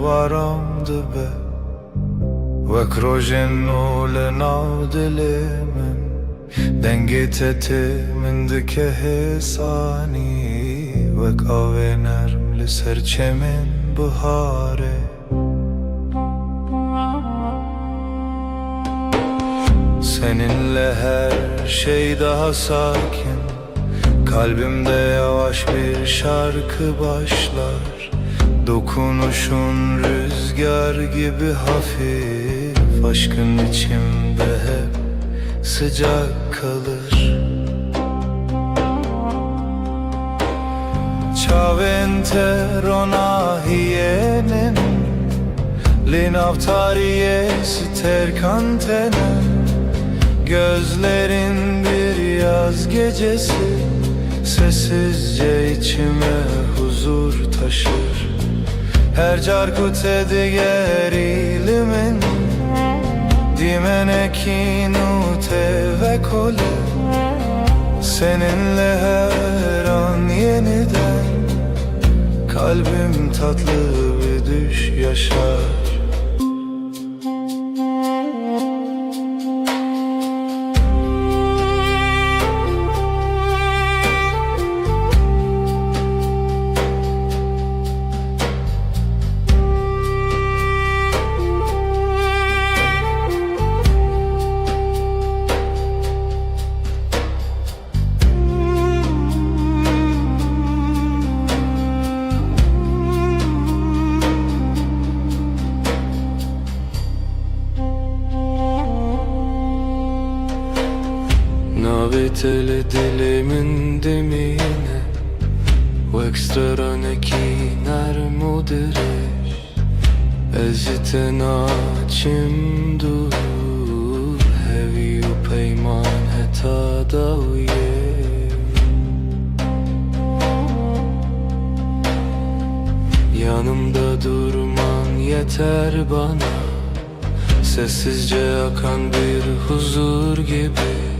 varam dibe Wek rojin u le navdili min Dengit eti min dike hisani Wek ave nerm li ser çemin bihare Seninle her şey daha sakin Kalbimde yavaş bir şarkı başlar Dokunuşun rüzgar gibi hafif Aşkın içimde hep sıcak kalır Çaventero hiyenin Linavtariye ster kantene Gözlerin bir yaz gecesi Sessizce içime huzur taşır Her carkute diğer ilimin Dimenekinu ve kole Seninle her an yeniden Kalbim tatlı bir düş yaşar Navetele dilimin demine Wek straneki nermudirish Ezite naçim dur Hevi u peyman heta davye Yanımda durman yeter bana Sessizce akan bir huzur gibi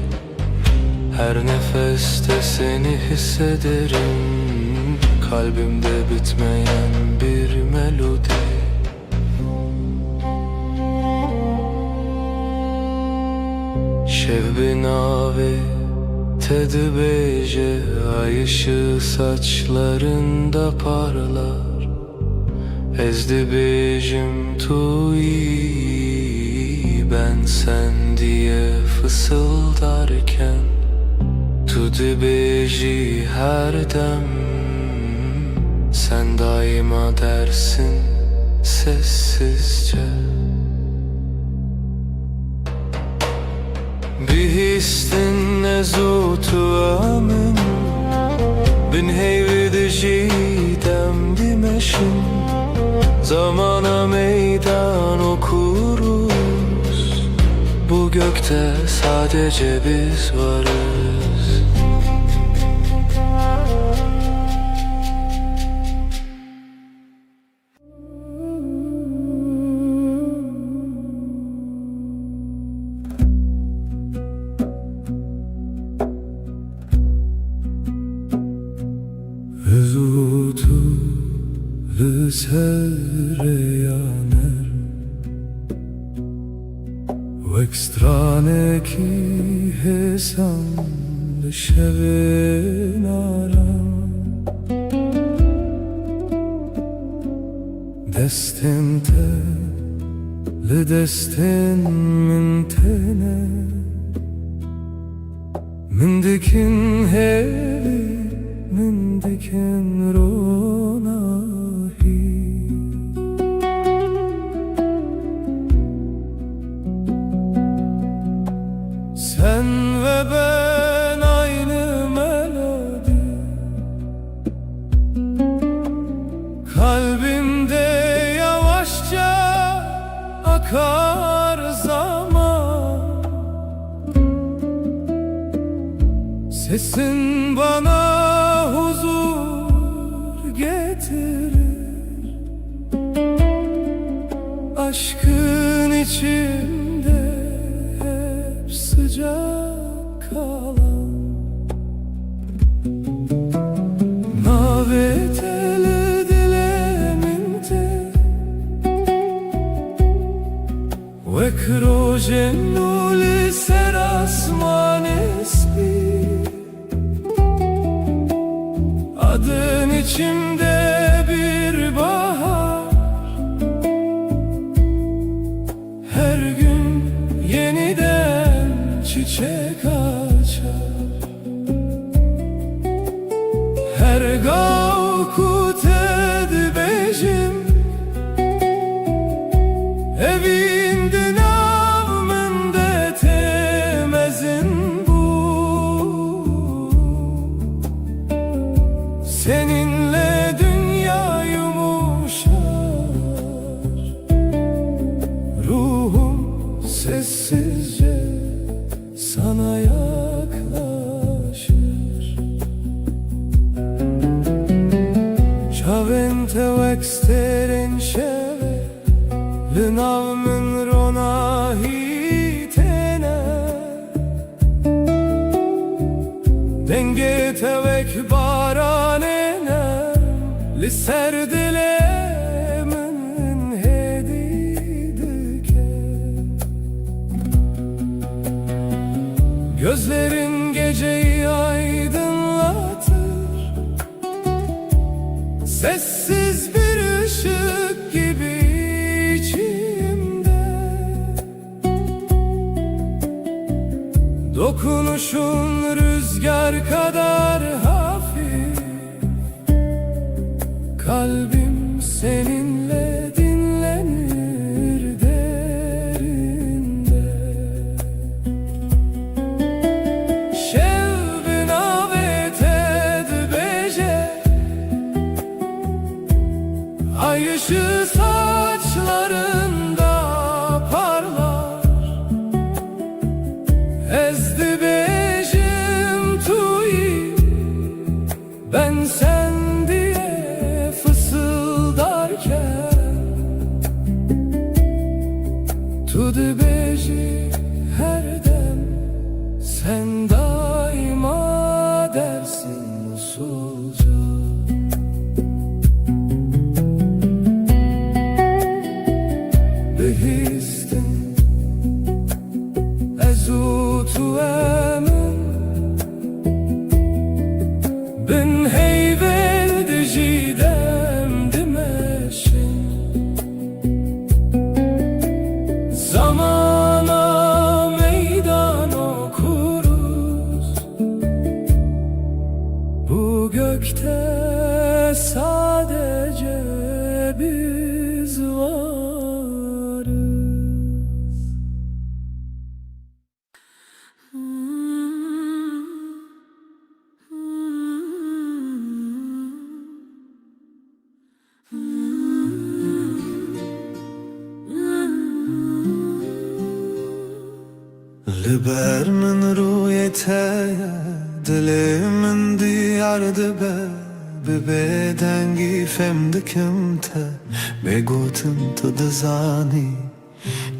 Her nefeste seni hissederim Kalbimde bitmeyen bir melodi Şev nave tedbeje Ay ışığı saçlarında parlar Ezdi bejim tuyi Ben sen diye fısıldarken Tu dibeji her dem Sen daima dersin sessizce Bir histin nezutu amin Bin heyvidi jidem dimeşin Zamana meydan okuruz Bu gökte sadece biz varız Vezutu sereyaner Wek straneki hesam Şevin aram Destin te le destin min tene Min dikin hevi Min dikin ronahi Sen ve ben aynı melodi Kalbimde yavaşça akar zaman Sesin bana huzur getirir Aşkın içimde hep sıcak kalan Navetele dileminte ve croce seras manes bir. Adın içimde bir bahar, her gün yeniden çiçek açar. Her gavkut edbejim evinde navmende temezin bu. Seninle dünya yumuşar, ruhum sessizce sana yaklaşır. Chavente vexteren şeve Lınavmın rona hitene, denge tevek baranene Lisserdilemin hedidike. Gözlerin geceyi aydınlatır, sessiz bir ışık gibi içimde. Dokunuşun rüzgar kadar hafif, kalbim seninle dinlenir derinde. Şevbin avet edbeje, ay ışığı saçlarında parlar. Ezdi bejim tuyi, ben sen diye fısıldarken. Tudu beji her dem, sen daima dersin usulca. Behistin ezutu emin, bin heyvel dijidem dimeşin. Zamana meydan okuruz, bu gökte sadece biz varız. Liber min ruyete dilimin diyardı be. Be dengi fem dikimte begotum tu zani.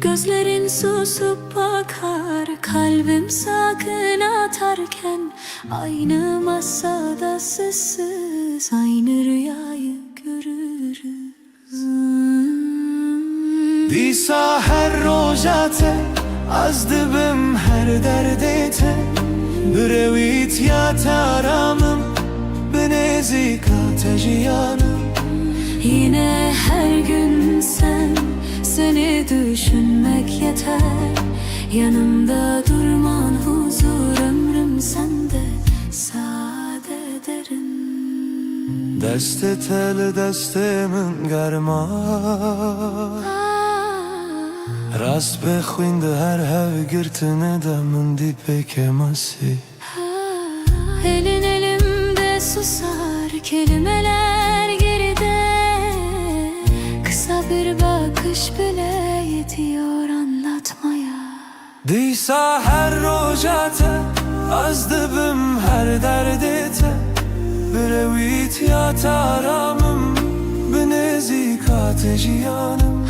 Gözlerin susup bakar, kalbim sakın atarken. Aynı masada sessiz, aynı rüyayı görürüz. Disa her rojate az dibim her derdete. Brevit ya taramım benezika tejiyanım. Yine her gün sen, seni düşünmek yeter. Yanımda durman huzur, ömrüm sende sade derin. Deste tel destemin germa, rast bexwinde her hev girtine de min di pekemasi. Elin elimde susar, kelimeler geride. Kısa bir bakış bile yetiyor anlatmaya. Disa her rojate az dibim her derdete. Brevit ya taramım benezika tejiyanım.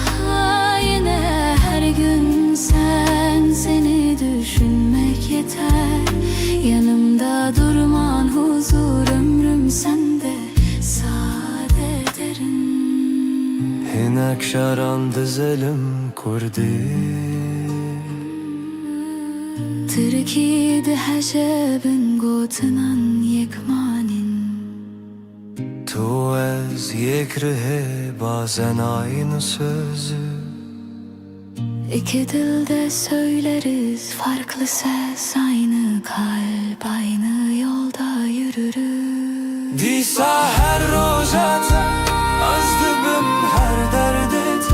Yine her gün sen, seni düşünmek yeter. Yanımda durman huzur, ömrüm sende sade derin. Hinek şaran dizelim کردی تركيد حجاب قوتنا يكمانين تو از یک ره bazen aynı sözü İki dilde söyleriz farklı ses, aynı kalp aynı yolda yürürüz. دیسا هر روزت از دبم هر دردت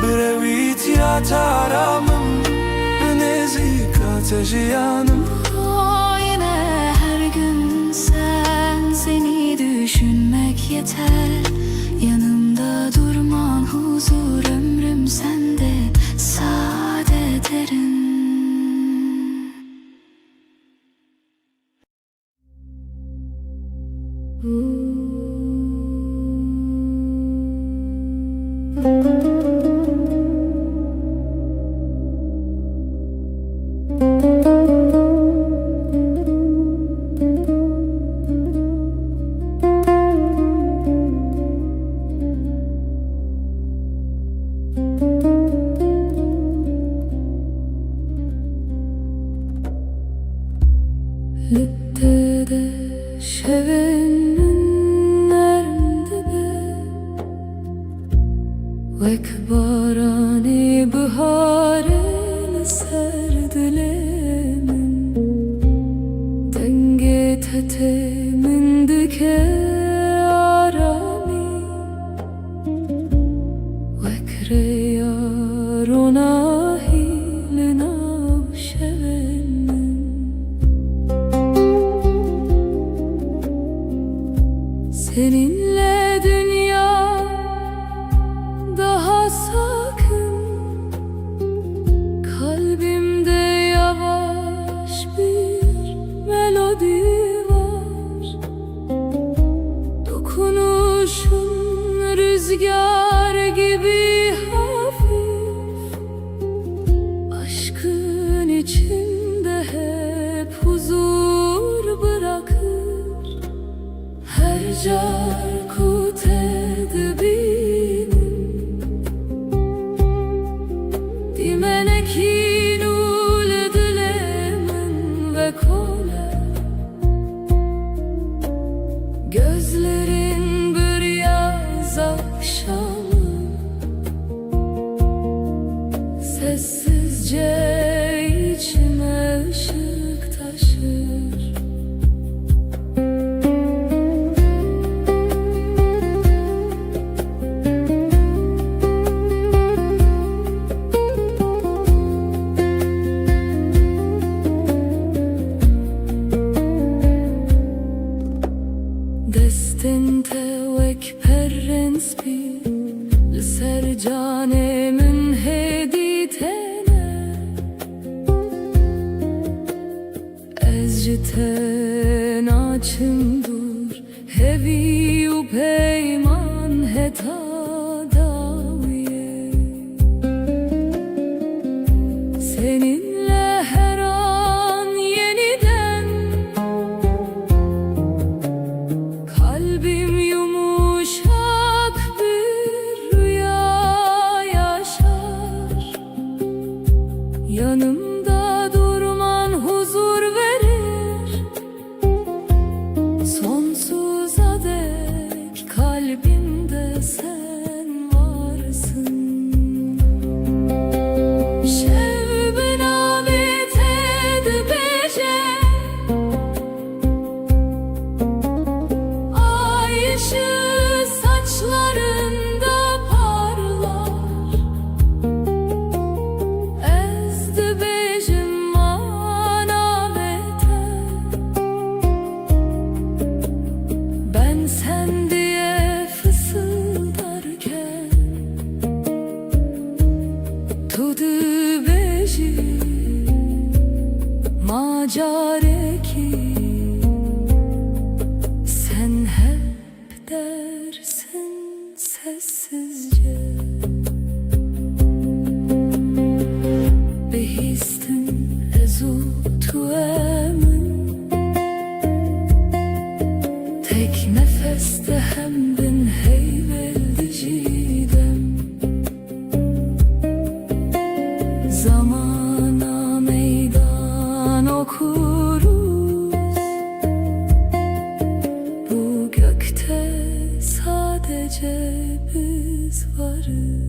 برویت یا ترامم بنزیک ateşi yanım. Yine her gün seni düşünmek yeter. Yanımda durman huzur, ömrüm sende sade derin. Lüttede şevenin nerede Vek barani bıharel serdilemin Denge tetemin dike arami Vek reyar ona hilina şevenin Seninle dünya daha sakın Kalbimde yavaş bir melodi var Dokunuşun rüzgar gibi hafif Aşkın içinde hep huzur bırakır Her carkut edibinin Dimeneki nul dilemin ve kole Gözlerin bir yaz akşamı Sessizce içime ışık taşır Destinte vek perrens bi Sercane min heditene Ezciten açım dur Hevi u peyman heta daviye Seninle her an yeniden Kalbim yumuşak bir rüya yaşar Yanımda durman huzur verir Sonsuza dek kalbimde sen varsın Şevben avet edbece Ay ışığı saçlarında parlar Ezdi bejim manavete Ben sen diye fısıldarken Tudu beji macareki Sen hep dersin sessizce Behistin ezu tuemin Tek nefeste hem bin heyveldi cidem Zamana meydan okuruz. Bu gökte sadece biz varız.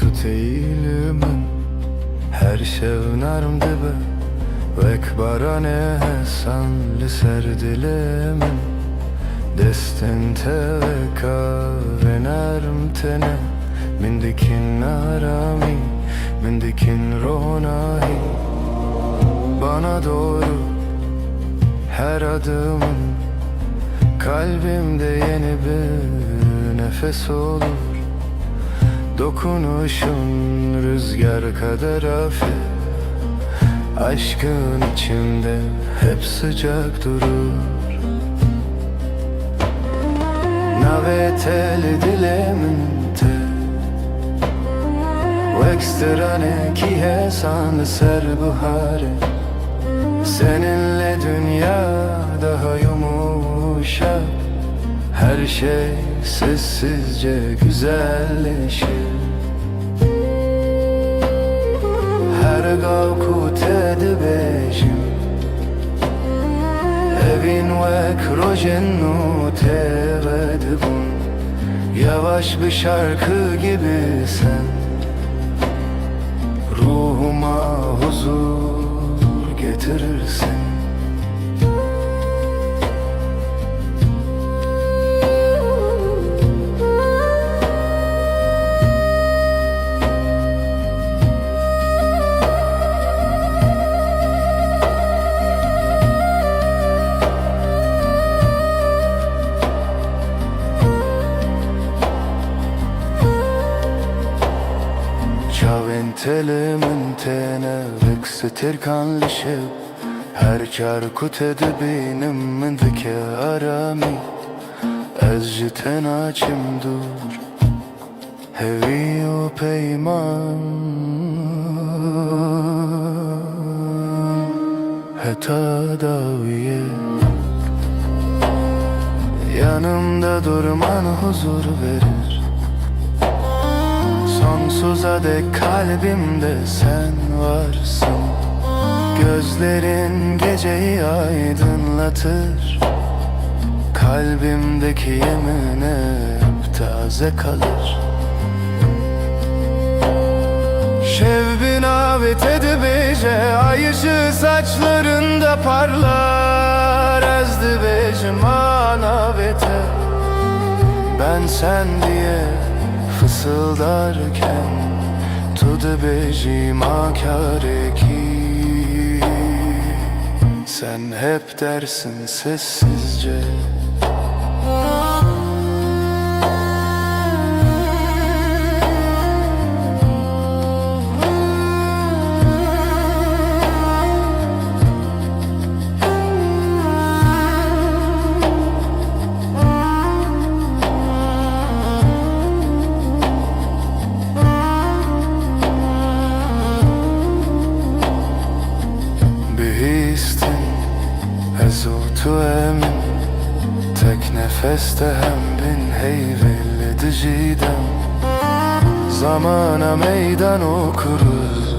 Tut eğilimin her şevnarm dibe Vek barane hesan li ser dilimin Destin te veka ve narm tene Min dikin arami, min dikin ronahi Bana doğru her adımın Kalbimde yeni bir nefes olur Dokunuşun rüzgar kadar hafif Aşkın içimde hep sıcak durur Naveteli dilemente Vekstrane ki hesan ser buhare Seninle dünya daha yumuşak Her şey sessizce güzelleşir Her gavkut edibejim Evin vek rojennu tevedibun Yavaş bir şarkı gibi sen Ruhuma huzur getirirsin Telimin tene veksetir kanlışıp Her çarkut edibinem min dike arami Ez jiten açım dur Hevi o peyman Heta daviye Yanımda durman huzur verir Sonsuza dek kalbimde sen varsın Gözlerin geceyi aydınlatır Kalbimdeki yemin hep taze kalır Şevbin avet edibece Ay ışığı saçlarında parlar Ezdi becim anavete Ben sen diye fısıldarken Tudu becim akareki Sen hep dersin sessizce Tu emin tek nefeste hem bin heyvelli diciden Zamana meydan okuruz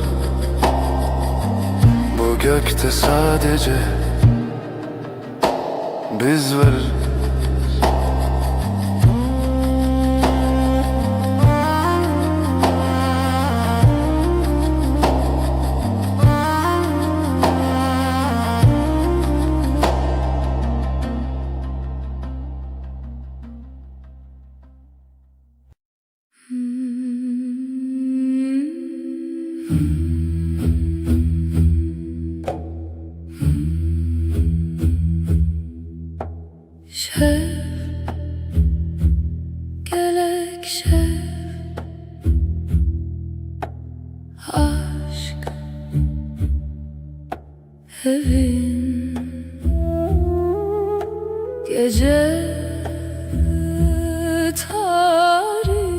Bu gökte sadece biz varız Şef, gerek şef, aşk evin gece tarih,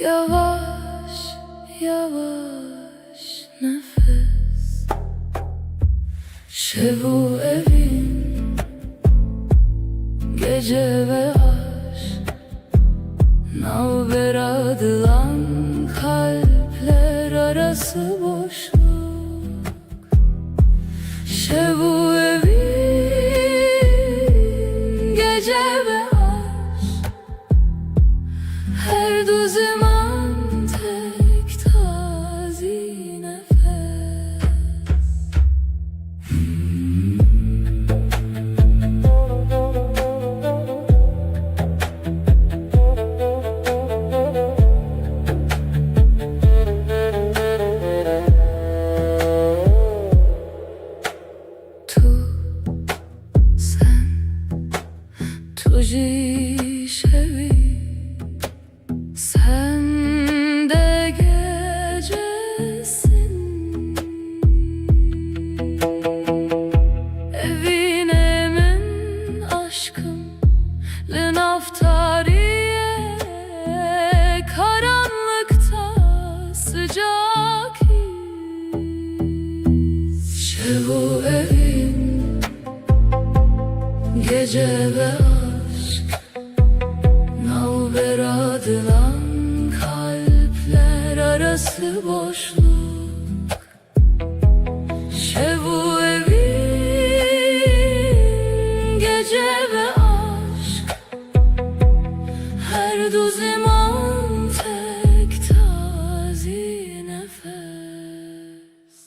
yavaş yavaş nefes. Şevu evin gece ve aşk, navber adılan kalpler arası boşluk. Şevu evin gece ve aşk, her du zaman tek tazi nefes. Tuji şevi, sen de gecesin. Evine min aşkım, lin aftariye, karanlıkta sıcak his. Şevu evin gece ve aşk, navber adılan kalpler arası boşluk. Şevu evin gece ve aşk, her du zaman tek tazi nefes.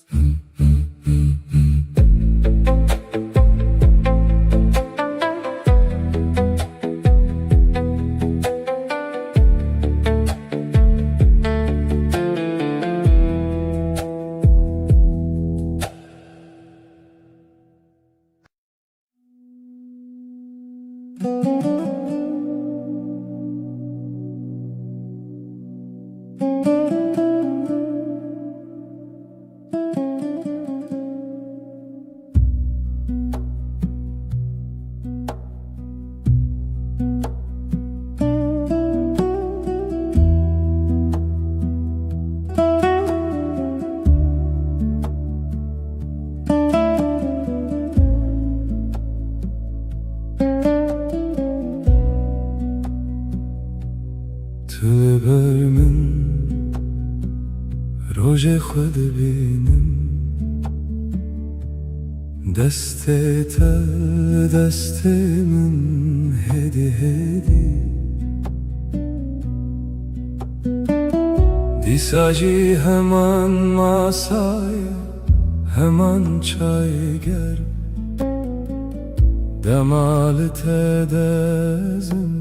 تبر من روژ خود بینم دست تل دست من هدی هدی دیساجی hemen masaya hemen çay ger demalı tedezim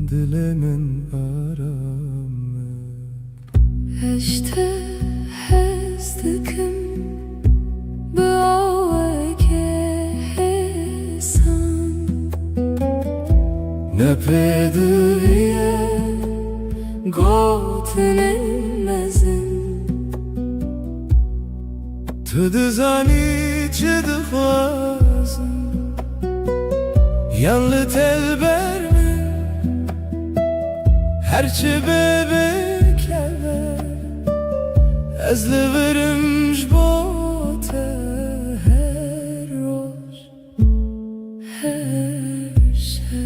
dilimin aramı. Eşte hezdikim büaveke hesan, Ne pedriye gotinin mezin. Tıdızani çıdıfazın Yanlı telber mi Herçi bebekler Ezli verimş bote Her roş, her şey.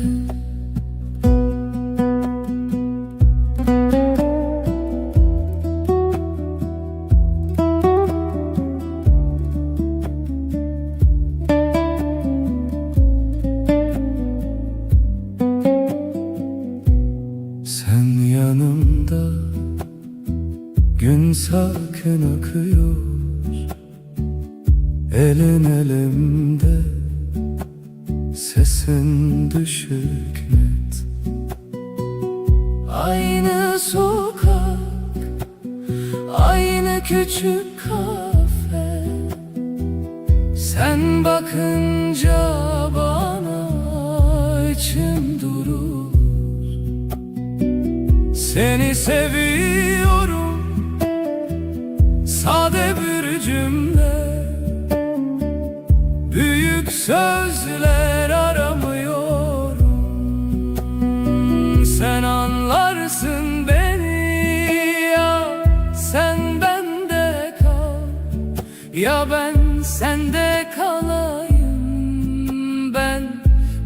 Sen yanımda gün sakin akıyor Elin elimde sesin düşük net Aynı sokak küçük kafe, sen bakınca bana içim durur. Seni seviyorum, sade bir cümle, büyük sözler aramıyorum. Sen anlarsın beni, ya sen bende kal, ya ben sende kalayım. Ben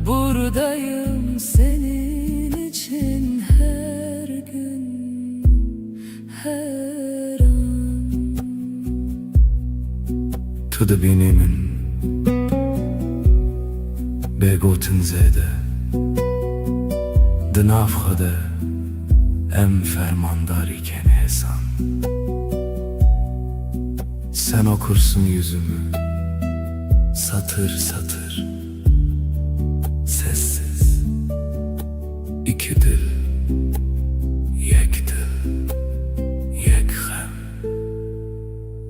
buradayım senin için her gün, her an. To the beginning, begotten zede, de nafhade, em fermandar iken hesan. Sen okursun yüzümü, satır satır, sessiz. İki dil, yek dil, yek hem,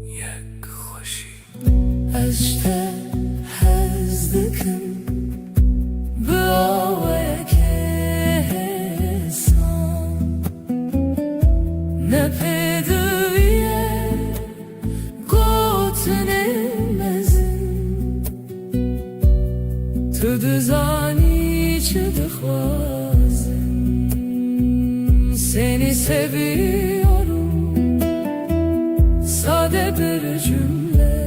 yek hoşi. Eşte hezdikim Bıavaya kesan, ne pedüye gotnemezin, tüdü zani çıdı khwazin. Seni seviyorum, sade bir cümle,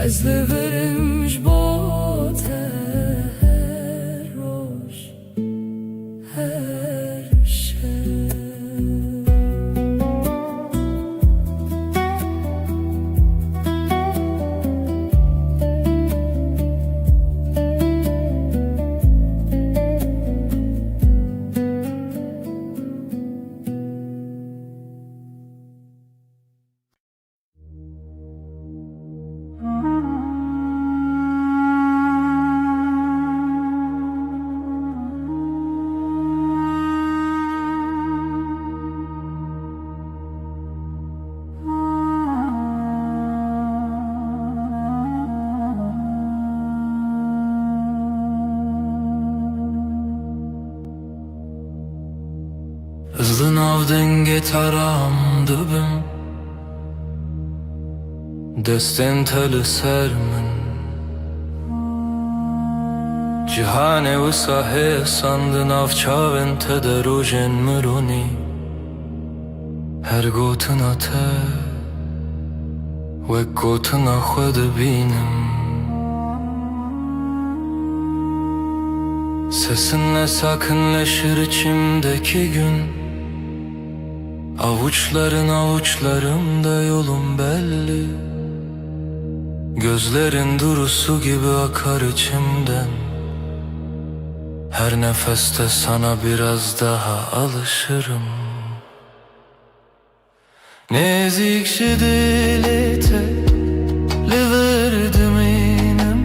ez liverim jbot her roş, her şey. Hızlı nav denge taram dibim, destên te li ser min. Cîhanê wisa hêsan di nav çavên te de rojên mironî. Her gotina te wek gotina xwe dibînim. Sesinle sakinleşir içimdeki gün, avuçların avuçlarımda yolum belli. Gözlerin durusu gibi akar içimden. Her nefeste sana biraz daha alışırım. Nezik şidilete liverdim inem,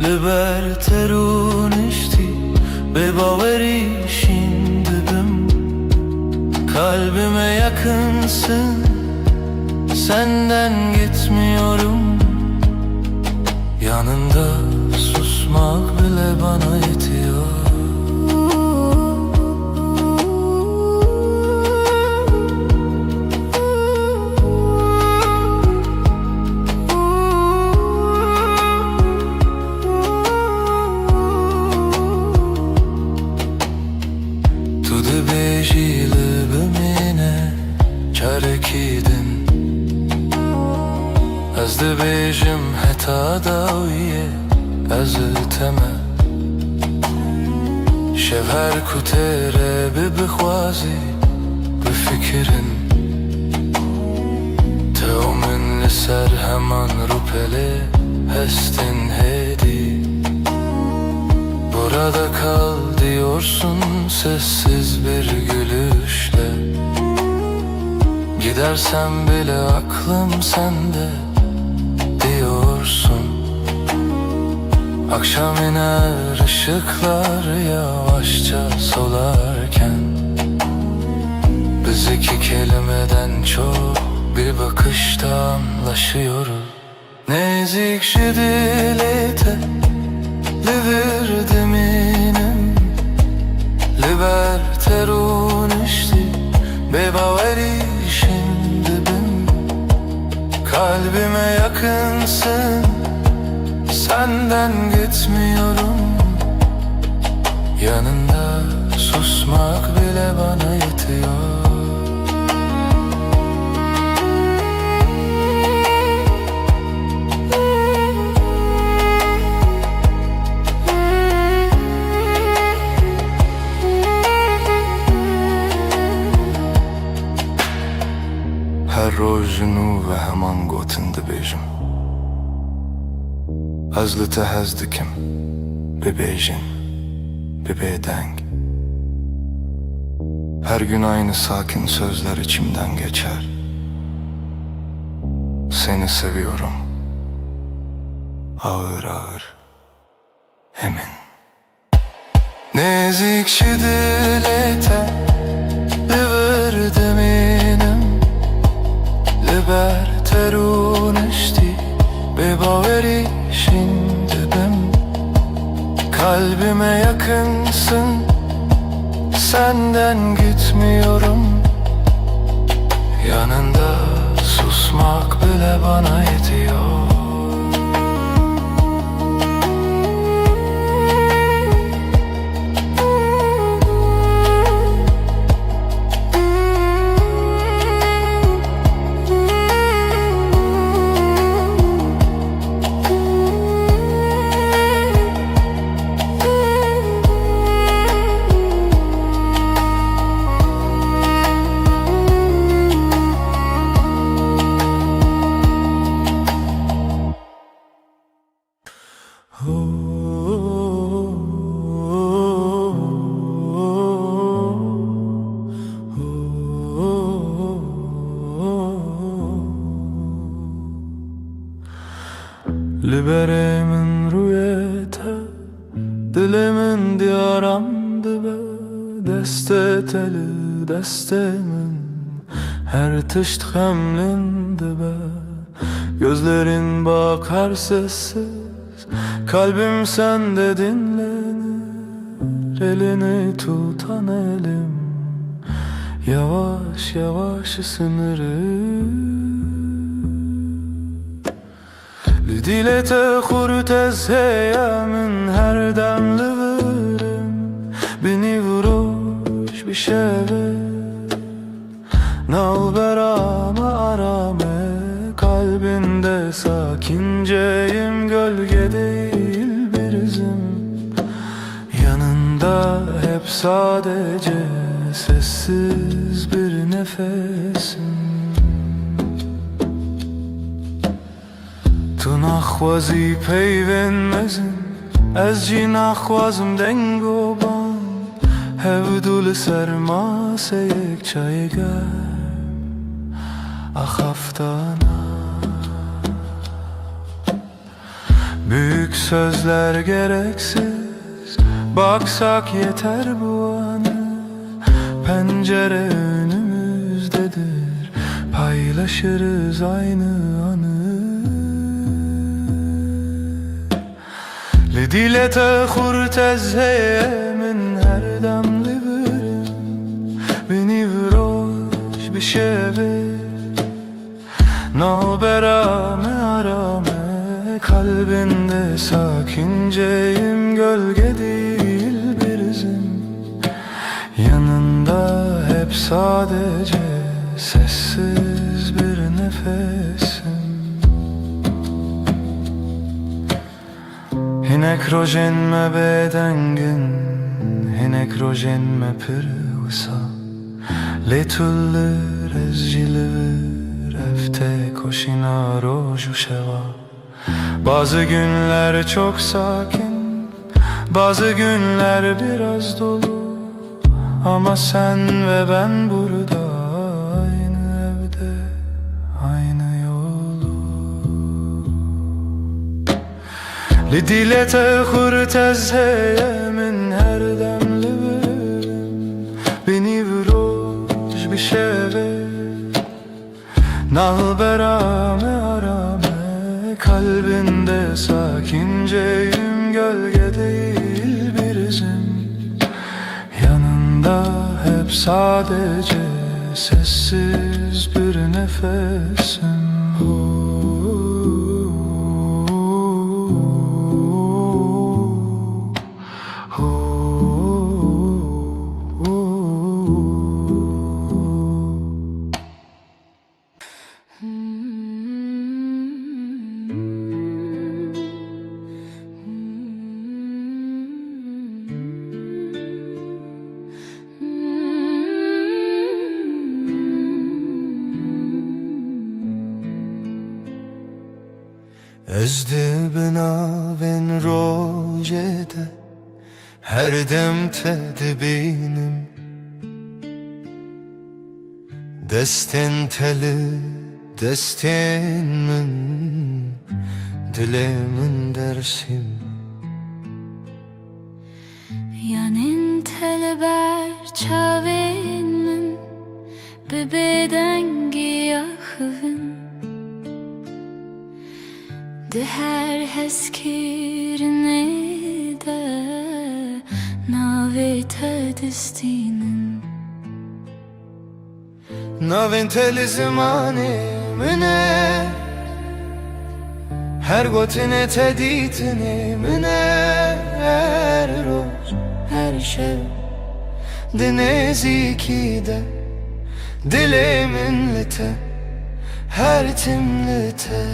liber terunişti ve baveri şimdibim. Kalbime yakınsın, senden gitmiyorum. Yanında susmak bile bana yetiyor. Tu dibêjî li bimîne çarekîdin, ez dibêjim heta dawiye ez teme. Şev her ku têre bibixwazî bifikirin, tev min li ser heman rûpelê hestin hêdî. Burada kal diyorsun sessiz bir gülüşle. Gidersem bile aklım sende diyorsun. Akşam iner ışıklar yavaşça solarken, Biz iki kelimeden çok bir bakışta anlaşıyoruz. Nezik dilete liver minem Liber unişti bebaveri şimdi ben. Kalbime yakınsın, senden gitmiyorum. Yanında susmak bile bana yetiyor. هر روز نو و همان گوتن دبیجم از لته هزدکم bebejin, bebedeng. Her gün aynı sakin sözler içimden geçer. Seni seviyorum, ağır ağır, emin. Nezikçi dilete liverdim inem Liberterunişti bebaveri şimdi ben. Kalbime yakınsın, senden gitmiyorum. Yanında susmak bile bana yetiyor. Liberemin rüyete dilimin diyaramdı be. Deste teli destemin her tışt hemlindi be. Gözlerin bakar sessiz, kalbim sende dinlenir. Elini tutan elim yavaş yavaş ısınır. Lidilete hurtez heyemin her demli vırım Beni vuruş bir şeve Nalberame arame kalbinde sakinceyim. Gölge değil bir izim, yanında hep sadece sessiz bir nefesim. تو نخوازی پیوندمزم از جی نخوازم دنگو بان هفدول سرماسه یک çay گرم ahaftana. Büyük sözler gereksiz, baksak yeter bu anı. Pencere önümüzdedir, paylaşırız aynı anı. Lidilete hurtez heyemin her damlı bürüm Beni vuroş bir şeve Nalberame arame kalbinde sakinceyim. Gölge değil bir izim, yanında hep sadece sessiz bir nefesim. Hinek rojenme bedengin, hinek rojenme pırvısa Letullir ezcilir, efte koşina roju şeva. Bazı günler çok sakin, bazı günler biraz dolu. Ama sen ve ben burada, aynı evde, aynı yolu. Lidilete hurtez heyemin her demli bölüm Beni vuruş bir şey Nalberame arame kalbinde sakinceyim, gölge değil bir izim. Yanında hep sadece sessiz bir nefesim. Ezdi binaven rojede her dem tedbinim, destin teli destin min, dilimin dersim. Yanin teleber çavin min, bebeden giyahın. Det her heskirne de navete destinen. Navin teli zimani mine, her gotine teditini mine, her roz her şev dinezi de dilimin lite her timlite.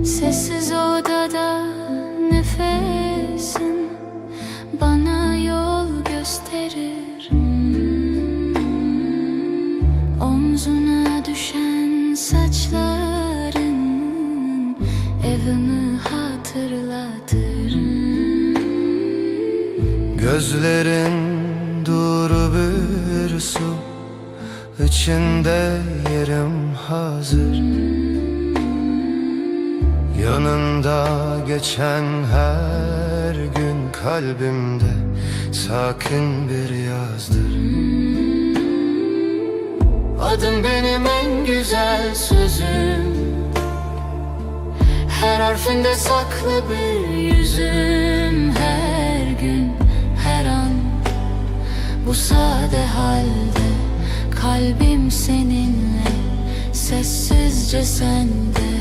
Sessiz odada nefesin bana yol gösterir. Omzuna düşen saçların evimi hatırlatır. Gözlerin duru bir su, içinde yerim hazır. Yanında geçen her gün kalbimde sakin bir yazdır. Adın benim en güzel sözüm, her harfinde saklı bir yüzüm. Her gün, her an, bu sade halde kalbim seninle, sessizce sende.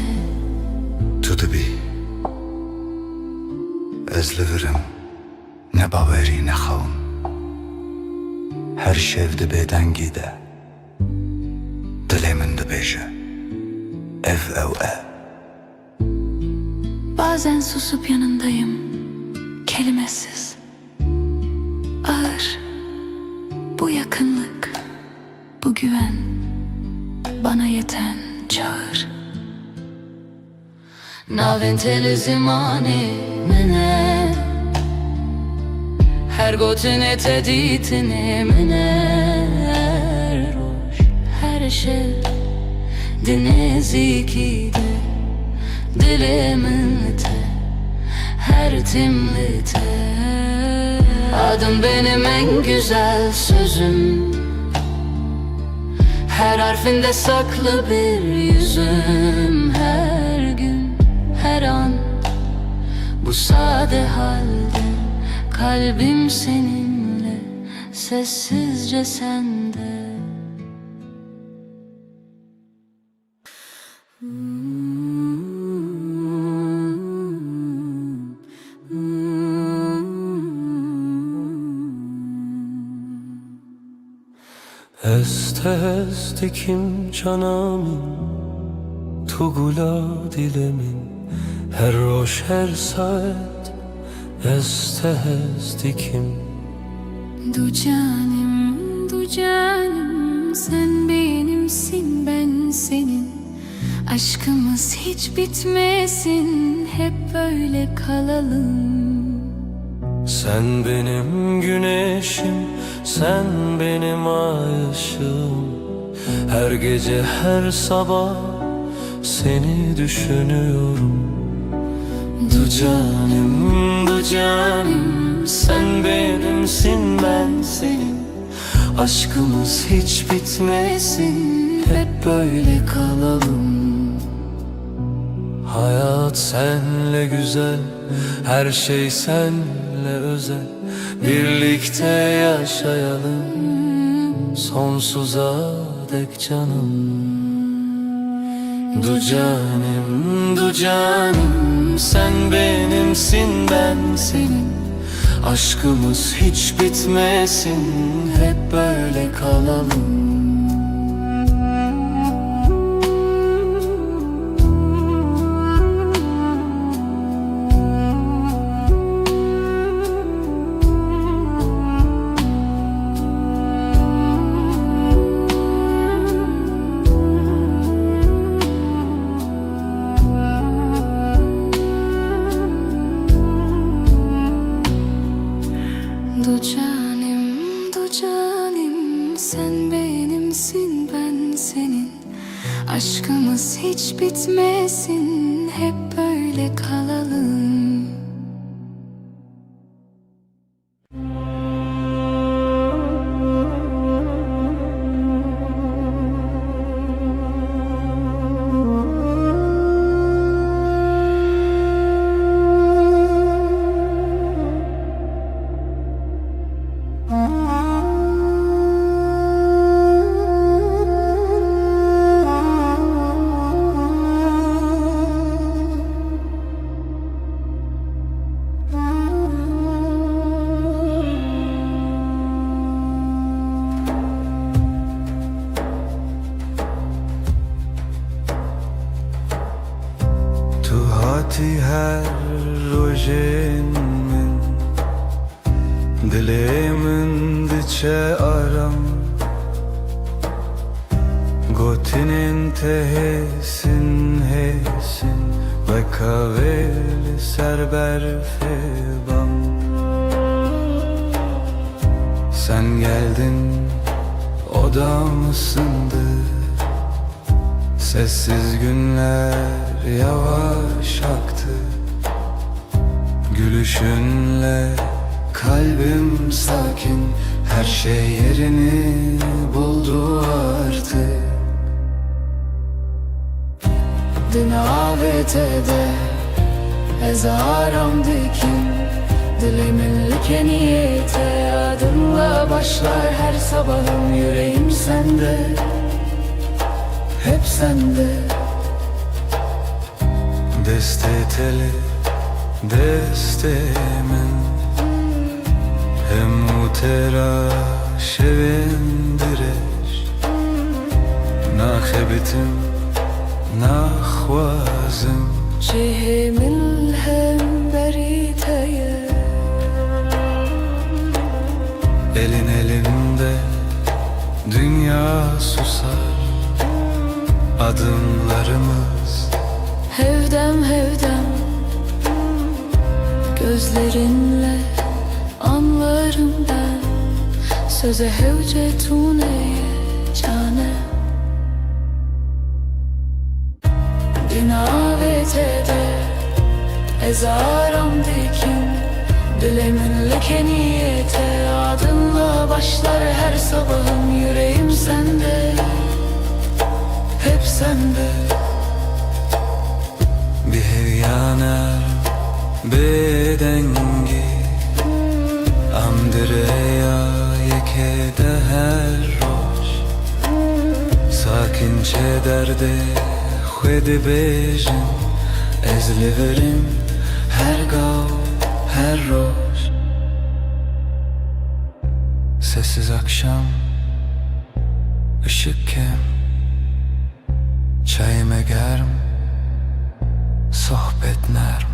Tu bi ez li virim ne bawerî ne xewim, her şev dibe dengî de dilê min dibêje ev ew e. Bazen susup yanındayım, kelimesiz, ağır. Bu yakınlık, bu güven bana yeten çağır. Navin teli zimani mine, her gotine teditini mine, her roş her şey dinezi de dilimin te her timlite. Adım benim en güzel sözüm, her harfinde saklı bir yüzüm. Her gün, her an, bu sade halde kalbim seninle, sessizce sende. Este dikim canamin, tu gula dilemin, her roş her saat este dikim. Du canım, sen benimsin, ben senin. Aşkımız hiç bitmesin, hep böyle kalalım. Sen benim güneşim, sen benim ay ışığım. Her gece her sabah seni düşünüyorum. Du canım, Sen benimsin, ben senin. Aşkımız hiç bitmesin, hep böyle kalalım. Hayat senle güzel, her şey senle özel. Birlikte yaşayalım sonsuza dek canım. Du canım, du canım, sen benimsin, ben senin. Aşkımız hiç bitmesin, hep böyle kalalım. Du canim, sen benimsin, ben senin. Aşkımız hiç bitmesin, hep böyle kalalım. Tu hati her rojen min, dilemin diçe aram. Gotinin tehesin hesin, ve kaveli serber febam. Sen geldin, odam ısındı. Sessiz günler yavaş aktı. Gülüşünle kalbim sakin, her şey yerini buldu artık. Din avetede ezaram dikin, dilimin like niyete. Adınla başlar her sabahım, yüreğim sende, hep sende. Deste teli, deste min, hem utera şevindireş. Nakhebitim, nakhwazim, Cehimin hem beriteye. elin elimde dünya susar. Adımlarımız Hevdem hevdem, gözlerinle anlarım ben. Söze hevce tuneye cane. Dinavetede ezaram dikin, dilimin leke niyete. Adınla başlar her sabahım, yüreğim sende, hep sende. bir hevyana bedengi, amdireya yekede her roş. Sakinçe derde khwedi bejin, ezliverim her gav her roş. Sessiz akşam, ışık kem, çayime germ, sohbet nerm.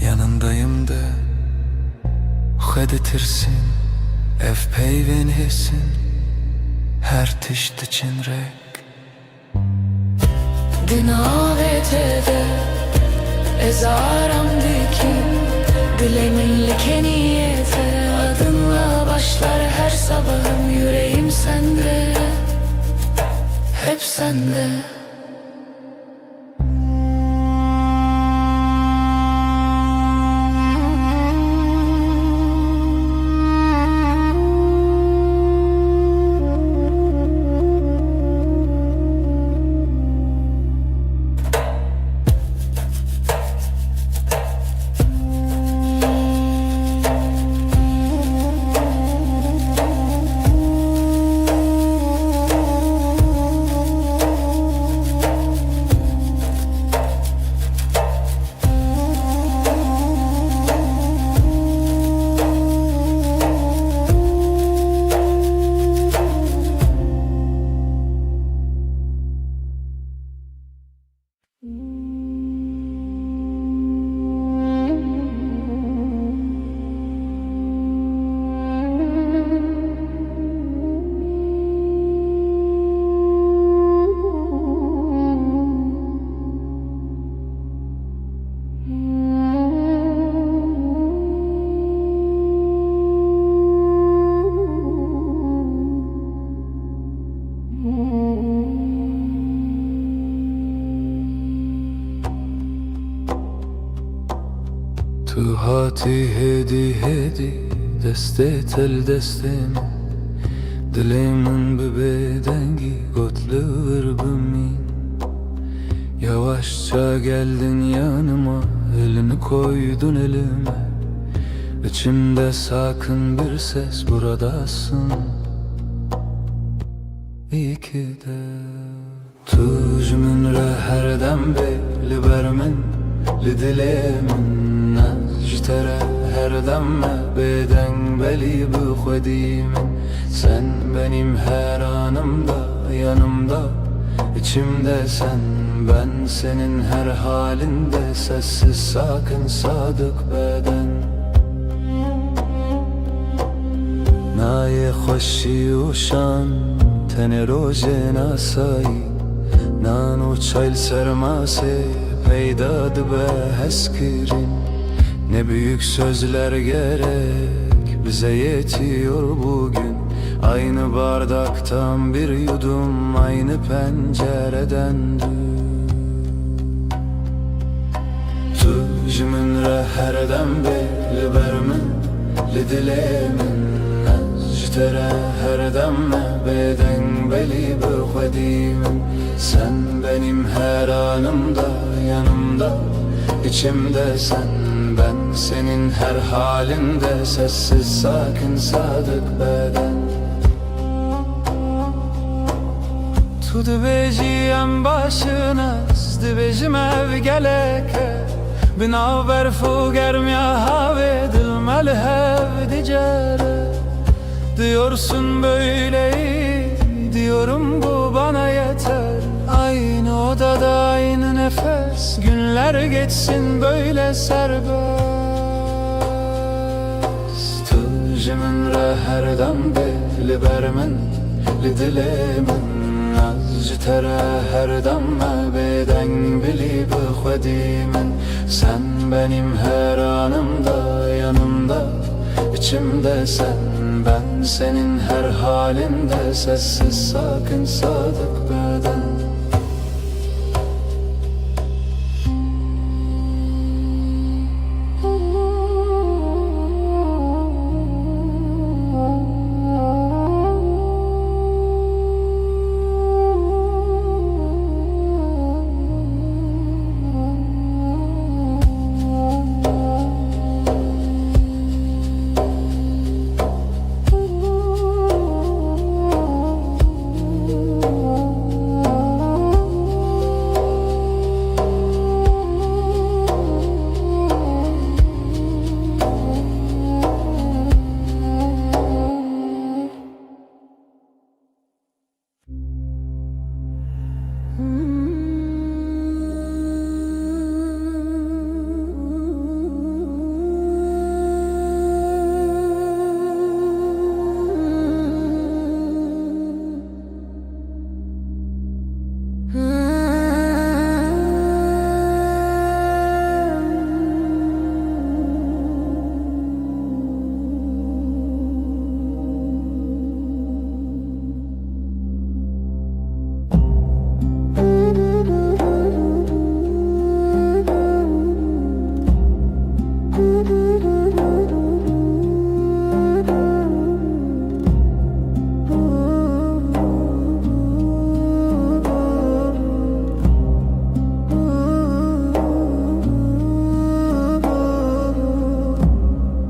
Yanındayım da xeditirsin, ev peyven hesin, her tişt için rek. Dinavetede ezaram dikin, dilimin like niyete. Adınla başlar her sabahım, yüreğim sende, hep sende. تو هاتی هدی هدی دسته تل دستم Dilimin bir bedengi gotluğur bümin Yavaşça geldin yanıma elini koydun elime İçimde sakın bir ses buradasın İyi ki de Tuj min re her dem beyli bermin Li dilimin najtere her demme Beden beli bu khodimin Sen benim her anımda yanımda İçimde sen ben senin her halinde Sessiz sakin sadık beden Naye خوشی و شان تن روز ناسایی نانو çayl sermase peydadı be heskirin Ne büyük sözler gerek bize yetiyor bugün Aynı bardaktan bir yudum aynı pencereden Tu jimin re her dem beyli bermin li dilimin Najtere her demme beden beli bu khodimin Sen benim her anımda yanımda İçimde sen ben senin her halinde Sessiz sakin sadık beden Tu dibeciyem başına Dibecim ev geleke Binaver fugerm ya have Dilmel hev dicere Diyorsun böyle diyorum bu bana yeter Aynı odada aynı nefes Günler geçsin böyle serbest Tu jimin re her dem beyli bermin Li dilimin najtere her demme Beden beli bu khodimin Sen benim her anımda yanımda İçimde sen ben senin her halinde Sessiz sakin sadık beden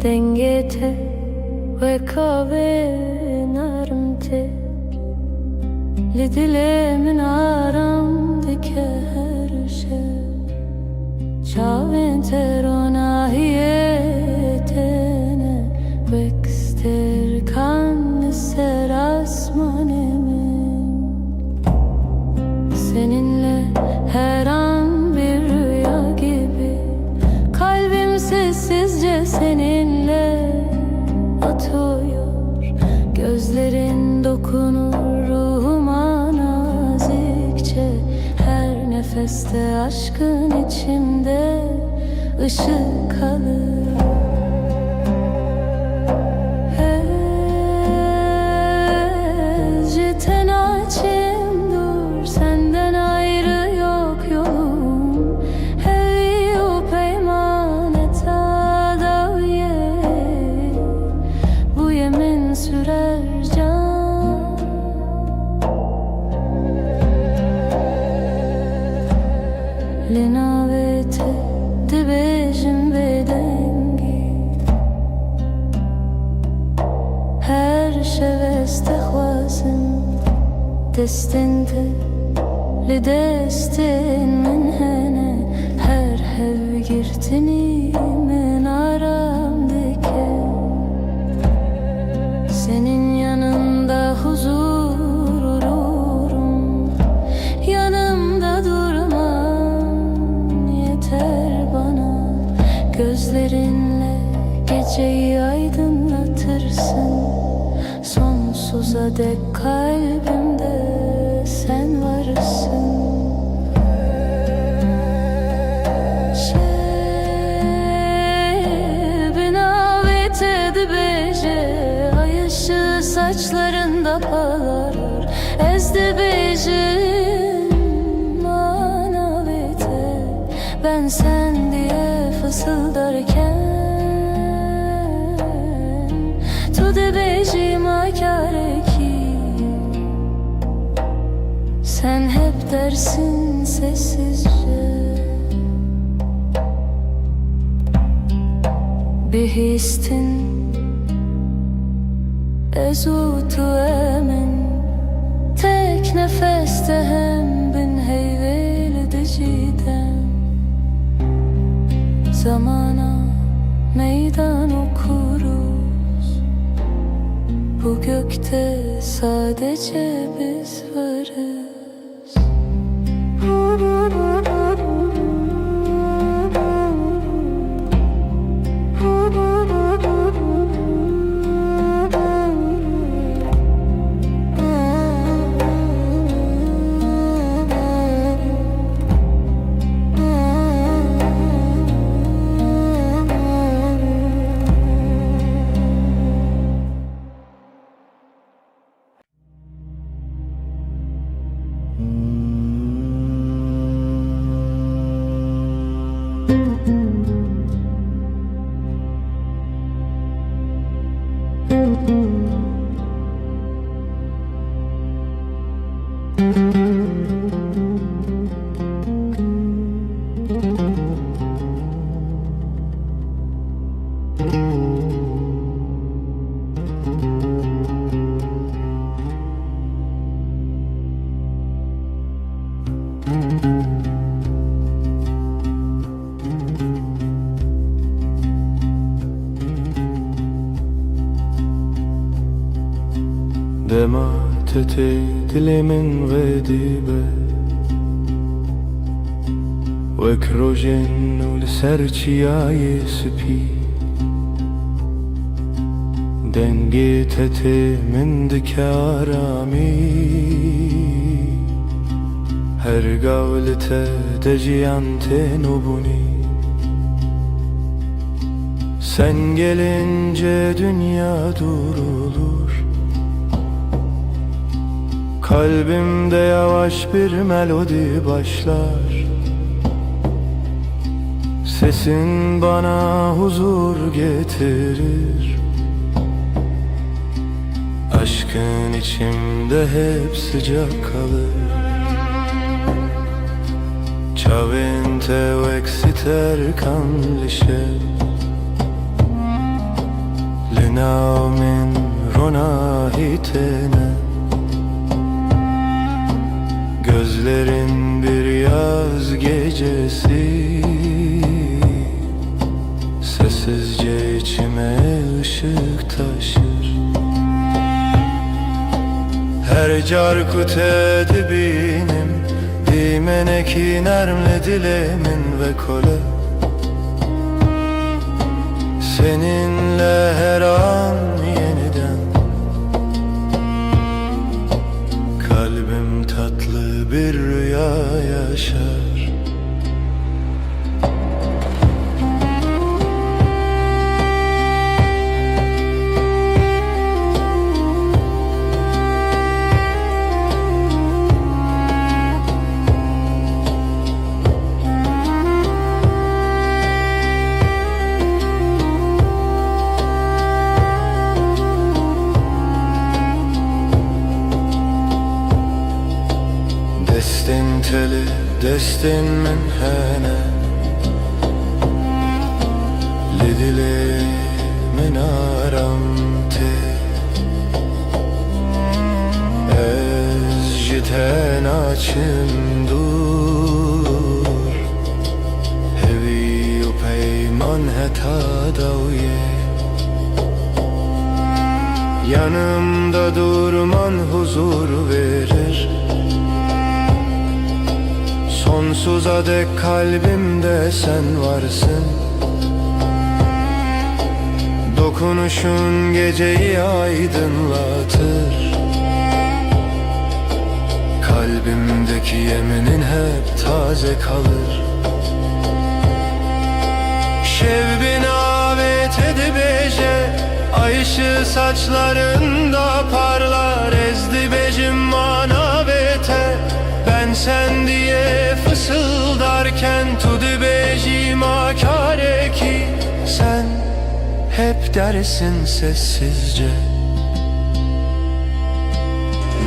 Dengete ve kahve narım tek Li dilimin aramdaki her şey Çavin terona hiyetene Vekster kan ser asmanemin Seninle her an bir rüya gibi Kalbim sessizce seninle atıyor Gözlerin dokunur ruhuma nazikçe Her nefeste aşkın içimde ışık alır Hezceten açım dur senden ayrı yok yolum Hevi o peymaneta دستنده لدستن من هنه her hev girtini men aramdaki senin yanında huzur ururum, yanımda durman yeter bana. Gözlerinle geceyi aydınlatırsın, sonsuza dek kalbimde sen varsın. Ay ışığı saçlarında parlar, ezdi bejim manavete. Ben sen diye fısıldarken tu de bejim akare ki sen hep dersin sessizce. Bihistin ezutu emin tek nefeste hem bin heyvel diciden zamana meydan okuruz. Bu gökte sadece biz varız. دمعت دل من غديبة وكروجن ولسرچي سبي دنگيت من دكارامي her gavlete deciyante nubuni. Sen gelince dünya durulur, kalbimde yavaş bir melodi başlar. Sesin bana huzur getirir, aşkın içimde hep sıcak kalır. Ciavente exiter canlisce Linaumin ronahitene. Gözlerin bir yaz gecesi sessizce içime ışık taşır. Her carkut edibinim Dimeneki nermle dilemin ve kole. Seninle her an yeniden kalbim tatlı bir rüya yaşar. Destin teli, destin min hene Lidili min aram te Ez چیم دور هوی و پیمان heta daviye Yanımda durman huzur verir Sonsuza dek kalbimde sen varsın Dokunuşun geceyi aydınlatır Kalbimdeki yeminin hep taze kalır Şevbin avet edibece Ay ışığı saçlarında parlar Ezdi becim manavete Ben sen diye fısıldarken Tudi becim akare ki Sen hep dersin sessizce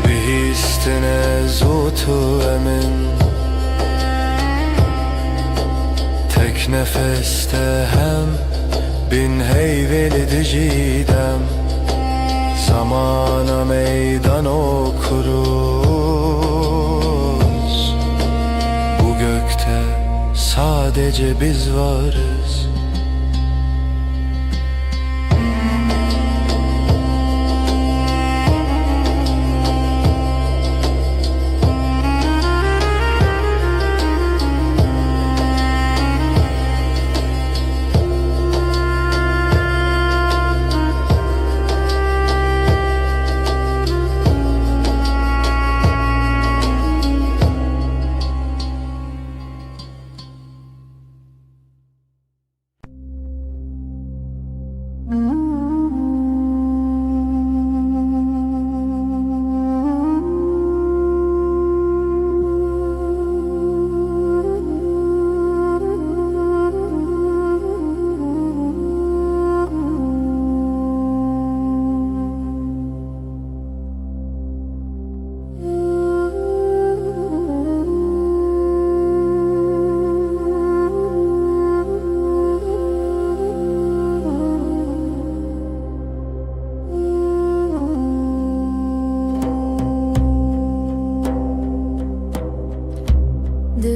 Bihistine zutu emin Tek nefeste hem bin heyveli cidem Zamana meydan okuruz Bu gökte sadece biz varız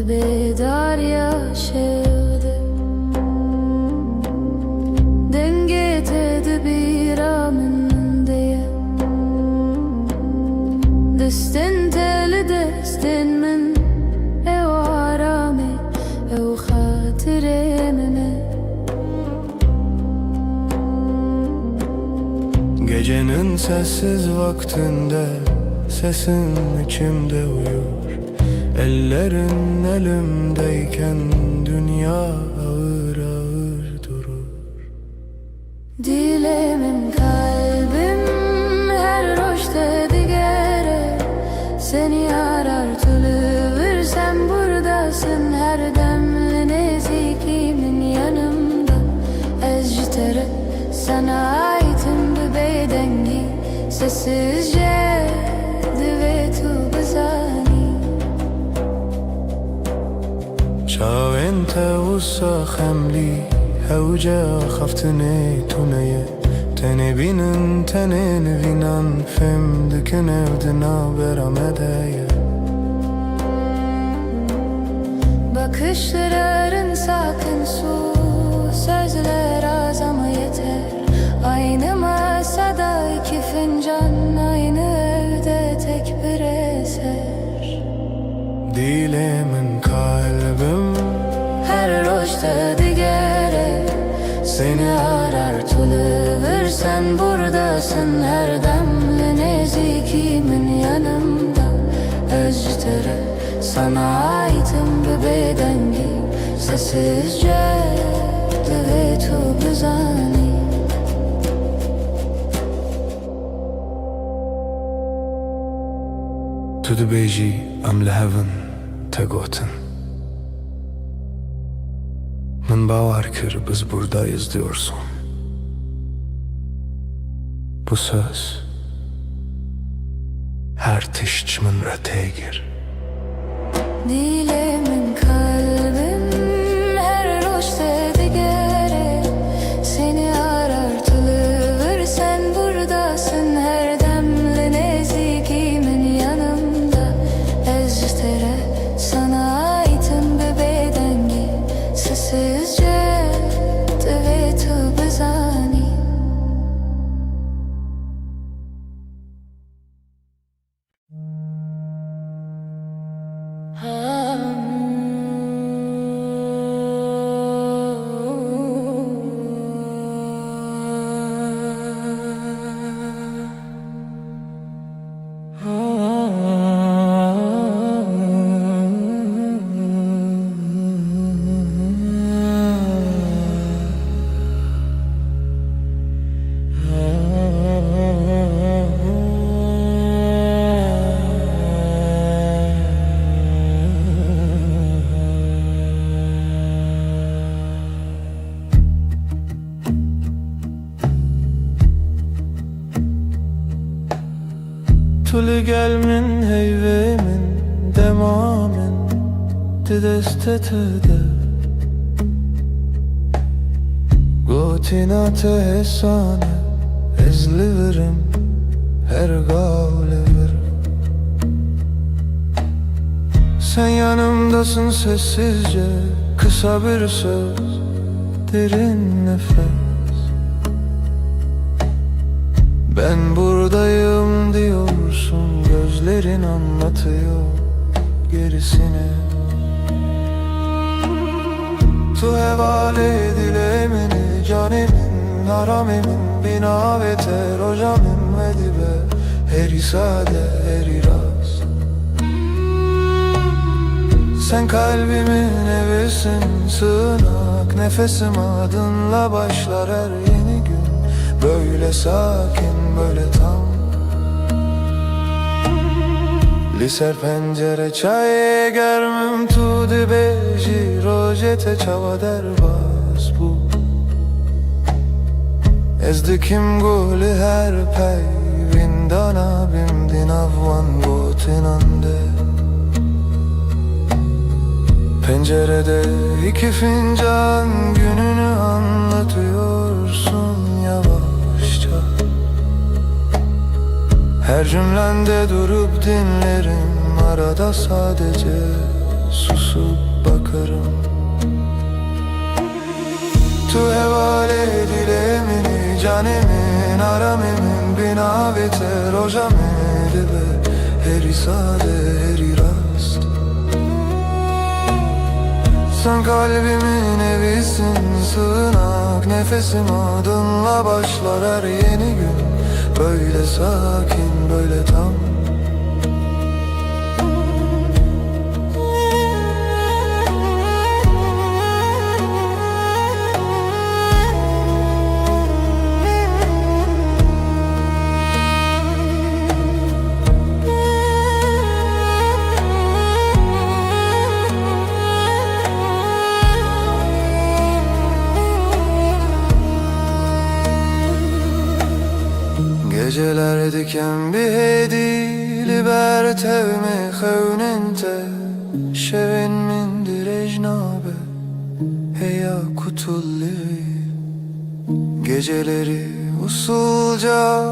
Bedar yaşadı Denge tedbir amındıya Destin teli destin min Ev arame Ev hatiremime Gecenin sessiz vaktinde Sesin içimde uyur Ellerin elimdeyken dünya ağır ağır durur Dilemim kalbim her roşta digere Seni arar tülüvür sen buradasın her demli nezikimin yanımda Ezcitere sana aitim bu bedengi Sessizce divetu bezani شاو انت وصا خملي هوجا خفتني تونية تاني بينن تاني نفينان فم دكن evdina beramedeye Bakışların sakın su Sözler az ama yeter Aynı masada iki fincan Aynı evde tek bir eser Dilemin kalbim Her roşta digere Seni arar tülüvür sen buradasın her demli nezikimin yanımda Özcütere sana aitim bu bedengi Sessizce divetu bezani Tu dibêjî em li hevin te gotin Min bawer kir biz buradayız diyorsun Bu söz her tişçimin re têgir Dilemin kalbim her roşta digere Seni arar tülüvür sen buradasın her demli nezikimin yanımda Ezcütere تل gel min heyve min demamin didestetede Gotinate hesane ezliverim her gavlever Sen yanımdasın sessizce kısa bir söz derin nefes Ben buradayım diyorsun gözlerin anlatıyor gerisini Tu hevale dilemeni canimin haramemin binaveter hocamim edibe heri sade heri rast Sen kalbimin evisin sığınak nefesim adınla başlar her yeni gün Böyle sakin böyle tam Liser pencere çay germim tu dibeji rojete çava derbas bu Ezdikim guli her pey vindana bimdin avvan gotinande Pencerede iki fincan gününü anlatıyorsun yavaşça Her cümlende durup dinlerim arada sadece susup bakarım Tu hevale dilemini canemin aramemin binaveter hocamedi be heri sade heri rast Sen kalbimin evisin sığınak nefesim adınla başlar her yeni gün Böyle sakin böyle tam Geceler diken bir hedi libertev me xewnente Şevin min direjnabe heya kutulli Geceleri usulca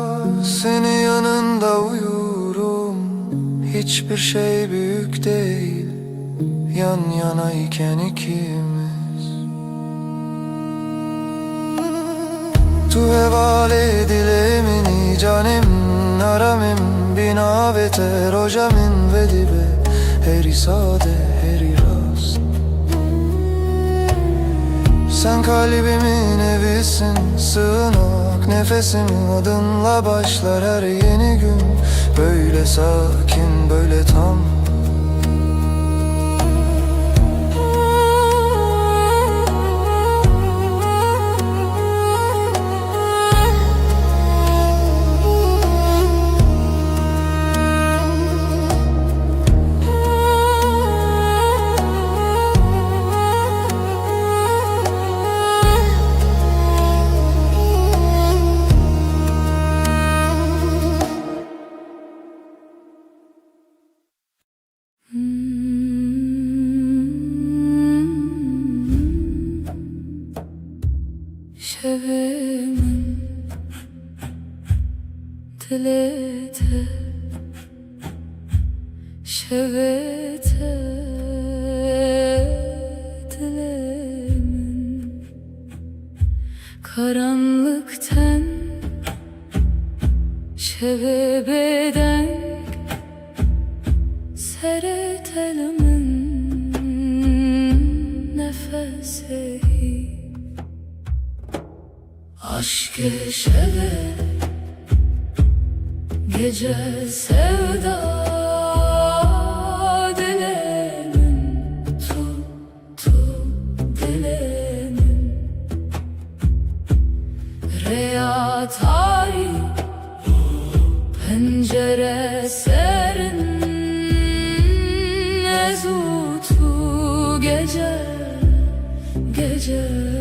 senin yanında uyurum Hiçbir şey büyük değil yan yanayken ikimiz Tu hevale dilemini canim naramim binaveter hocamin vedibe heri sade heri rast Sen kalbimin evisin sığınak nefesimin adınla başlar her yeni gün Böyle sakin böyle tam Şevimin dilete Şevete dilemin Karanlıktan şevebeden Seretelimin nefesi Aşk-ı şeve gece sevda dilemin tu dilemin Reya tarih pencere serin ezutu gece gece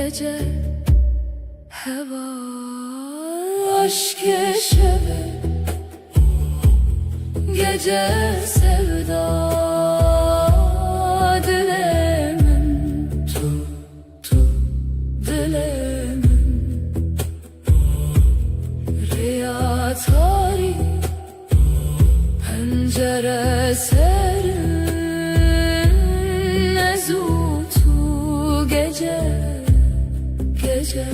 gece heva aşk yeşeve gece sevda dilemin tu dilemin riya tari pencere serin ezutu gece gece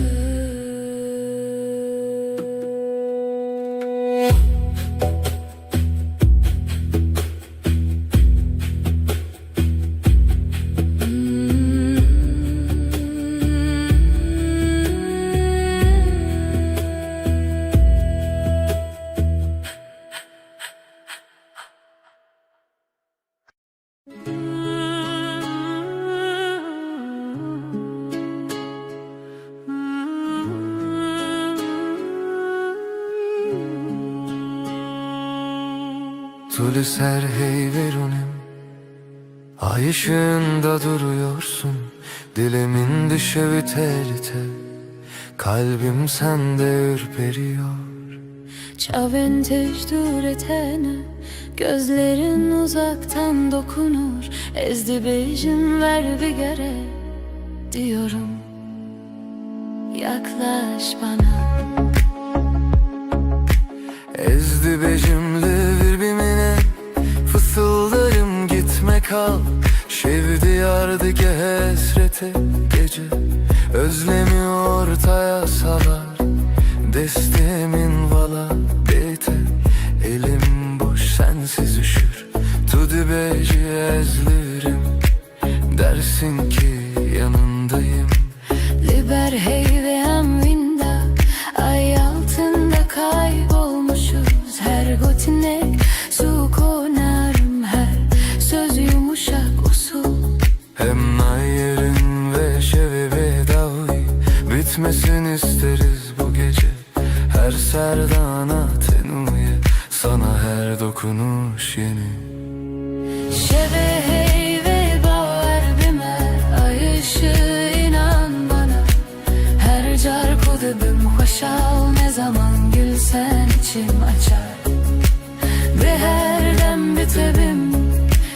Tülü ser hey verunim, ay ışığında duruyorsun. Dilimin düşevi tel tel, kalbim sende ürperiyor. Çavin tecdür etene gözlerin uzaktan dokunur. Ezdi bejim ver bir gere diyorum. Yaklaş bana. Ezdi becimli birbirine, fısıldarım gitme kal. Şevdi yardı ki hesrete gece, özlemi ortaya salar. Destemin vala bite, elim boş sensiz üşür. Tudu beci ezlirim, dersin ki yanındayım. Liber hey ve amvinda, ay altında kaybolmuşuz. Her gotinek su konarım, her söz yumuşak usul. Hem nayerin ve şevi vedavi, bitmesin isteriz bu gece. Her serdana tenuye, sana her dokunuş yeni. Şeve hey ve baver bime, ay ışığı inan bana. Her car kudubim hoşal, ne zaman gülsen içim açar. Ve her dem bitebim,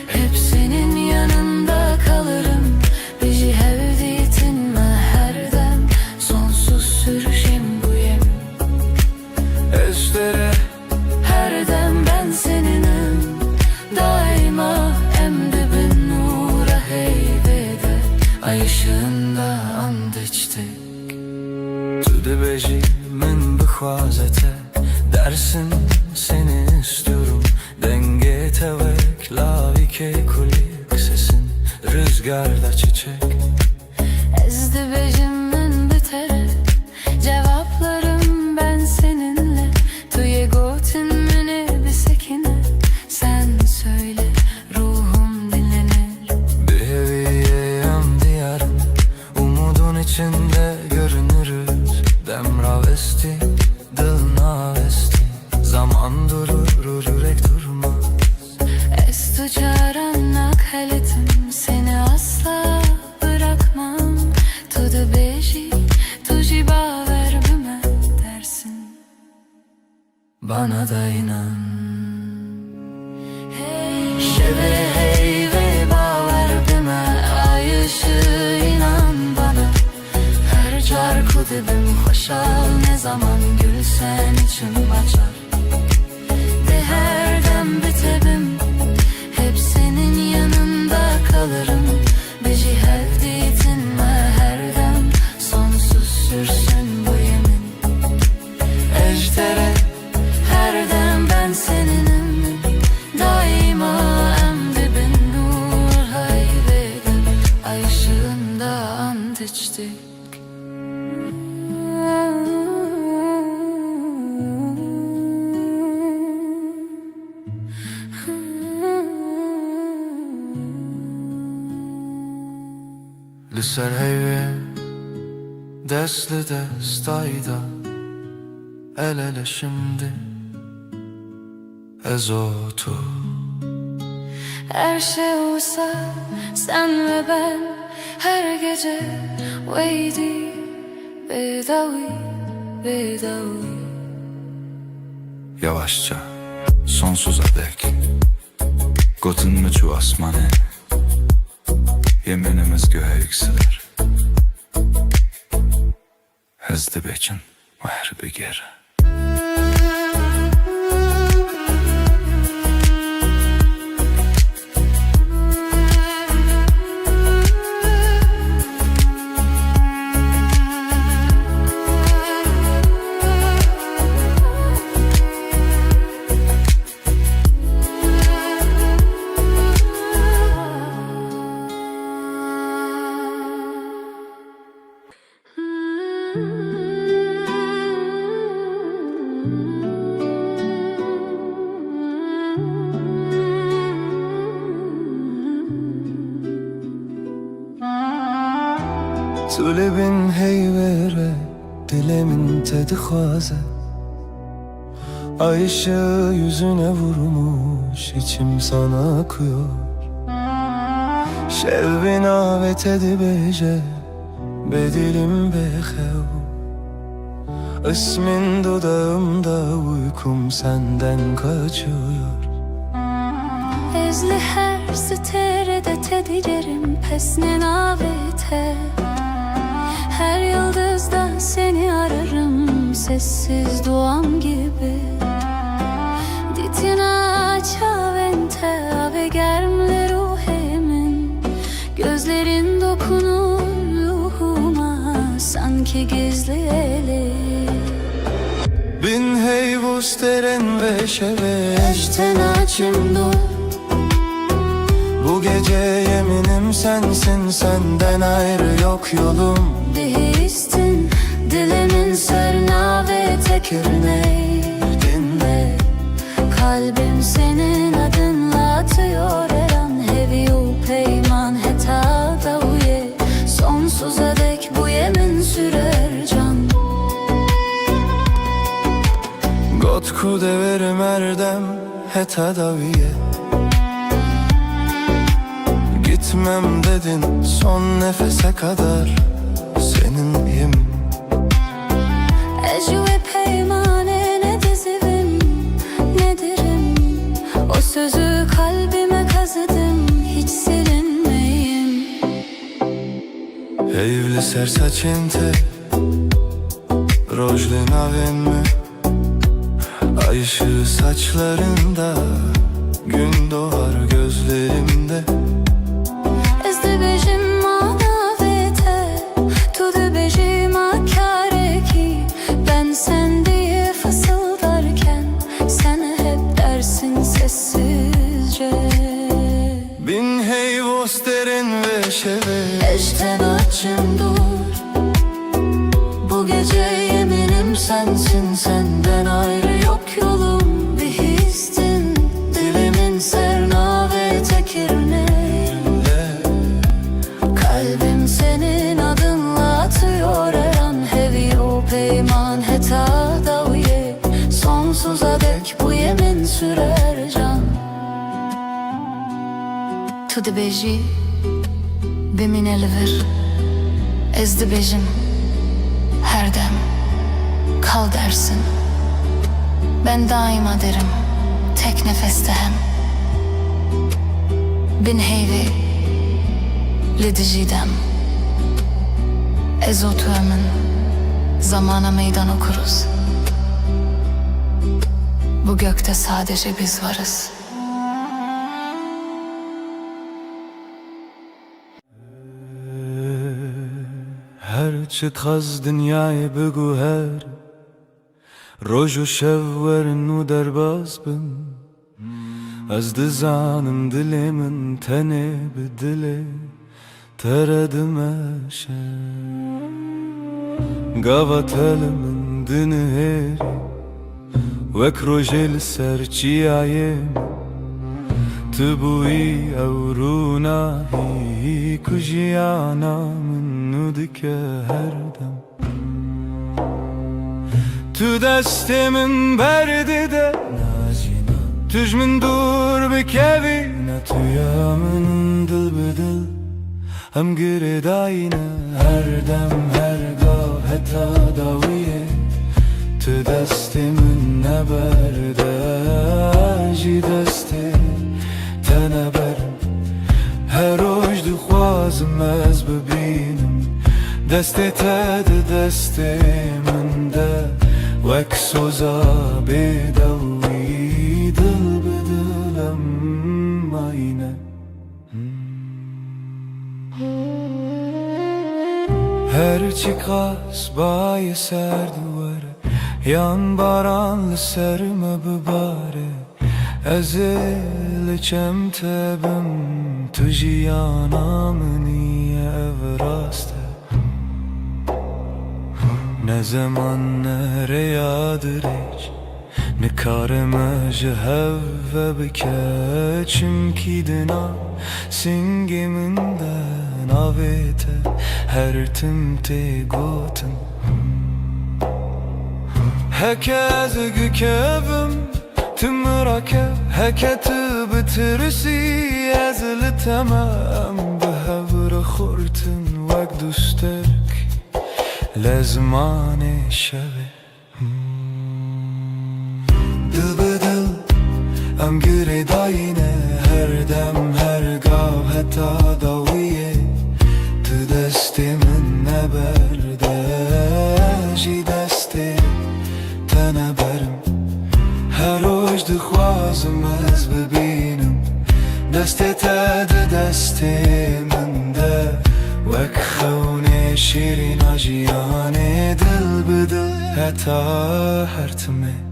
hep senin yanında kalırım. Biji hevditinme her dem, sonsuz sürüşüm bu yemin. Estere Her dem ben seninim, daima emdibin nura heybede. Ay ışığında and içtik. tüde beji min bıkhvazete, dersin seni istiyorum. Denge tevek lavike kulik sesin, rüzgarda çiçek. Ezdi bejimin bitere, cevaplarım ben seninle. Tuye gotin mini bir sekine, sen söyle ruhum dinlenir. Bir heviyeyem diyarım, umudun içinde görünürüz. Demravesti, dılnavesti, zaman durur, yürek durmaz. Estu çarannak haletim, seni asla bırakmam. Tudu beji, tuji baver bime dersin. Bana da inan. Şeve hey ve baver bime, ay ışığı inan bana. Her car kudubim hoşal, ne zaman gülsen içim açar. Ve her dem bitebim, hep senin yanında kalırım. Biji hevditinme her dem, sonsuz sürsün bu yemin. Ejtere Her dem ben seninim, daima emdibin nur hayvedim. Ay ışığında ant içtik. Lüser heyve, desli destayda, el ele şimdi, ezotu. Her şey olsa sen ve ben, her gece waiting Bedavi, bedavi. Yavaşça, sonsuza dek Gotun mu çu asmanı Yeminimiz göğe yükselir Hızlı beçin ve her bir geri Tulebin heyvere dilemin tedi xaze Ay ışığı yüzüne vurmuş içim sana akıyor Şevbin avet edi bece bedilim behev İsmin dudağımda uykum senden kaçıyor Ezli her siterede tedilerim pesne navete Her yıldızda seni ararım sessiz duam gibi Ditina çavente ave germle ruhimin Gözlerin dokunur ruhuma sanki gizli eli Bin heyvus teren ve şeveşten açım dur Bu gece yeminim sensin senden ayrı yok yolum Değiştin dilimin sırna ve tekirine dinle Kalbim senin adınla atıyor her an Heviyu peyman heta da uye Sonsuza dek bu yemin sürer can Got ku deverim erdem heta daviye Gitmem dedin son nefese kadar seninleyim Ecü ve peymane ne dizivim ne dirim O sözü kalbime kazıdım hiç silinmeyim Evli sersaçente Rojli navenmi Ay ışığı saçlarında Gün doğar gözlerimde Ez dibêjim ma navê tu dibêjî ma kare kî Ben sen diye fısıldarken sen hep dersin sessizce Bin heyvos derin ve şeve Eşten açım dur Bu gece yeminim sensin senden ayrı yok yolum Bir histin dilimin serna ve tekirine Kalbim senin adınla atıyor her an Hevi o peyman heta da uye Sonsuza dek bu yemin sürer can Tu dibêjî bimin elivir Ez dibêjim her dem kal dersin Ben daima derim tek nefeste hem Bin heyvi li dijîdem Ez o tu emin zamana meydan okuruz Bu gökte sadece biz varız Her çıtxaz dünyayı bugü her Roju şevverin u derbaz bin Az dizanım dilimin tene bi dili Teredim eşe Gavat elimin dini heri Vek rojel serçiyayim Tibui evrunahi Kujiyana min nudike her dem Tu destimin berdi de Tuj min dur bikevi Tu ya min dil bedil Hem giridayne her dem her gah heta دستم نبرده جی دسته تنبرم هر روز دخوازم از ببینم دست تد دست من ده وک سوزا بدوی دل بدلم aynı Her çıkas bayi ser duvarı Yan baranlı serme bibare Ezil çem tebim Tujiyana niye evraste Ne zaman nereyadır hiç Ne karıma jehevve bike Çünkü dina singiminden avete Her timte gotum Hekez gükevim Tımrakev Heketi bitirisi Ezili temem Behevre khurtin Vek dustek Lezmane şeve Dil bedil Em gire dayine Her dem her gav Heta daviye Tu destimin neberde Ji desti teneberim Her hoş dixwazim ez bibînim Destê te di destê min de Wek xewnê şîrîna jiyanê Dil bi dil heta her timê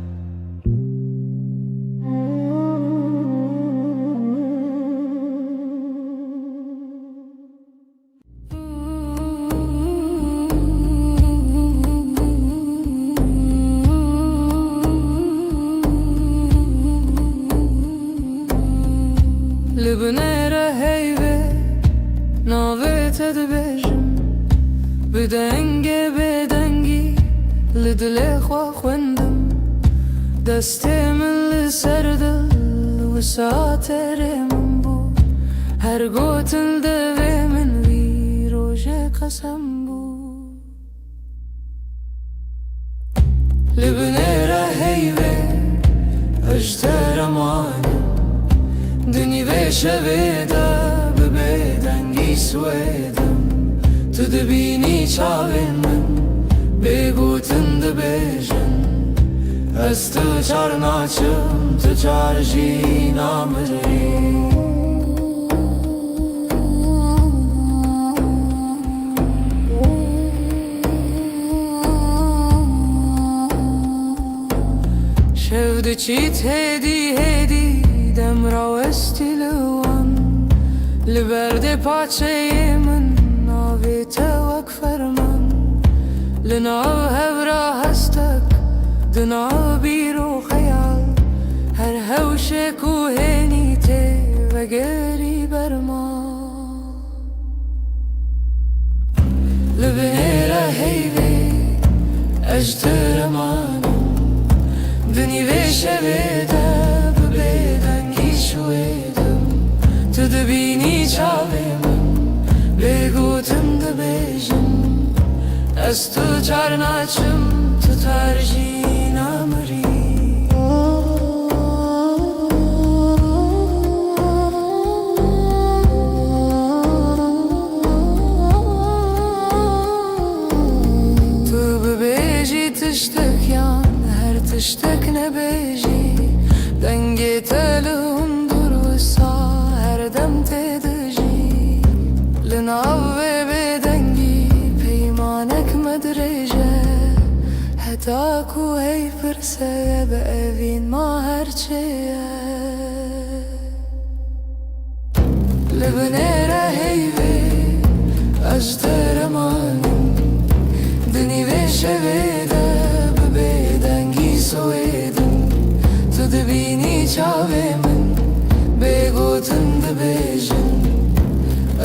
Libnere heyve Navet edbejim Bidenge bedengi Lidle xwa xwendim Destê min li ser dil Wisatê min bû Her gotin devê min vî rojê qesem bû Libnere heyve Ejder emanim Dünî vê şevê de bi bêdengî swêdim Tu dibînî çavên min bêgotin dibêjin Ez tu çar naçim tu çar jî namirî Şev diçît hêdî hêdî Demra westy li wan Li ber dê paçeyê min Navê te wek ferman Li nav hevra hestek Di nav bîr û xeyal Her hewşê ku hênî tê vegerî berma Li binêre heyvê ejder emanim Dünî vê şevê de Tu dibînî çavê min bêgotin dibêjin Ez tu çar naçim tu tar jî namirî Tu bibêjî tiştek yan Her tiştek nebêjî Dengê te li hundur wisa Her dem tê dijî Li nav vê bêdengî Peymanek me dirêje Heta ku hey pirse Bi evîn ma her çêye Li binêre heyvê ejder emanim Dünî vê şevê de bi bêdengî swêdim Tu dibînî çavê min bêgotin dibêjin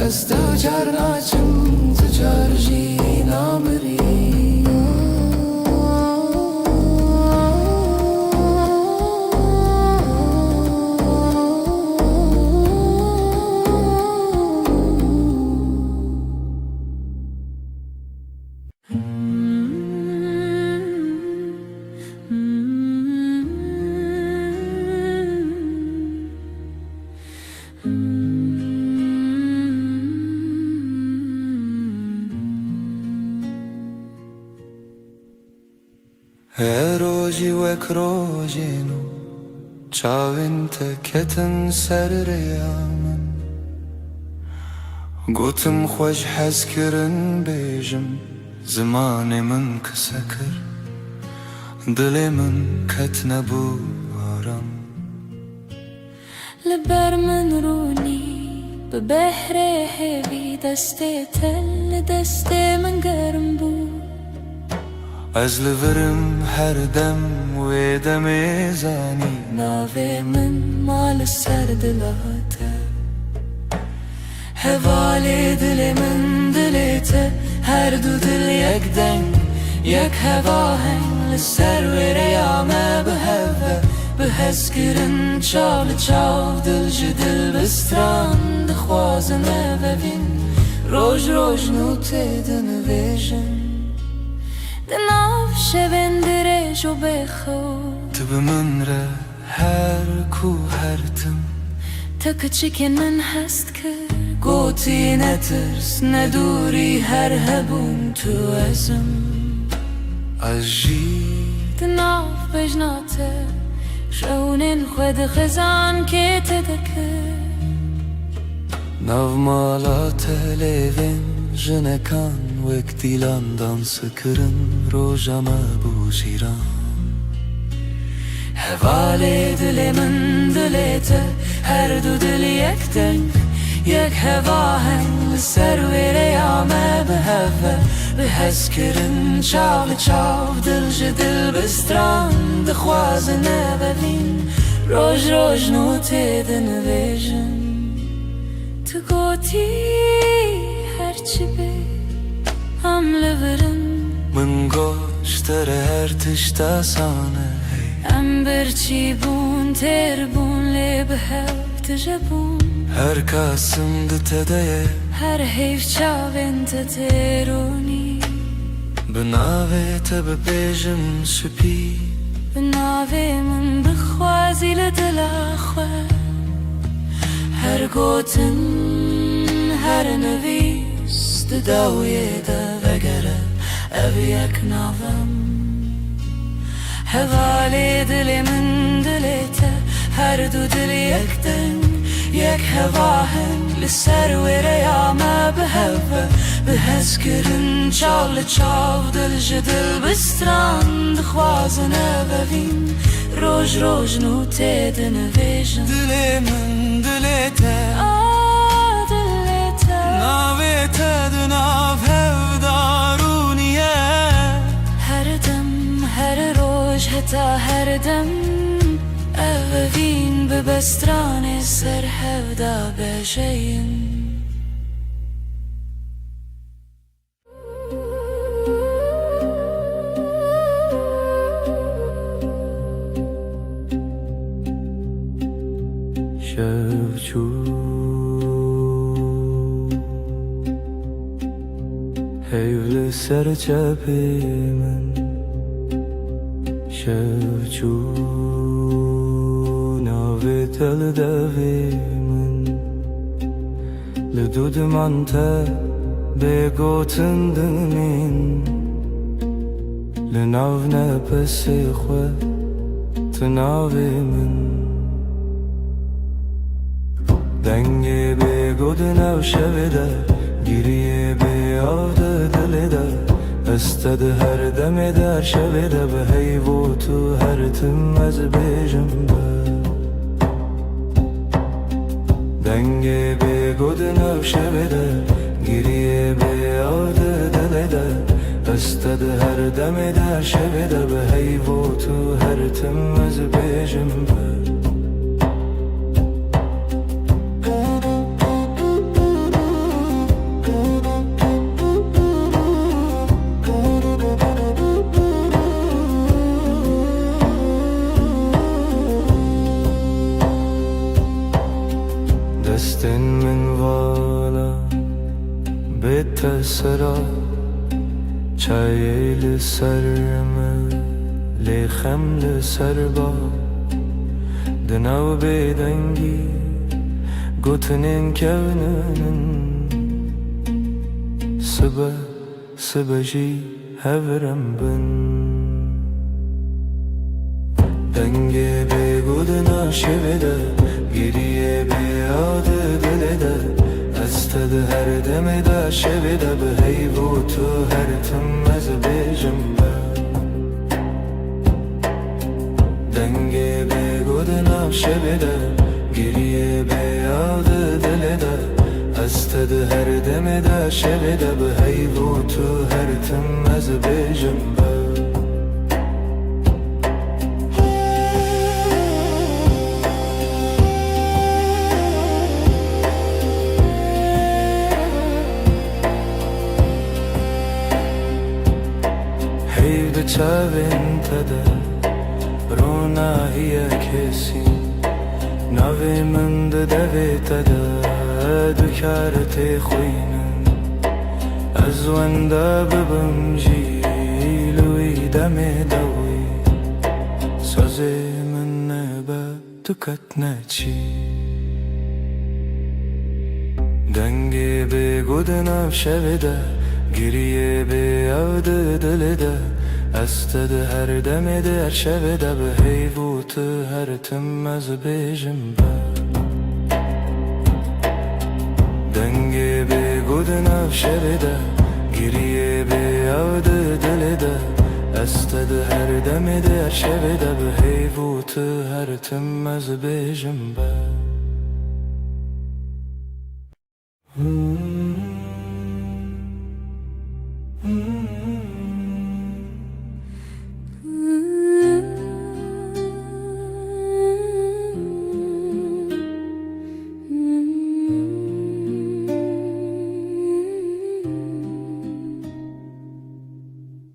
Ez tu çar naçim tu çar jî namirî روجی وک روجینو چاوین تکتن سر ریامن گوتم خوش حز کرن بیجم زمان من کسکر دل من کت نبو آرام لبر من رونی به بحر هوی دست تل دست من گرم بود از لورم هر دم و دم زانی ناوی من مال سر دلاته هوال دل من دلته هر دو دل یک دنگ یک هوا هنگ لسر و ریامه به هوا به هسکرن چال چاو دل جدل بستران دخوازنه و بین روش روش نوته دنویشن دناف شبن درش و بخود تو به من ره هر کو هر تم تا کچکن من هست کرد گوتی نترس ندوری هر هبون تو ازم عجی دناف بجناته شونن خود خزان که تدکر ناو مالا تلیوین جنکان وک دیلان دانس کرن روژاما بوشیران هوال دل من دلته هر دو دل یک دنگ یک هوا هنگ سر و ریامه به هوا به هز کرن چاو چاو دل جدل بستران دخوازنه ببین روش روش نوته دنویشن تو گوتی هرچی بی هم لورم من گوشتر هر تشتا سانه ام برچی بون تر بون لی به هف تجبون هر کاسم دتده هر حیف چاوین تترونی بناوه تب بیجم سپی بناوی من بخوازی لدل خواه هر گوتن هر نویس داوی دا وگره او یک ناوم هوال دل من دلته هر دو دل یک دنگ یک هوا هنگ لسر و ریامه به هوا به هز کرن چال چاو دل جدل بستران دخوازنه ببین روش روش نوته دنویشن دل من دلته دلته ناوه تدناو هفدارونیه هر دم هر روش حتا هر دم اوین به بستران سر هفدا بشین شوچو هیول سر چپ من شوچو ناوی تل دوی من لدود من تا بگوتن دمین لناو نپس خود تناوی من دنگی بگود نو شویده گیریه بیاده دلیده استد هر دم در شویده به حیو تو هر تم از بیجم به دنگی بگود نو شویده گیریه بیاده دلیده استد هر دم در شویده به حیو تو هر تم از بیجم به دستن من والا بیت سرا چای لسرم لیخم لسر با دناو بیدنگی گوتنین کوننن سبا جی هورم بن دنگه بگودنا شبده گریه بیاده دلده استد هر دم دا شبده به هیبو تو هر تم از بیجنبه دنگه بگودنا شبده گریه بیاده دلده استد هر دم دا شبده به هیبو تو هر تم از بیجنبه چاوین تده رونا هی کسی نوی من دوی تده دکارت خوینن از ونده ببم جیلوی دم دوی سازی من نبا دکت نچی دنگی بگودنم شبده گریه بیاده دلده استد هر دم در شب ده به هیبوت هر تم از بیجم با دنگی بگود نف شب ده گریه بیاد دل ده استد هر دم در شب ده به هیبوت هر تم از بیجم با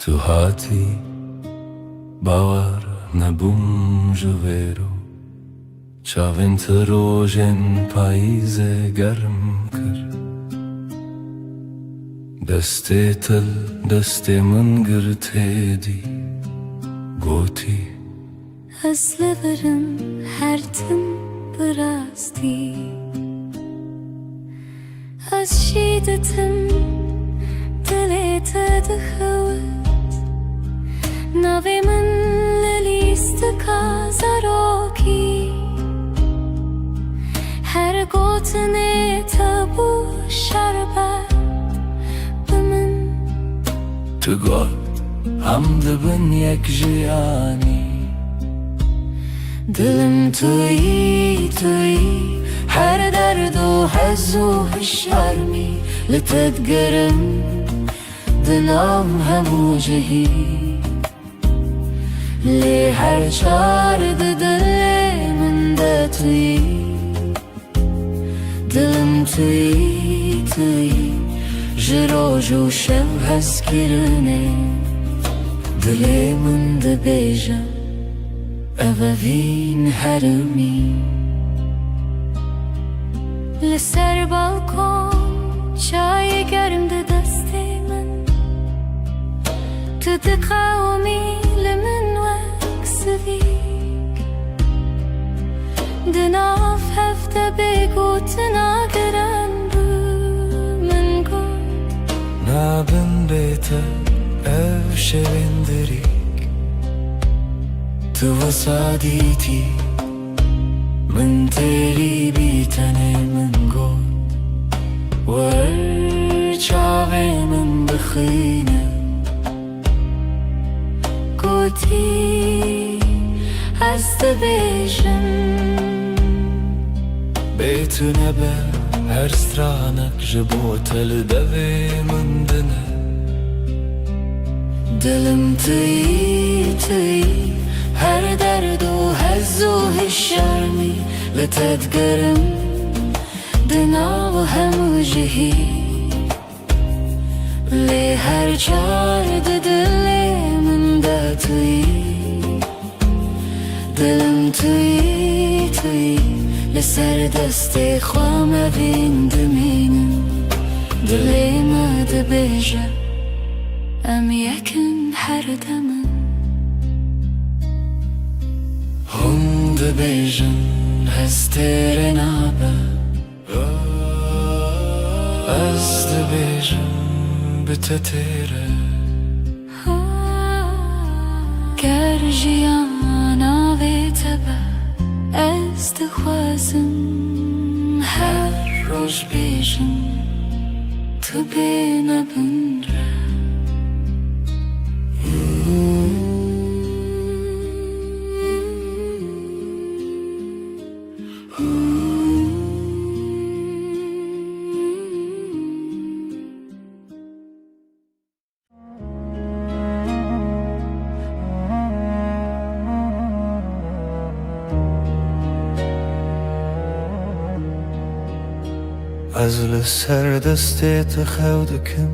تو هاتی باور نبوم جویرو چاوین تروژن پاییز گرم کر دست تل دست من گرته دی گوتی از لبرم هر تم براستی از شیدتم دلت دخوت نوی من لیست کازاروکی هر گوتنه تبو شربت بمن تو گل هم دبن یک جیانی دلم تویی هر درد و حز و شرمی لتدگرم دلم همو جهی لی هر چارد دل من ده تویی دلم تویی جروج و شب هست کرنه دل من ده بیجم اوین هرمی لسر بالکن چای گرم ده دست من تو ده قومی لمن وکسویک ده ناف هفته بگو تناگرن بو من گود نابن بیته او شویندریک تو وسادیتی من تیری بیتنه من گود ورچاوی من بخینه گوتی از بیشم بیتونه به هر سترانک جبو تل دوی من دنه دلم تویی هر درد و حز و شرمی لتدگرم دنا و همو جهی لی هر چارد دل من ده تویی دلم تویی لسر دست خوام بین دمینم دلی ما ده بیجه ام یکن هر دمم هم ده بیجن هستر نابه از ده بیجن گر جیانا دخوازم هر روز بیجم تو بینه بنره از لسر دستت خودکم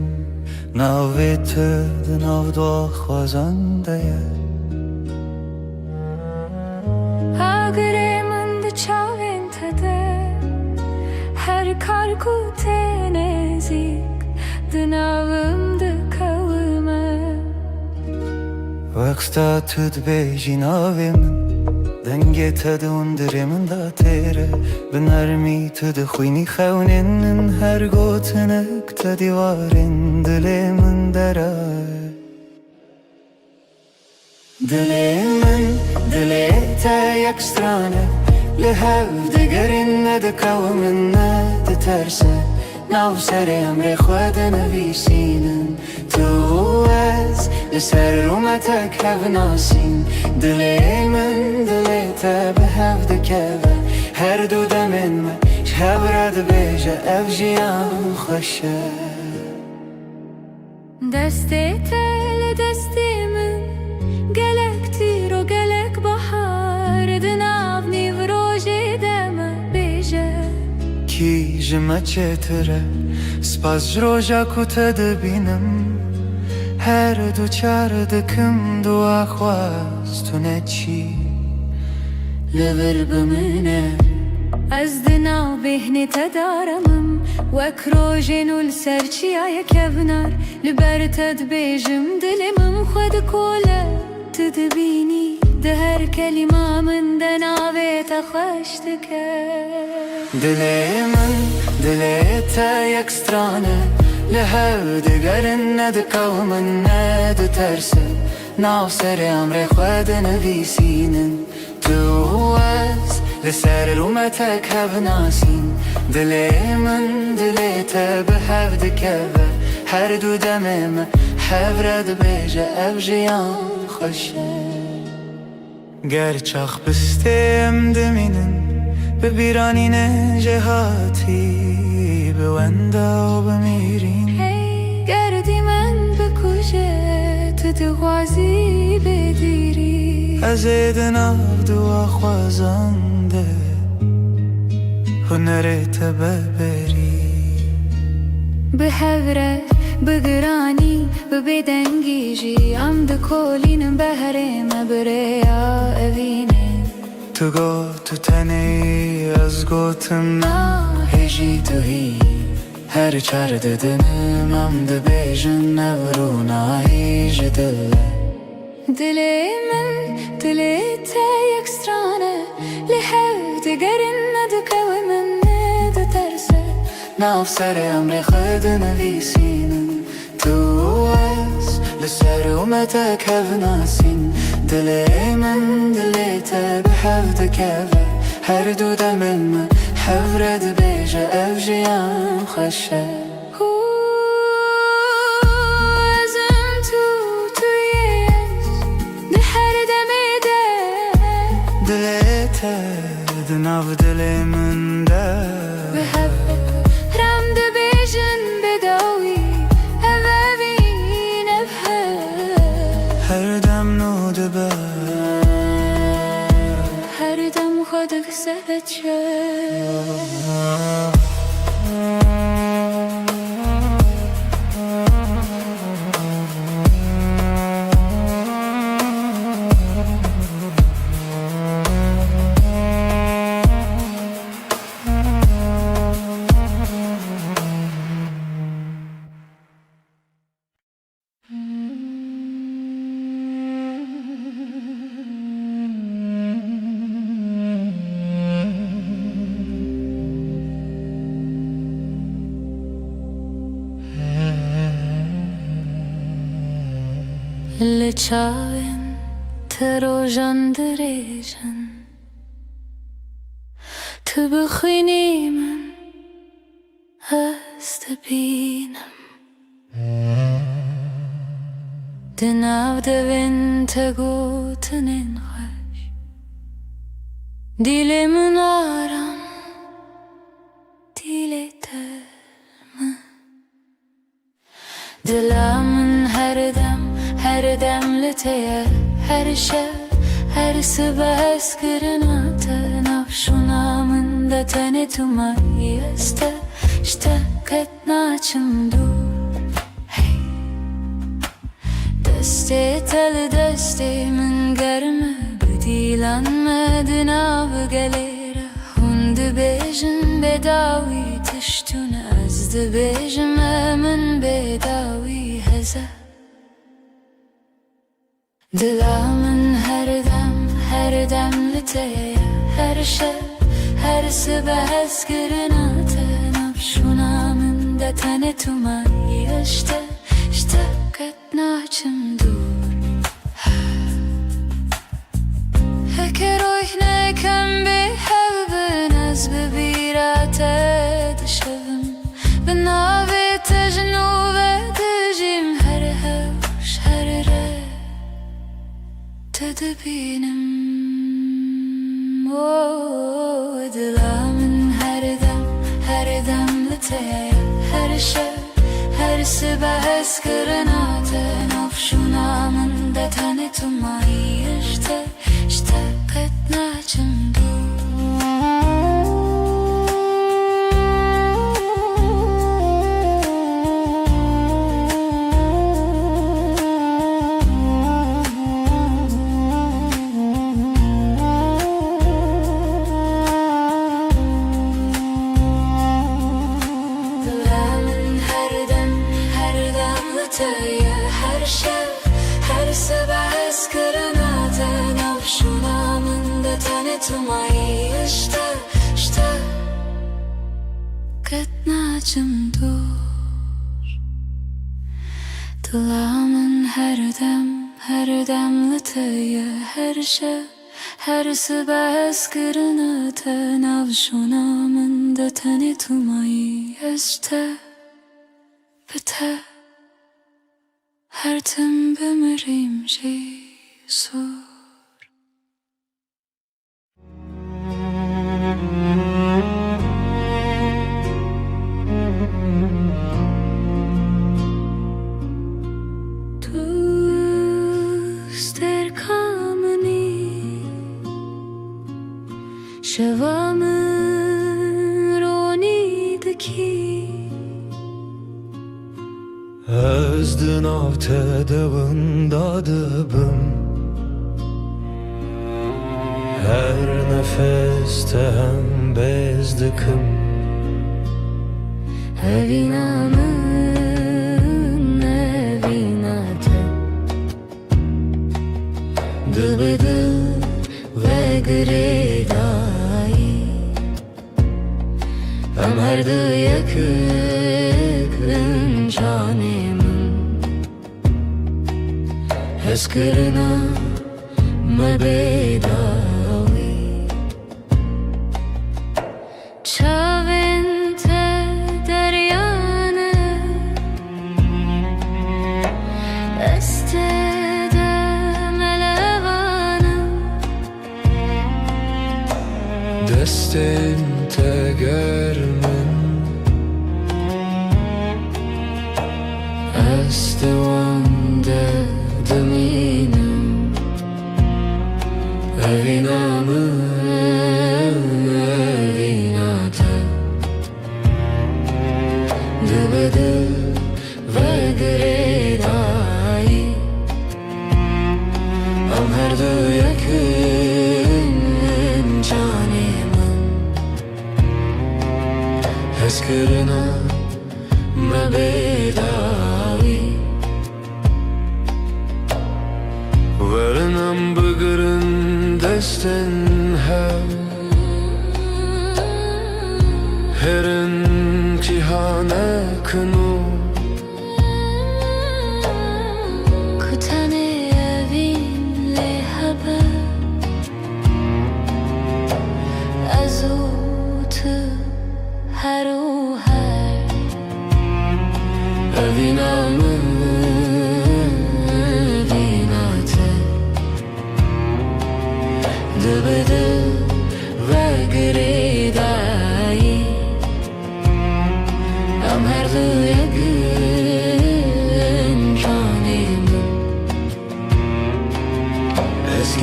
ناویت دناو دو خوازنده اگر من ده چاوین تده هر کار کو نزیک دناوم ده کومه وقتا تد بیجی ناوی من دنگی تد اندری من دا تیره بنرمی تد خوینی خونین هر گوتنک تدیوارین دلی من دره دلی من دلی تا یک سترانه لحو دگرین ندکاو من ندترسه ناو سر امر خود نویسینن تو از لسر رومتک هف ناسین دلی من دلی تا به هف دکوه هر دو دمین من شب رد بیجه اف جیان خوشه دستی تل دستی من گلک تیر و گلک بحر دناو نیو روژی دمه بیجه کی جمع چتره سپاس جروجا کتا دبینم هر دو چار دکم دو اخواست تو نچی لبر بمنه از دناو بهنی تدارمم وک روژین و لسرچی آیا کبنار لبر تد بیجم دلمم خود کوله تدبینی ده هر کلمه من دناوی تخوش دکه دلی من دلی تا یک سترانه لحو دگرن ندکاو من ندترسه ناو سر امر خود نویسینن تو از لسر رومتک هف ناسین دلی من دلی تا به هف دکوه هر دو دمم هف رد بیجه اف جیان خوشه گر چاخ بستیم دمینن ببیرانین جهاتی به وندا و بمیرین هی گردی من بکوشه تو دغوازی بدیری از دناو دو خوازنده هنرت ببری به هوره بگرانی ببدنگیجی ام دکولینم بهره مبریا اوینه تو گو تو تنی از گوتم هیجی تو هی هر چار ددنم ام دبیجن نورو نایج دله دلی من دلی تا یک سترانه لحو دگرن ندکوه من ندترسه ناف سر امر خود نویسینن تو از لسر اومتک هف ناسین دلی من دلی تا به هف دکوه هر دو دمن من هف رد بیجه اف جیان خوشه ازم تویست ده هر دمی ده دلی تا دناو دلی من ده به هف رم ده بیجن بداوی اوین هر دم نو دبه هر دم خودک سبت شد لچاوین تروژن دریژن تبخيني من استبينم دناو devin tegotenin hoş Dilimin aram dileterme Dilamın her demli teye her şey her sebes kırınatı nafşunamın da tane tumayı işte ketnaçım dur Deste tel deste min germe Bedilanmedin av gelere Hundu bejin bedavi tiştun azdı bejim emin bedavi heze Dilamın her demli teye her şey her sebes kırınatı nafşunamın da tane tumayı işte ketnaçım dur Heker oyne kem bi hevbin az bebirate dışavim Benavi tejnu ve tejim her hevş her re Tedbinim Dilamın her demli teye her şey her sebes kırınatı nafşunamın da tane tumayı işte ketnaçım her şey her sebes kırınatı nafşunamın da tane tumayı işte ketnaçım dur Dilamın her demli teye her şey her sebes kırınatı nafşunamın da tane tumayı işte biter Her tim bemirim Jesus Tuster kameni Şevamın ronidaki Özdün av tedavında dıbım Her nefeste hem bezdikim Evinamın evinatı Dıbıdı ve gredayı Ömerdi yakın canımın Heskırına mebedavi Çavente deryanı Estede melevanı Destin tegermin Estevande deminim Evinamın evinatı Dıbıdı ve gredayı Ömerdi yakın canımın Heskırına mebedavi Verenam bıgırın destin Herin cihane kını Kutane evinle haber Azu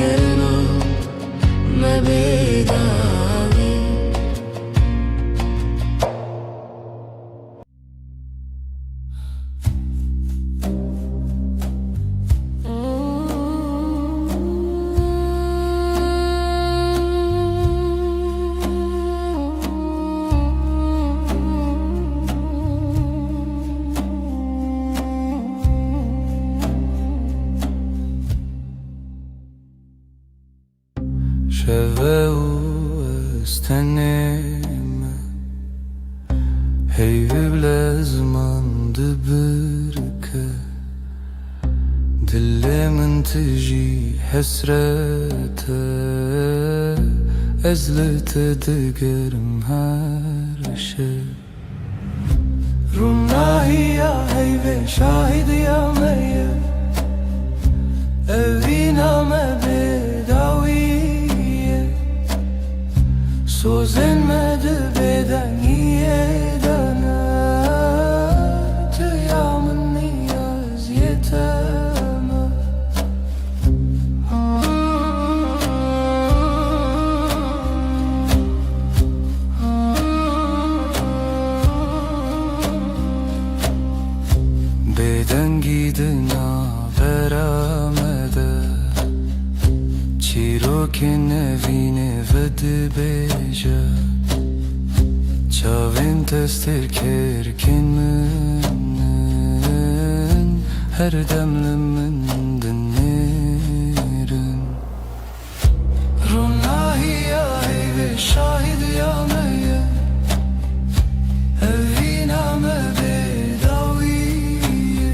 کرنو مبیداوی شوه و استنeme Hey بلازمانdı بركة دلمن تجي حسرته أزلت دقرم هرشة رمناهي يا هيبة شاهد يا مية أبينا ما بداوية سوزن مدى بدنية دانا تيامني أزيتما Beden gidina beramede Çirokin evine vedi beja Çavin testir kerkin münnen Her demlimin dinlerin Runahi ya heyve şahid ya meyye Evina me bedaviye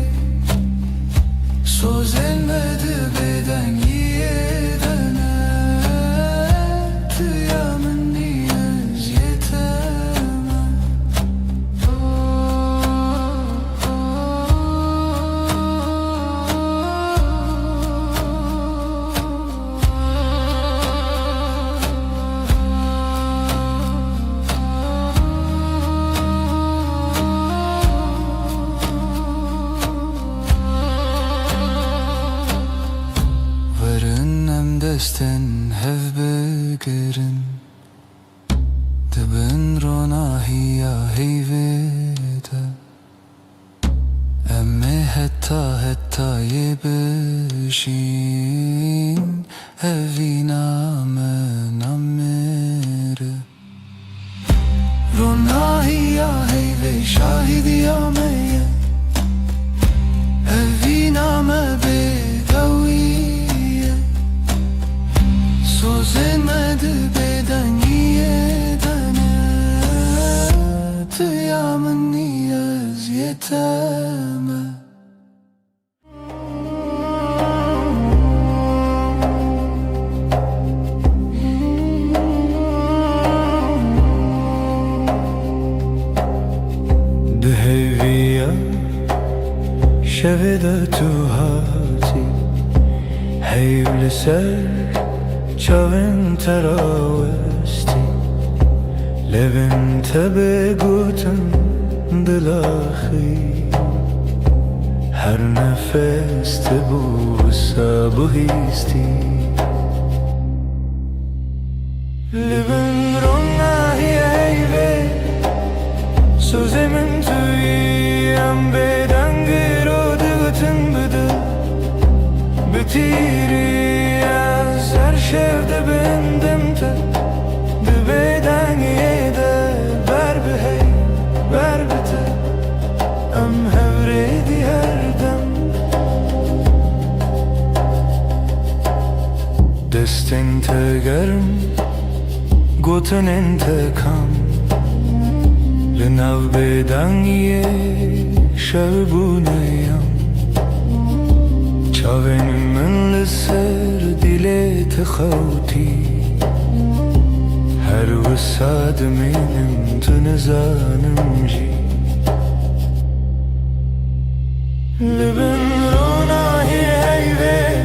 Söz elmedi beden yedene Tüyamın niyaz yeteme Varın desten hev begerin Dibin ronahiya heyvede Emme hetta yebişin Evina men amere Ronahiya heyve şahidi ya meyye Evina me bedaviye Sözemedi beden yedene Tıyamın niyaz yeteme Deheviya şevede tuhati Heyvli ser Çavin teravesti Levin tebe guten dilahi Her nefes tebu sabuhisti Levin ronahi eyve Sözemin tüyem beden giro dıgıtın bıdı Bitiri Ser şevde bendimte Dibeden yede Berbi hey, berbi te Em hevredi her dem Destin tegerim Guten intekam Lenav beden ye Şevbuneyam Çavenim من لسر دلت خوتي هر وساد منم تنزانم جي لبن روناهي هيوه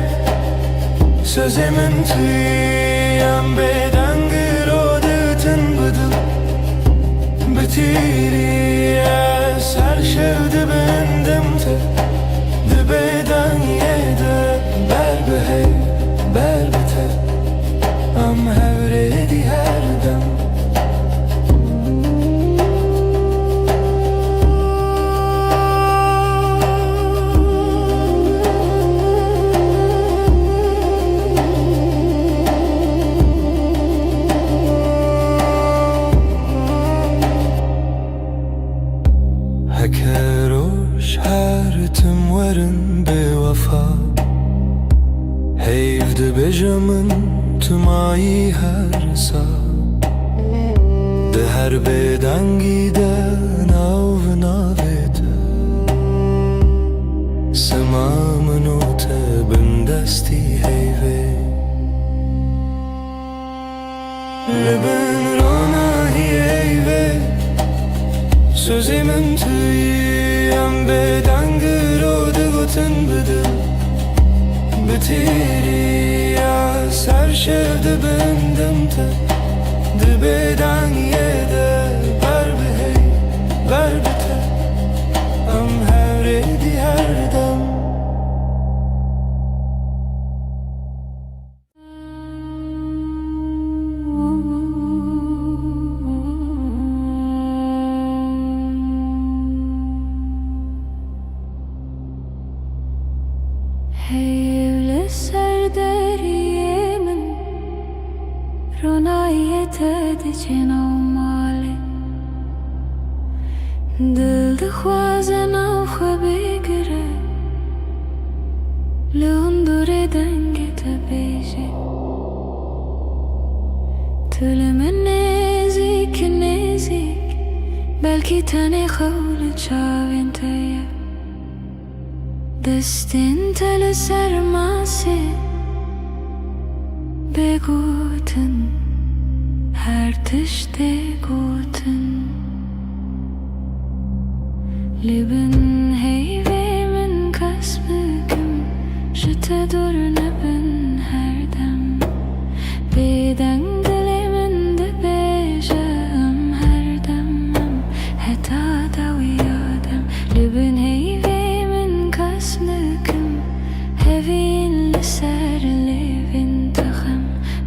Sözümün tüyen beden gırodutun budu Bitiriye ser şevdi bendimte Dibeden yede berbe hey berbete bejamın tümai her sağ De her bedengi de nav navete Semamın o tebin desti heyve Leben rona heyve Sözümün tüyem bedengir o dıgıtın bıdı Bitiri ya serşevde bendim te Dibeden yede ber behey ber bite Am her edi her dem Heyvli serderiyemin Ronayet edicin avmali Dil dixwazen av xwe bigire Li hundurê dengê te bêje Tu li min nêzik nêzik Belkî tenê xew li çavên te ye Destên te li ser masê Bêgotin her tiştê gotin Li bin heyvê min kes bikim Ji te dur nebin her dem Bêdeng dilê min dibêje em her dem em heta dawiya dem Li bin heyvê min kes bikim Hevîn li ser lêvên te xem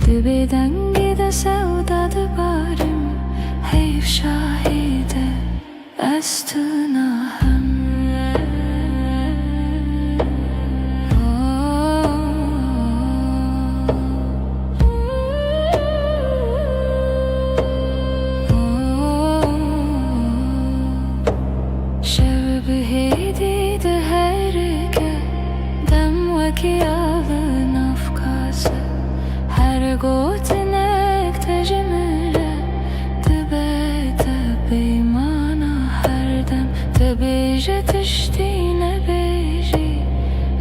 Di bêdengî de sewda dibarim Heyv şahîde ez tu nahem Şev bihêdî di herike Dem wekî avê nafkase Her gotinek te ji min re Dibe te beymana her dem Te bêje tiştî nebêjî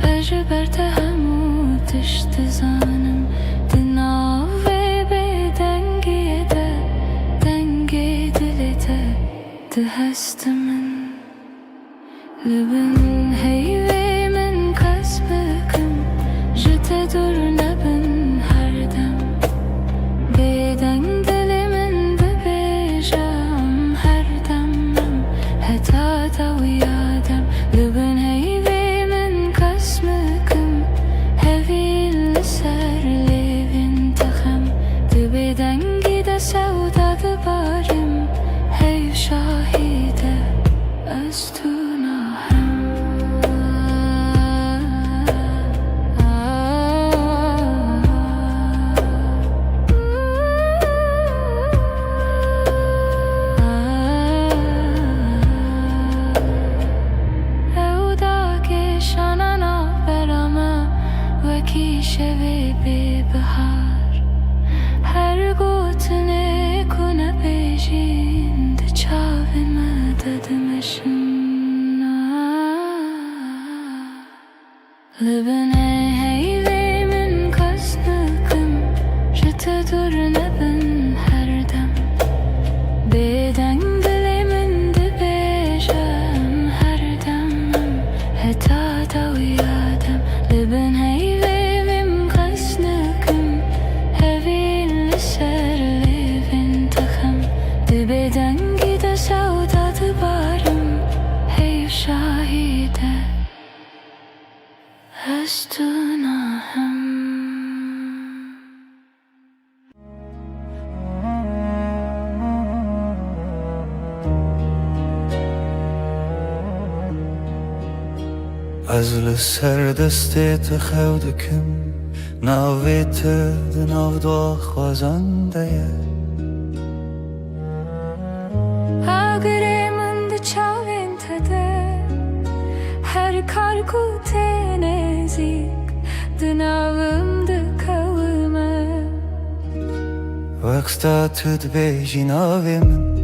Ez ji ber te hemû tişt dizanim Di navê bêdengiyê de Dengê dilê te dihest min Li bin heyvê min kes bikim Ji te dur nebin her dem Bêdeng dilê min dibêje em her dem em heta dawiya dem Li bin heyvê min kes bikim Hevîn li ser lêvên te xem Di bêdengî de sewda dibarim Heyv şahîde ez tu nahem Şevê bêbihar Her gotinê ku nebêjîn Di çavên me de dimeşin Li bin heyvê min kes bikim Ji te dur nebin her dem Bêdeng dilê min dibêje em her dem em heta dawiya dem Li bin heyvê Bêdengî de sewda dibarim Heyv şahîde ez tu nahem Ez li ser destê te xew dikim Navê te di nav daxwazan de ye Agirê min di çavên te de Her kar ku tê nêzik Di navim dikew وقتا تد بیجی ناوی من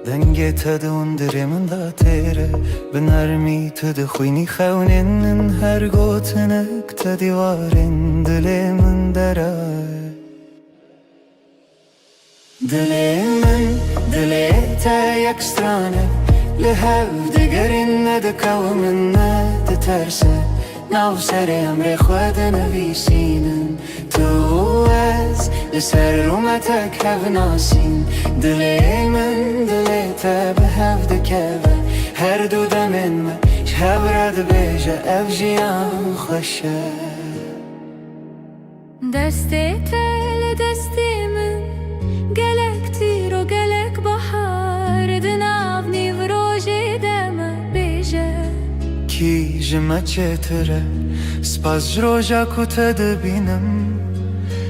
دنگی تد اندری من دا تیره بنرمی تد خوینی خونین هر گوتنک تدیوارین دلی من درای دلی من دلی تا یک سترانه لهو دگرین ندکو من ندترسه ناو سر امر خود نویسینن تو از لسر رومتک هف ناسین دلی من دلی تا به هف دکوه هر دو دمین ما شهب رد بیجه اف جیان خوشه دستی تل دستی من گلک تیر و گلک بحر دناو نیو روژی دم بیجه کی جمع چتره سپاس جروجا کتا دبینم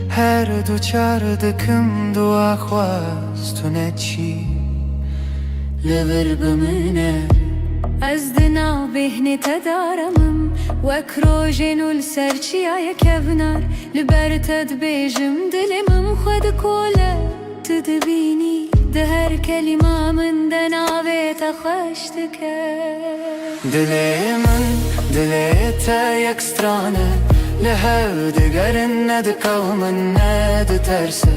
هر دو چار دکم دو آخواستونه چی لبر بمنه از دناو بهنی تدارمم وک روژین و لسرچی آیا کبنار لبر تد بیجم دلمم خود کوله تدبینی ده هر کلمه من دناوی تخشتکه دلی من دلی تا یک سترانه لهو دگرن ندکو من ندترسه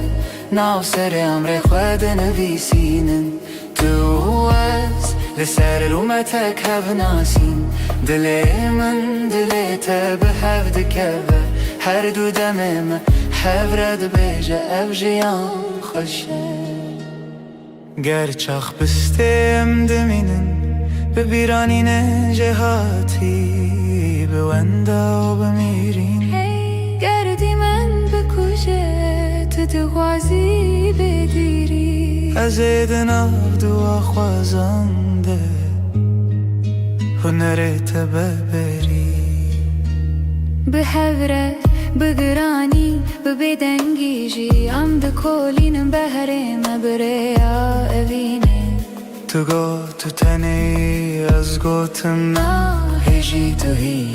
ناو سر امر خود نویسینن تو از لسر رومتک هف ناسین دلی من دلی تا به هف دکوه هر دو دمم هف رد بیجه اف جیان خوشه گرچاخ بستیم دمینن به بیرانین جهاتی به وندا و بمیرین گردی من بکوشه تو دغوازی بدیری از دناو دو خوازنده هنرت ببری به هوره بگرانی به بدنگیجی ام دکولینم بهرم بریا اوینه تو گو تو تنی از گوتم هجی تو هی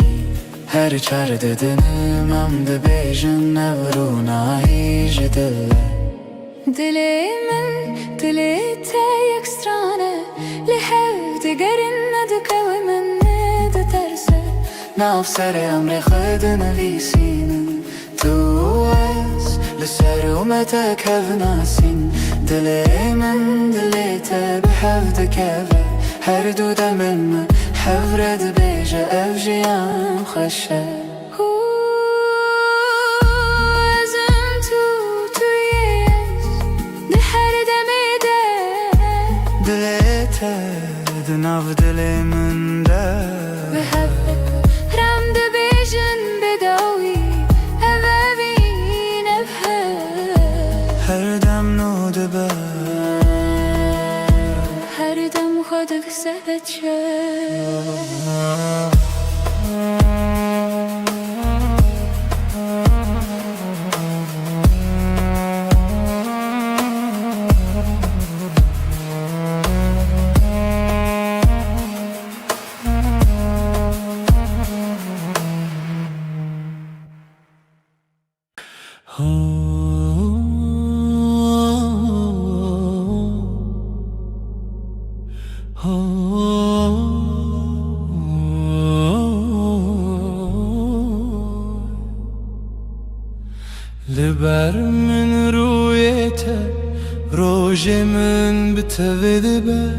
هر چار ددنم ام ده بیجن نورونا هیج دله دلی من دلی تا یک سترانه لحو دگرن ندکو من ندترسه ناف سر امر خود نویسینن تو از لسر اومتک هف ناسین دلی من دلی تا به هف دکوه هر دو دمن من هف رد بیجه اف جیان خوشه ازم تویش ده هر دمی ده دلی تا دناف دلی من ده به هف رم ده بیجن بداوی اوابین هر دم نو دبه هر دم خودک سهچه لبر من رویته روژ من بتوید به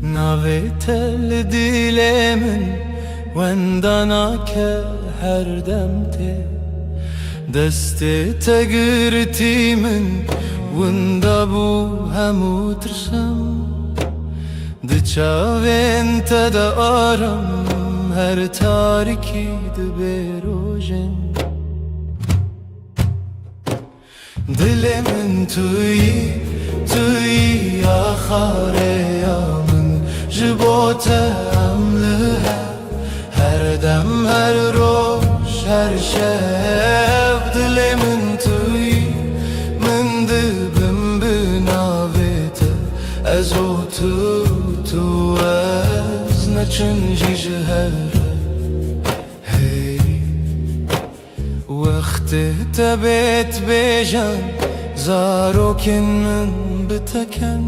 ناویته لدیل من وندانا که هر دم ته دستی تگرتی من وندا بو همو ترسم دچاوین تدا آرم هر تاریکی دبیروژن دل من توی آخر یامن جبوت عمله هر دم هر روز هر شب دل من توی من دبم بناویت از او تو از نچنجی جهره وقت تبت بیجان زاروكن من بتكن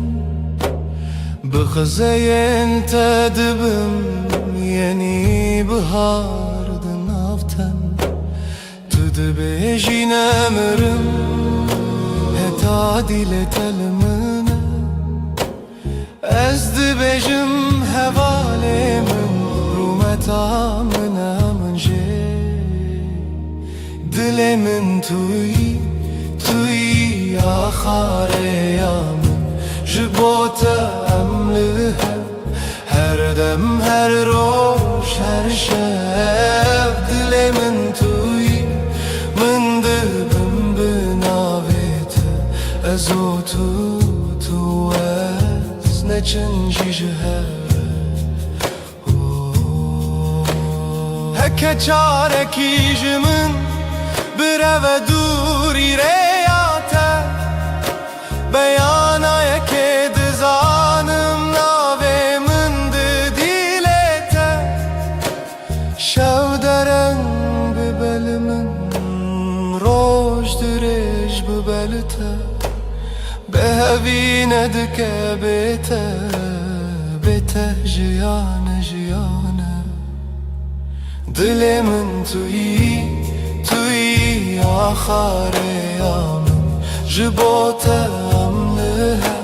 بخزين تدبم يني بهار دنافتن تدبيجي نمرم هتادي لتلمنا ازدبيجم هوالي من رومتا منا من جي دل من توي توي آخر يام جبوت أملها هر دم هر روش هر شب دل من توي من دبم بناويت ازو تو از نچنجي جهر هكا چاركي جمن برو دوری ریاته بیانا یکی دزانم ناوی من دیلته شو درن ببل من روش درش ببلته بهوی ندکه بیته جیانه جیانه دل من توی آخر یام جبوت امنها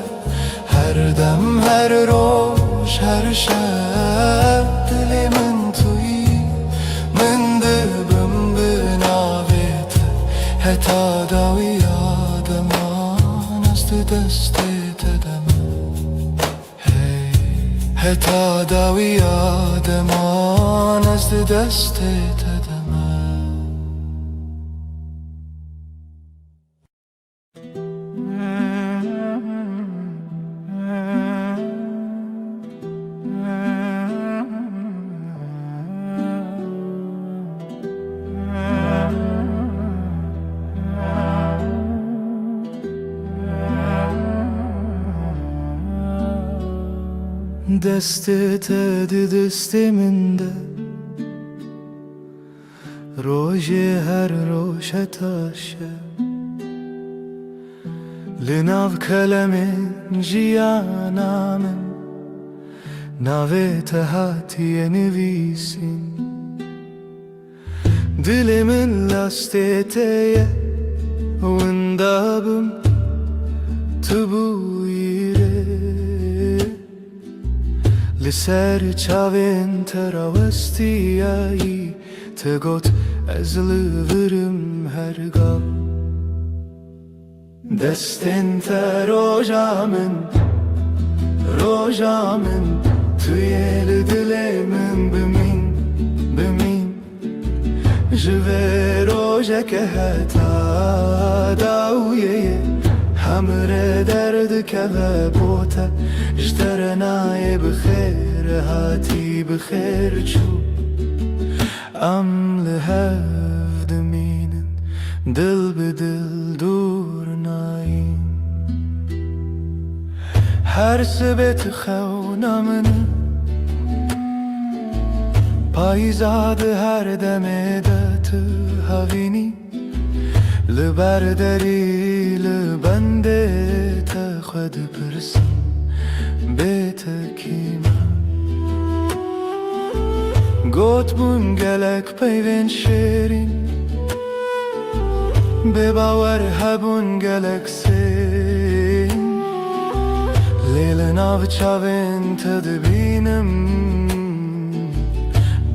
هر دم هر روش هر شب دل من توی من دبم بناویت هتا داوی آدمان است دست تدم هتا داوی آدمان است دست تدم دستت دست من ده روژ هر روش تاشه لناو کلم جیانا من ناویت هاتی نویسین دل من لاستیتیه وندابم تبویره لسر چاوین تراوستیایی تگوت از لورم هرگاه دستن تا روژا من توی دل من بمین جوه روژا که هتا داویه همره درد که بوته اجترنای بخیر هاتی بخیر چو ام لهف دمینن دل بدل دور نایم هر سبت خونا من پایزاد هر دم دت هاوینی لبرداری لبنده تا خود پرسم بیت کیما گوت بون گلک پیوین شیرین بباور هبون گلک سین لیل ناو چاوین تدبینم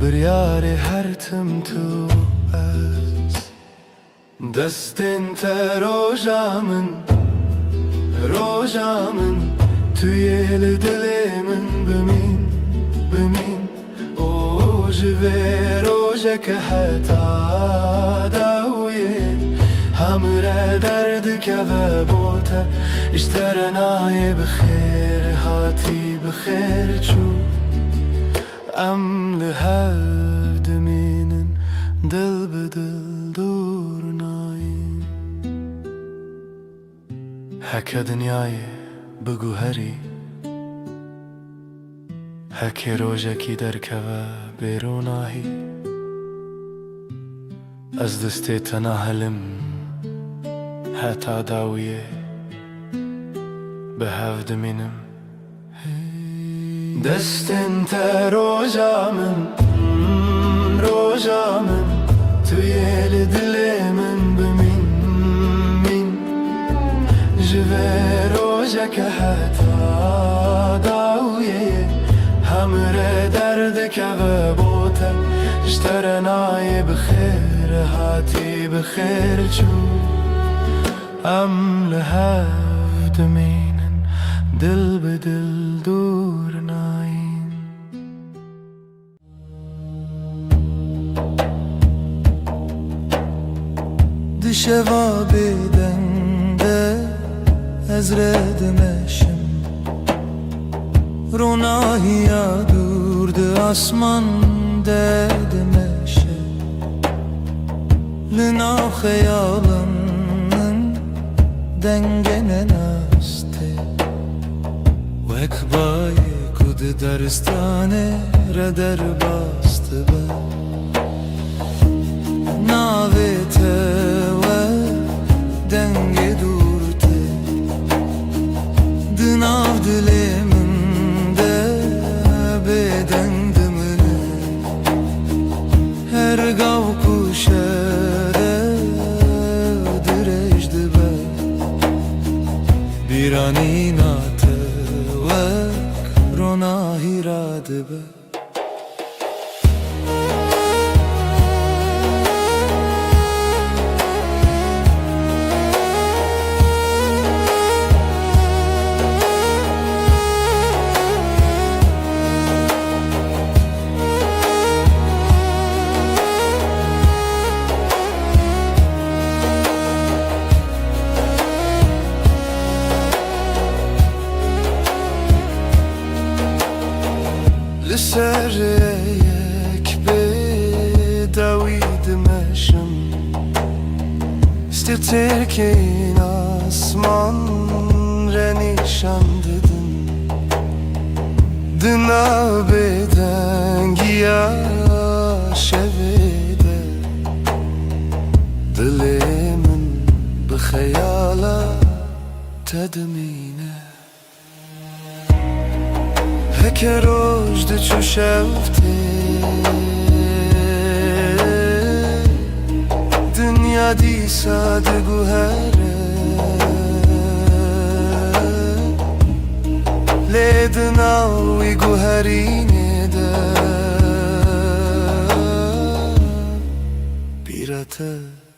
بریار هر تم تو از دستن تا روژا من توی دل من بمین او جوه روژا که حتا داویه همره درد که بوته اشترنای بخیر هاتی بخیر چو ام لهف دمینن دل بدل دور نایم هکه دنیای بگو هری هکه روژکی درکوه بیروناهی از دستی تناهلم حتا داویه به هفت منم دستن تا روژامن توی دل من بمین جوه روژه که حتا داویه همره درد که و بوته اشترنای بخیر هاتی بخیر چو ام لهفت مینن دل به دل دور ناین دشوا بدنده از ردمشم روناهی durdu asman demeşe Lina hayalının dengene naste Vekbaye kudu daristane reder bastı be Navete ve denge durte Dınav dilemin her gav kuşere direjdi be bir an inatı ve rona hiradı be Serek be David meşim İsteterken asman renişan dedin Dına beden giya şevede Dilimin bixeyala tedmine Heke rojde çu şevte Dünya disa de guhere Lednavi guherine de Birate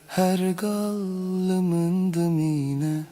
her gallımın dımine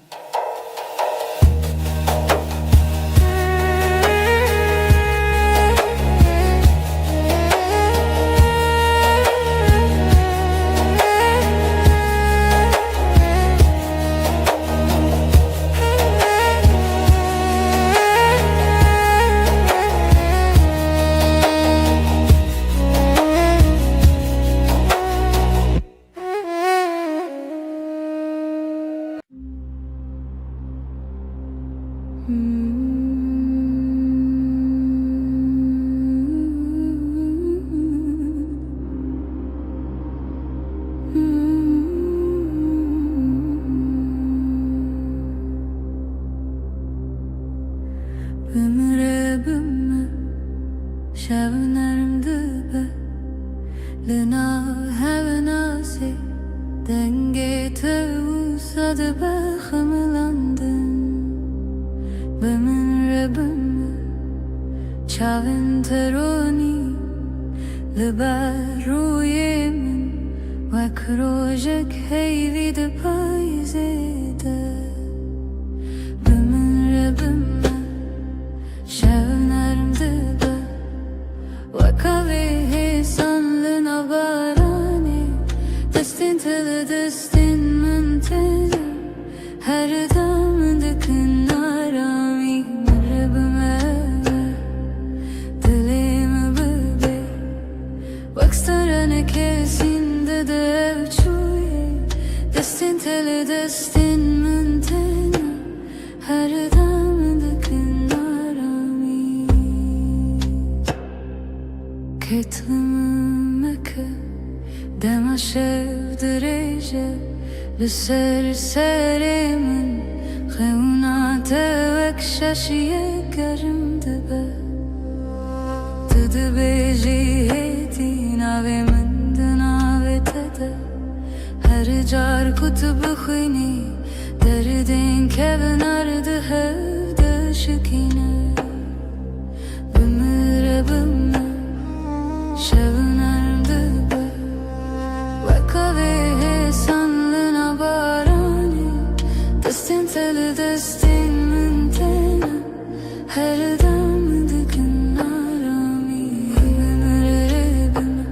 Ömrübümü şevnerimdi be Lina hevenasi denge tevsadı be xımlandın Ömrübümü çavin teroni Liberuyemin Vek rojek heyvi de payzede Ömrübümü şevnerimdi be Vakavi hesanlına barani Destin tili destin manteli Her damdıkın arami Mırıbıme dilimi bebe Vakstarane kesinde de evçuye Destin tili destin manteli Her damdıkın Ketlimeke dema şev direce لسر سر من خونات وک ششیه گرم دبه تدبه جیهتی ناوی من دناوی تده هر جار کتب خوینی دردین که بنارده هفده شکینه بمره بمه شبنرم دبه وکاوی sanlığına barani Destin teli destin mintena Her damdıkın arami Ömürübüme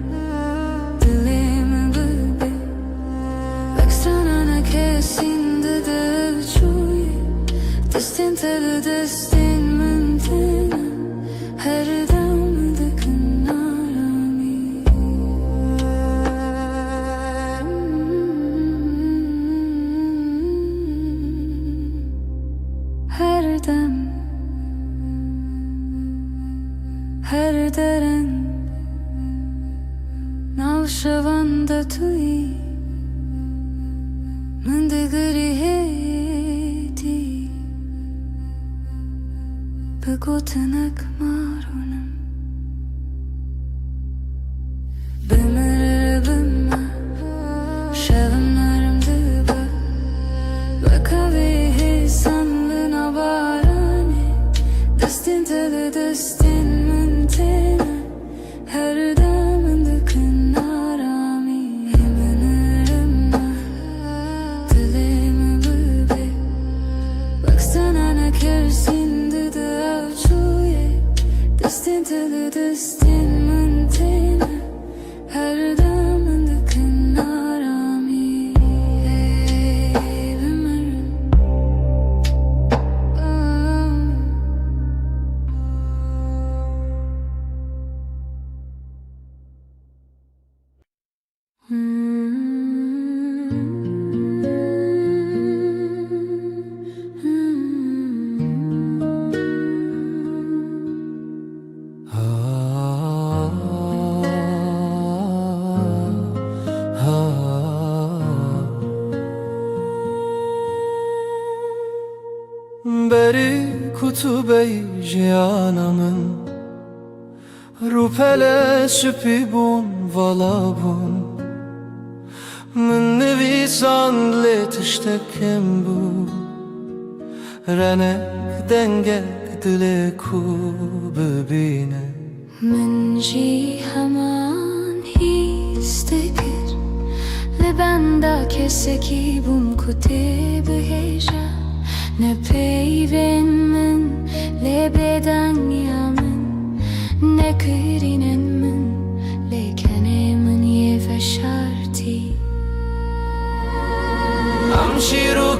Dilimi bıbe Veksanana kesinde de uçuye Destin teli destin mintena Her damdıkın arami Her dem, her deren Navşavanda tui Mındıgırı heti Begotenek marunum Bımır bımma Şevimlerim dıbı Vakavi sanlığına barani Destin teli destin mintena Her damındıkın arami Eminirime Dilimi bıbe Baksana ne kersindi de avçuye Destin teli destin mintena Her damındıkın arami Eminirime بری کتبه جیانمın Rupele şüpibun valabun Min nevisan letiştekem bu Renek denge dile ku bebine من جی همان هیستگر لبنده کسی بوم کتی بهجا نه پیوین من لبدن یامن نه کرینن من لیکنه من یه فشارتی Amşiru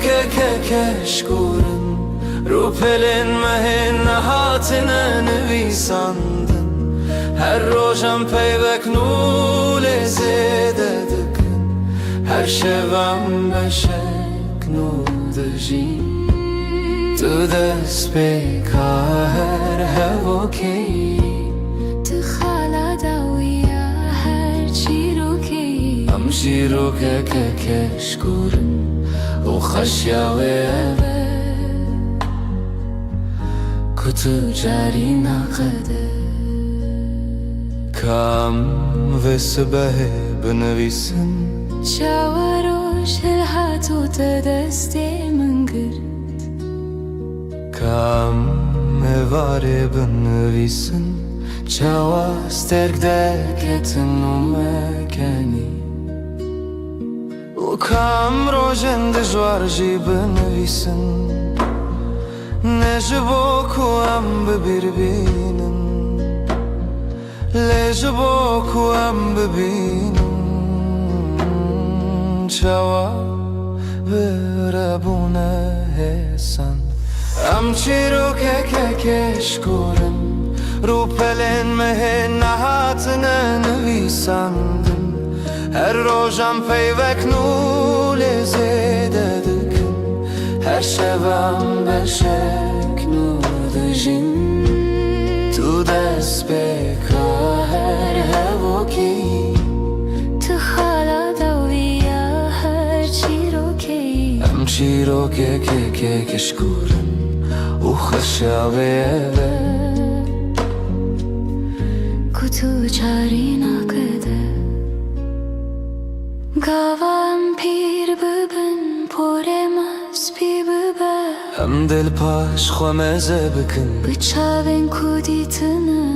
keşkurun Rupelin mehin hatine nevisandın Her rojam peyvek nule zededıkın Her şevem beşek nudajin Tu despeka her hevokeyi تخالا داویا هر چی رو که Amşiru keşkurun O خشیاوه Kutu cari naqede Kam ve sıbehe benevisin شاوروش الهاتو تدستی من گرد Kam evare benevisin Çava sterk derketin o mekeni O kam rojen dejwar ji benevisin Ne jibo ku em birbinin Le jibo ku em bibinin Çava verebune hesan Am çiru keşkurun Rupelen mehin nahatine nevisandın Her rojam peyvek nule zededıkın Her şevem beşek nudajin Tu despeka her hevoki تخالا داویا هر چی رو شیرو که کشکورن و خشاوه کتو چاری نکده گاوام پیر ببن پرماس پی ببه هم دل پاش خومزه بکن بچاوین کودیتنه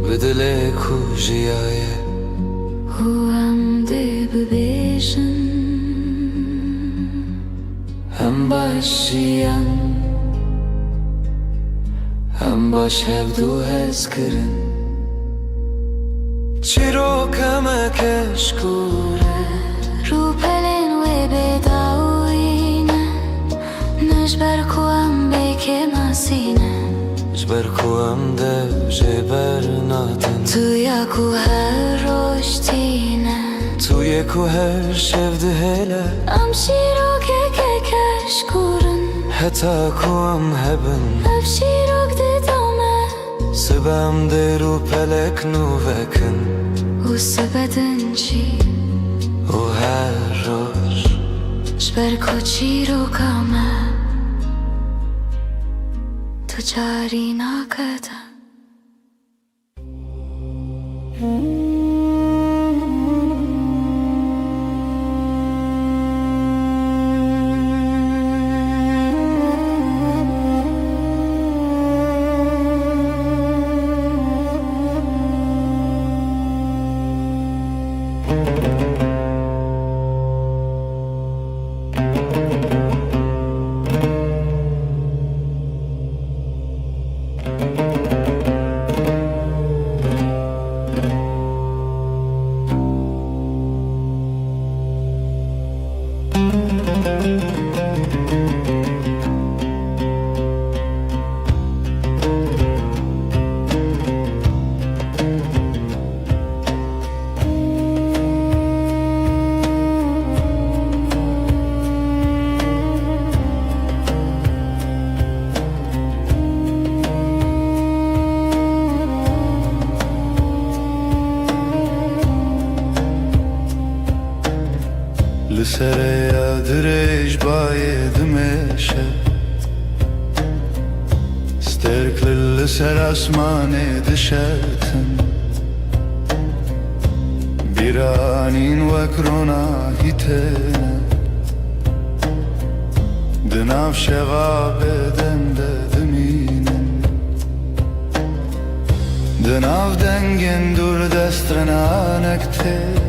بدل کوجیایه هو هم ده ببیشن هم باشیان هم باش هفدو هز کرن چیرو کمه کشکوره رو پلن و بداوینه نجبر کوام بیک ماسینه جبر کوام دو جبر ناتن تویا کو هر روشتینه توی کو هر شفد هله ام شیرو که کشکورن حتا کوام هبن اف شیروک ددامه سبام درو پلک نووکن و سبدن چی و هر روش جبر کو چیرو کامه تو چاری نکده لسر درج باید میشه استرکل لسر اسمان دشتن بیرانین وکرونا هیتن دناف شغاب دمینن دناف دنگن دور دسترنانکته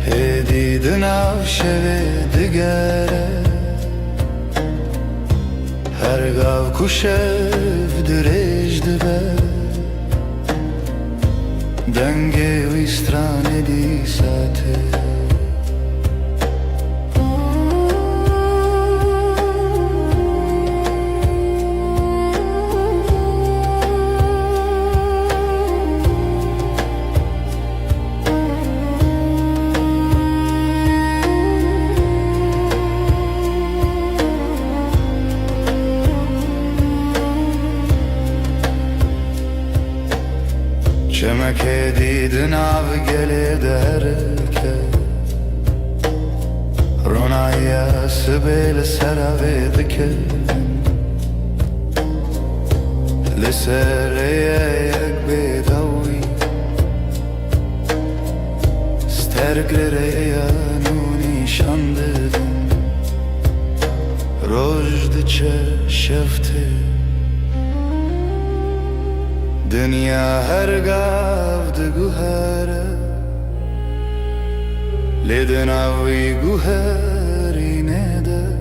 هدی دناف شوه دگره هر گاو کشف درج دبه دنگه ویسترانه دی ساته چمکه دیدن آب گله درکه رونایی سبیل سراوی دکه لسر یک بیداوی سترگل نونی شانددن رجد چه شفته دنیا هر گاو ده گوهره لیدن آوی گوهری نده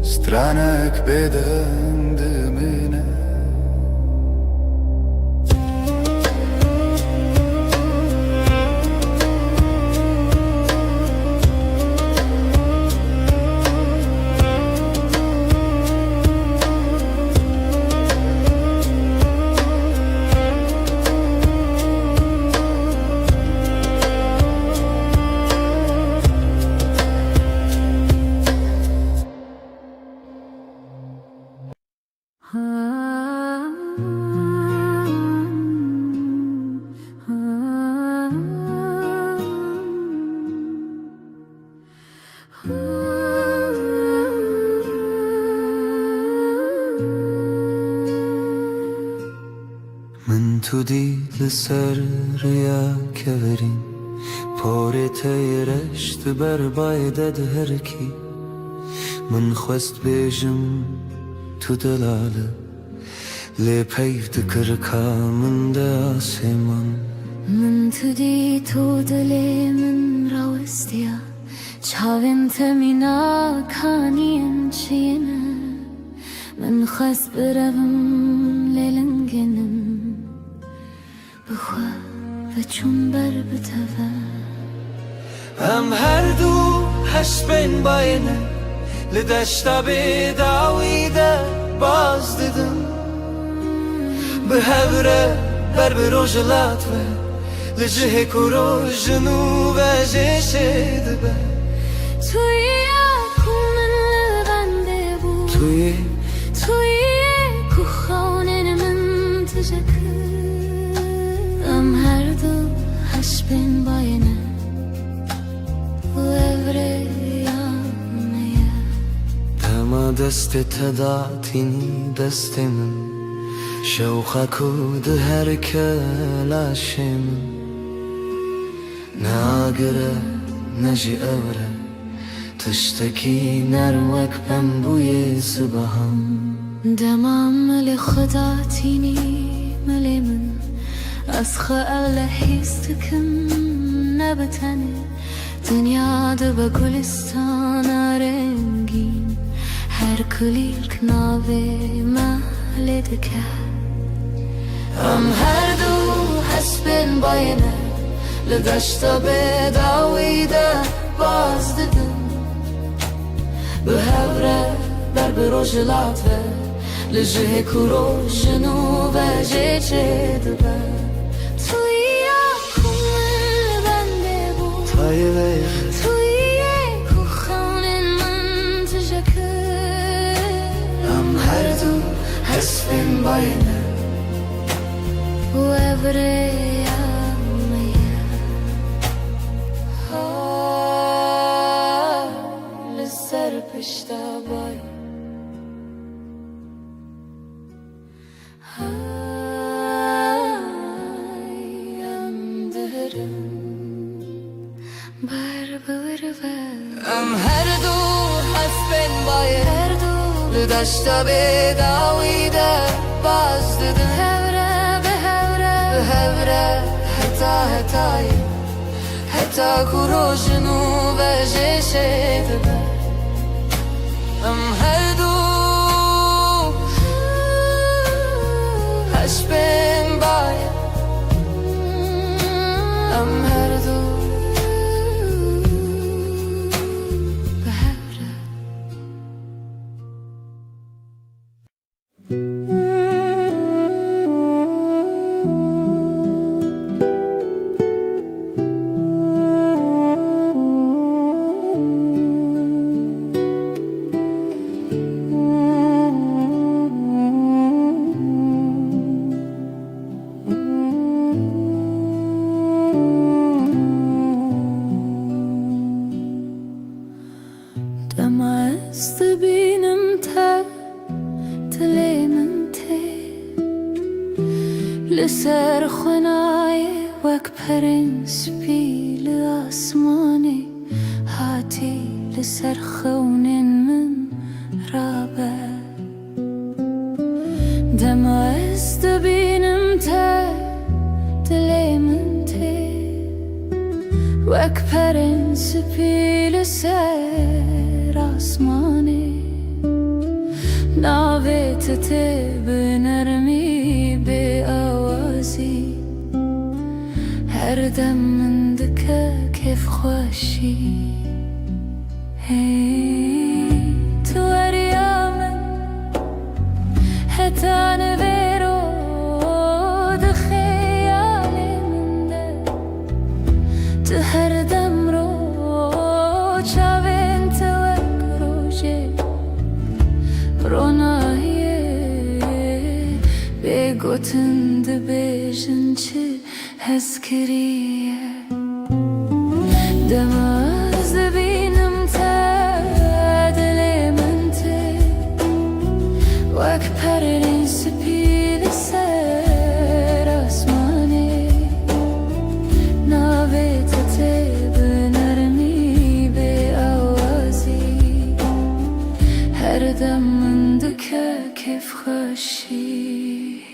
سترانک بدن دمینه تو دی لسر ریا کورین پاره تیرشت بر بایدد هر کی من خواست بیجم تو دلاله لی پیف دکر کامن ده آسمان من تدي تودلي من روستيا شاوين تمينا كانين شينا من خس بربم للنجنم بخوا بچون بر بتفا هم هر دو هش بین باینه لدشتا به داویده باز دیدم به هوره بر بروجلات و لجه کرو جنوب جشه دبه توی من لبنده بود توی توی خانه من تجکر ام هر دو هش بین باینه و evre yanmaya دما دست تداتینی دست من شوخا کود هر کلاشم ناگره نجی اوره تشتکی نروک بم بوی صبحم دمام مل خدا تینی مل من از خیال حیستکم نبتنه دنیا ده به گلستان رنگین هر کلیل کناوه محل دکر هم هر دو حسبین باینه لدشتا به داویده باز دیدم به هوره بر بروجلات و لجه کرو جنوب جه دبه توی من بنده بود تایوه توی خانه من تجکر هم هر دو حسبین باینه و evre yanmaya لسر پشتا بای ام هر دو حسبین باینه هر دو لدشتا به داویده باز دیدم هوره حتی کرو جنوب جشه دبه ام هر دو هش بین باید ام هر دو به هوره دمست بینم تا تلیمن تی لسر خنای وک پرنس پیل آسمانی هاتی لسر خونین من رابه دمست بینم تا تلیمن تی وک پرنس پیل سر آسمانی ناویت تی به نرمی به آوازی هر دم من دکه کیف خوشی هی تو اریامن حتی نویرو ده خیالی من ده تو هر دم رو چاوین تو اکروژه رونایه بگوتن ده بیجن چه هز کریه دماز بینم تا دلی من تی وک پرین سپید سر آسمان کیف خوشی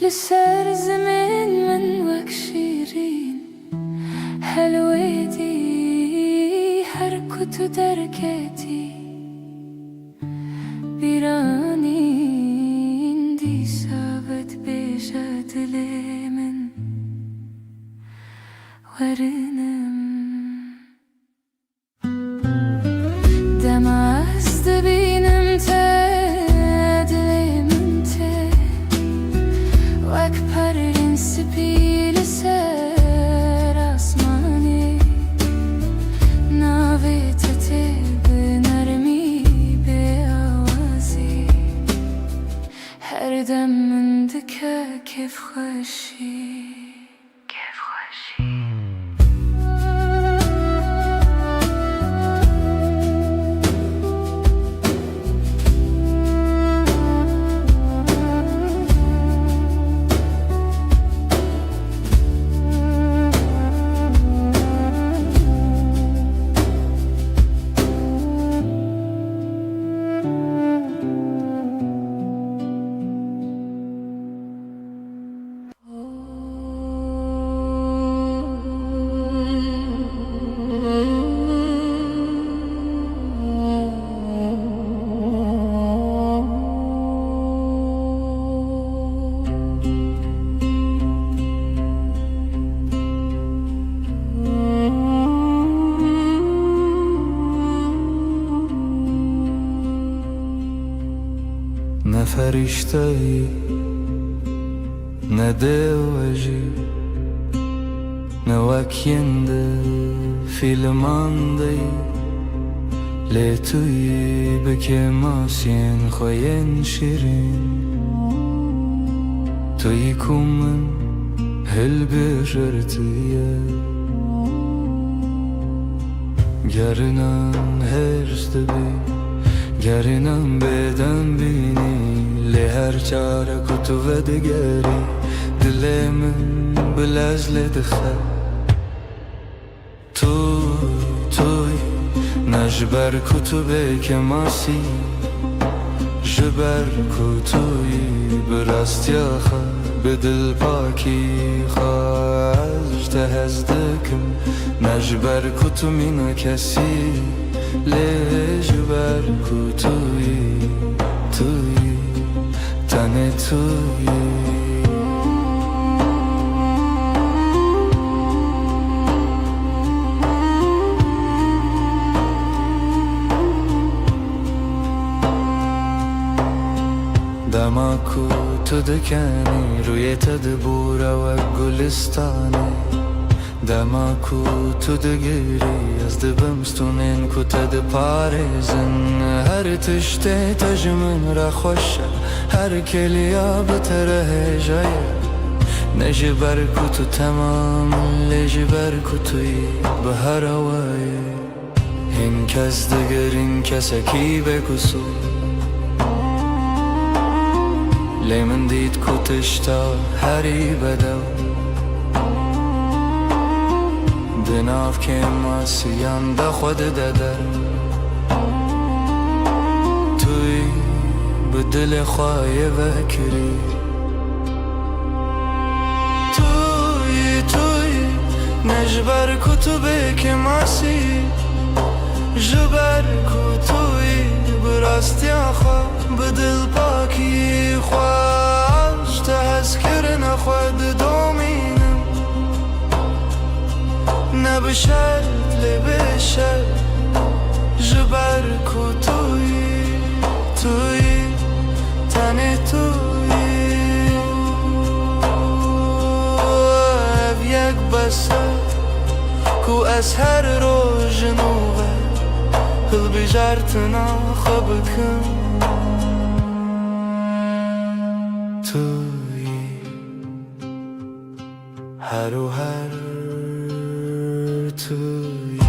لسر زمان من وك شيرين حلوتي حركة دركتي بيرانين دي سابت بيجاد لي من ورنم دمع استبينم سپیل سر آسمانی ناویت به نرمی به آوازی هر دم من دکه کیف خوشی نه فرشته‌ای نه دیوژی نه وکینده فیلماندهی لی توی بکه ماسین خوین شیرین توی کومن هل بجرتیه گرنم هرس دبی گرنم بدن بینی لی هر چاره کتو و دگری دل من بلزل دخه توی نجبر کتو بکه ماسی جبر کتوی براستی آخه به دل پاکی خواهج تهزدکم نجبر کتو مینا کسی لجبر کتوی تنه توی دماکو تو دکنی روی تدبور و گلستانی دماکو تو دگیری از دبمستونین کو تد پارزن هر تشته تجمن را خوشه هر کلیا بتره جایه نجبر کتو تمام لجبر کتوی به هر وای این کس دگر این کسکی بکسو لی من دید کتشتا هری بدو دناف که ماسیان دا خود دادر توی به دل خواهی وکری توی نجبر کتو که ماسی جبر کتوی براستی آخوا به دل پاکی خواهش تحسکر نخواد دومینم نبشرت لبشرت جبر توی تنه توی اب یک بسر کو از هر روز نوبه هل بجارتنا خبكم توی هر و هر توی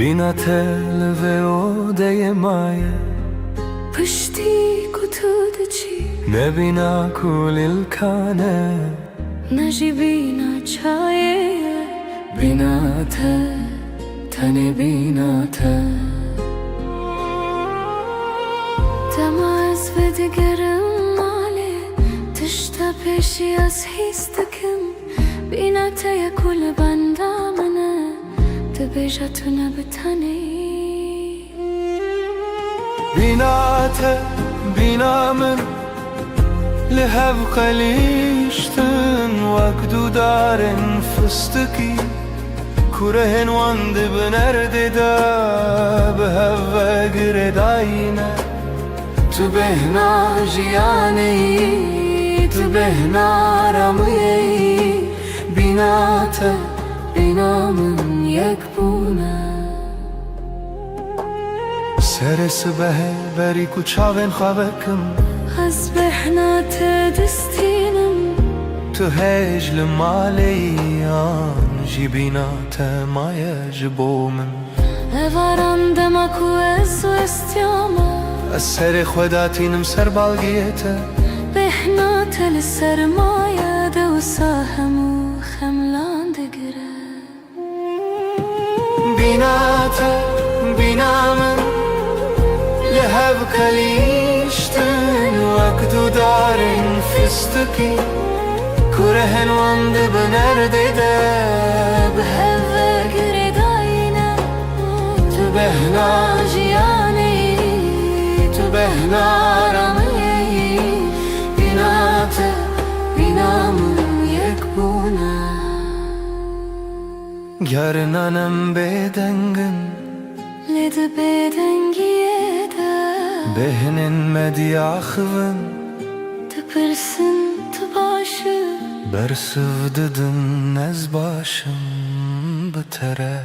بینا تل و اوده مایه پشتی کتود چی نبینا کل الکانه نجی بینا چایه بینا تنی بینا دما از و دگرم ماله تشتا پیشی از هیستکم بینا یا کل بندا منه تبیجا تو نبتنی بینا من لهب قلیشتن وقدو دارن فستکی کرهن واند بنرد دا به هوا گرداینه تو بهنا جیانی تو بهنا رمی بینا من یک بونه سر سبه بری کچاون خوابکم از بهنا تدستینم تو هجل مالیان جی بینا مایج بومن اوارم دمکو از و استیامه از سر خوداتینم سر بالگیته بهنا تل سرمایه دو ساهم و خملان دگره بینا من لهب کلیشتن وقدو دارن فستکی کرهن واند بنرده ده به هوا گرداینه تو بهنا جیانی تو بهنا رمی بینا من یک بونه گرنانم بدنگن لید بدنگیه ده بهنن مدیاخون تپرسن تباشه برسو ددن از باشم بتره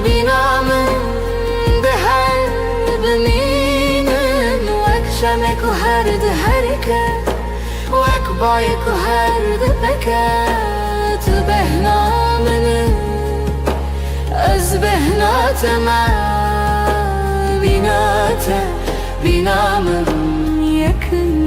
بینا من به هر بمینن وک شمک و هر ده هرکه وک بایک و هر ده بکه تو بهنا من از بهنا تما بینا من یکن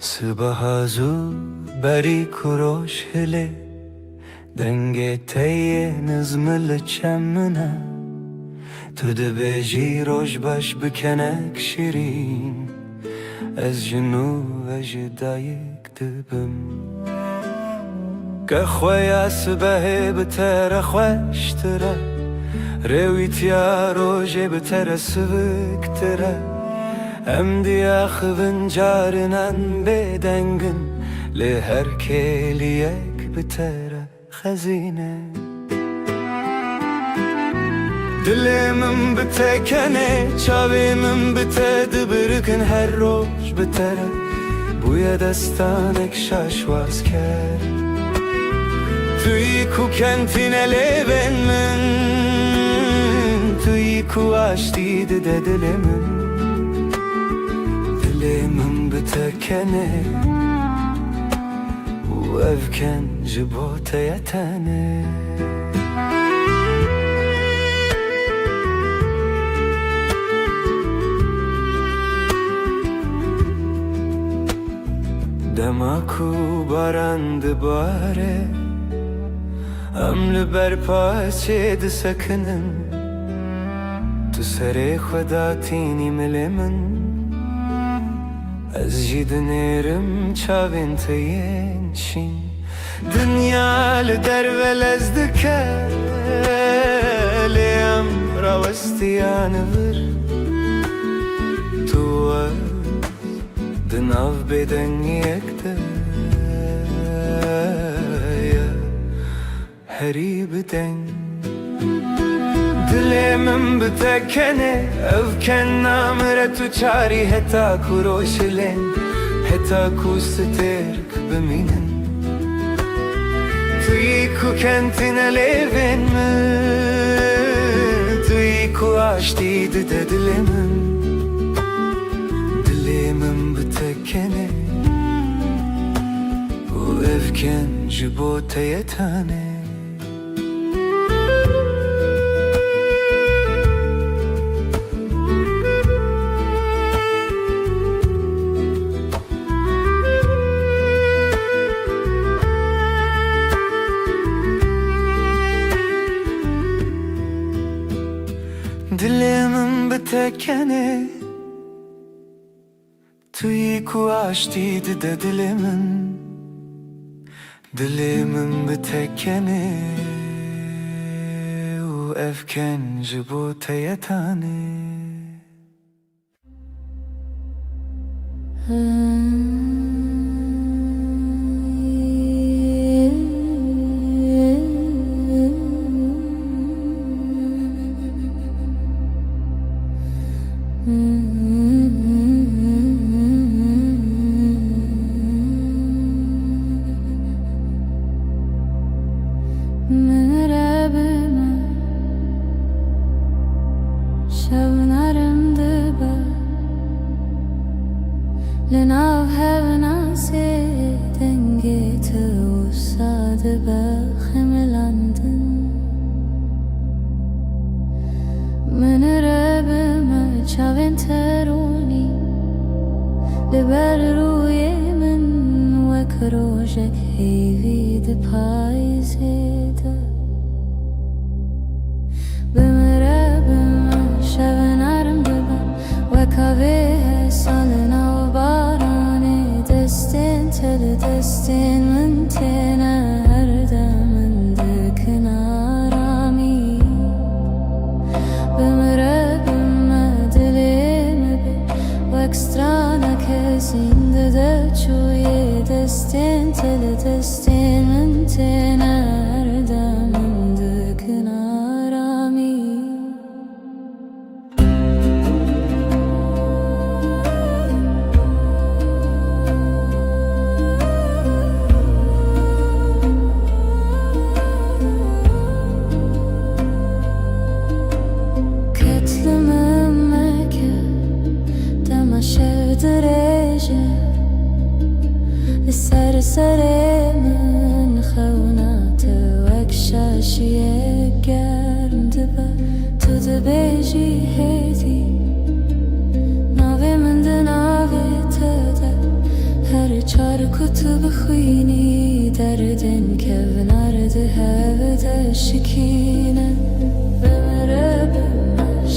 Sıbaha zu beri kuroş hele Denge teye nızmılı çemine تو دبیجی روش باش بکنک شیرین از جنو و جدایک دبم که خوی سبه بتر خوشتره رویتیا روژه بتر سوکتره ام دیا خوین جارنان بدنگن لهر کلیک بتر خزینه دلمم بتکنه چاویمم بتد برکن هر روز بتره بوی دستانک شاشواز کرد توی کو کنتین لیبن من توی کو آشتی ده دلمم بتکنه و افکن جبوت یتنه دماکو بارند باره امل بر پاچه دسکنن تو سر خدا تینی مل من از جید نیرم چاوین تین شین دنیا لدر ولز دکه لیم راوستیان ور تو دناف بدن یکده هری بدن دلمم بتکنه افکن نامره تو چاری هتا کو روشلن هتا کو سترک بمینن توی کو کنتین لیون من توی کو آشتی ده دلمم بتکنه و افکن جبوت یتانه دلمم بتکنه توی کو آشتی ده دلمم بتکنه و افکن جبوت یتانه لناو هفنا سيدنگي تو ساد بخملاندن من رب ما چاوين تروني لبر روی من وک روژک هیوی ده پایزیده بمرب ما شب نرم دبم وکاوه سالنا و بارانه دستین تل دستین من تینه هر دمن ده کنارامی بمرب ما دلیم بی وکسترانا کسین ده چوی دستین تل دستین من تینه هر دمن ده کنارامی سر من خونات وک شاشیه گرم دبا تو دبیجی هیدی ناوی من ده ناوی تده هر چار کتب خوینی دردن که ونارده هوده شکینه بمره بمش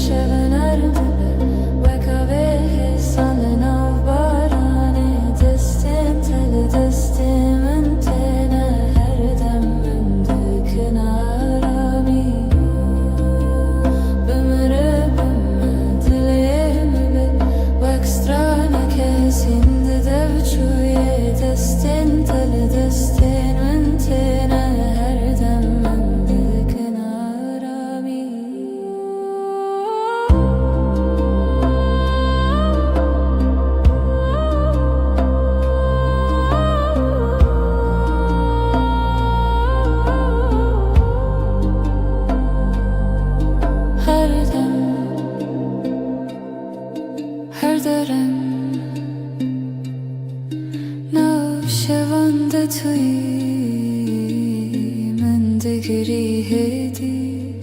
تجري هادي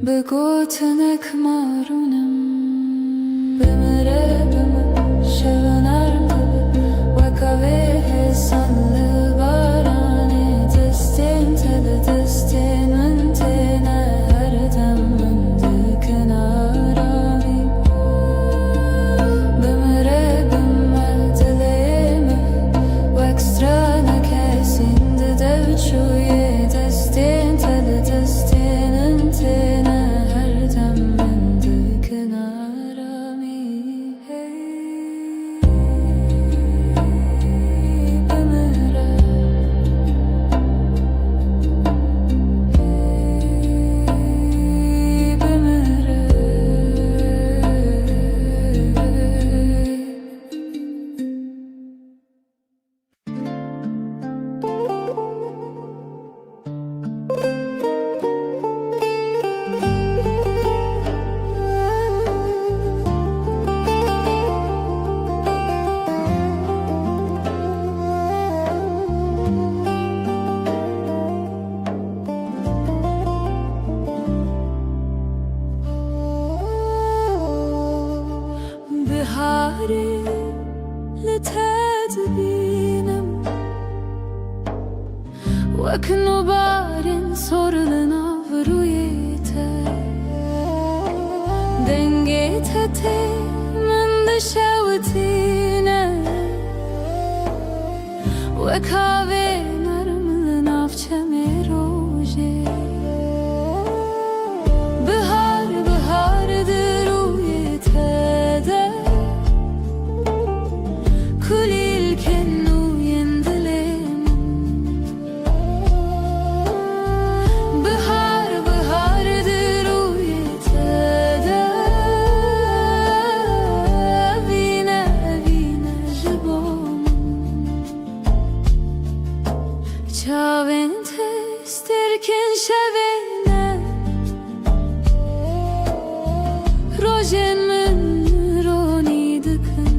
بقوتنك مارونم بمرابم شبنارم وكاوه sanlı barane destin tele destin antena her deminde kenarami bımrebim dilemi vekstrana kesinde devçuye destin tele destin antena her deminde kenarami hey بهاري لتدبينم وكنو بارن sorulana vrujete dengete من دشوتينه وكاوه نرمل نافچم روژه بهار بهار درویته كل كنو يندلم بهار بهار درويته vine vine jibom çavente sterken şevene rojen min roni dıkın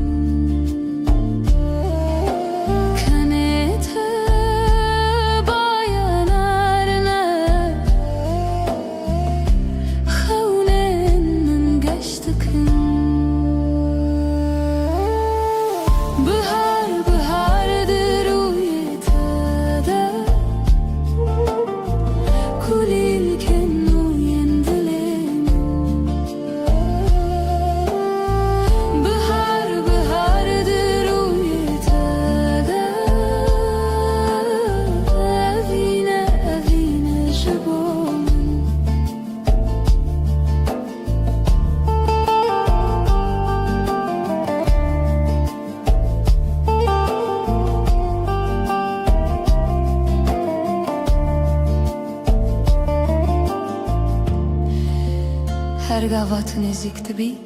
Her gavatın ezikti bi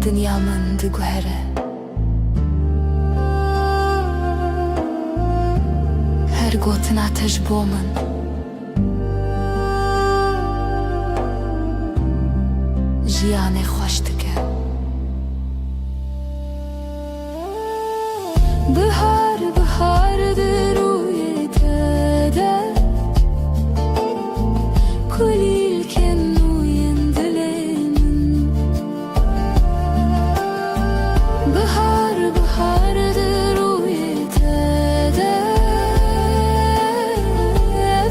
Dünyamın gühere Her gotin ateş bomun Jiyane hoş dike Bihar bihardır uyete كل كنو يندلم بهار بهار درويته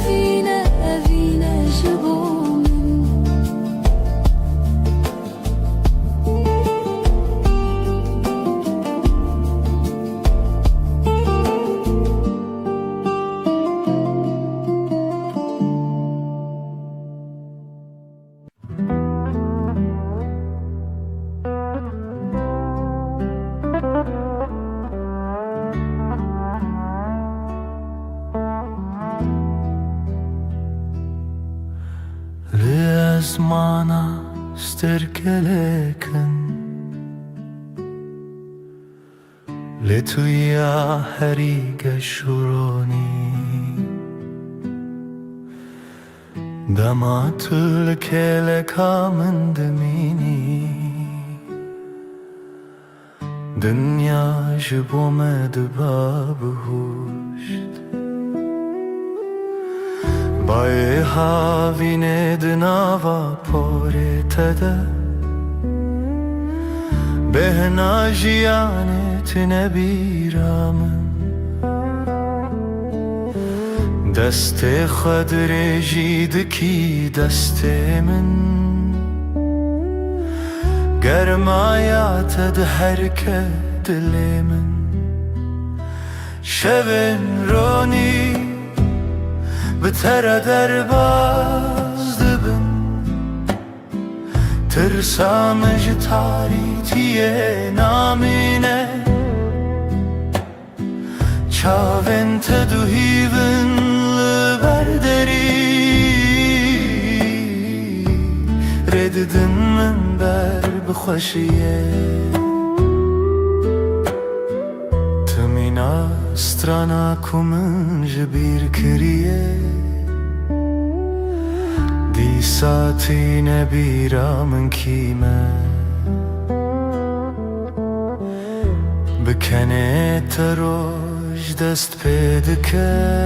فينا فينا جبوم Mana sterkeleken Letuya heriga shuroni Damatul kele kamendemini دنیا جبومد بابهوشت بای هاوینه دناوا پاره تده بهنا جیانت نبیرامن دست خود رجید کی دست من گرمایات ده هرکه دل من شبن رونی بتر در باز دبن ترسامج تاریتیه نامینه چاوین تدوهیون لبردری رددن من بر بخوشیه تمینا استرانا کمن جبیر کریه دی ساتی نبیرا من کیمه بکنه تروش دست پیدکه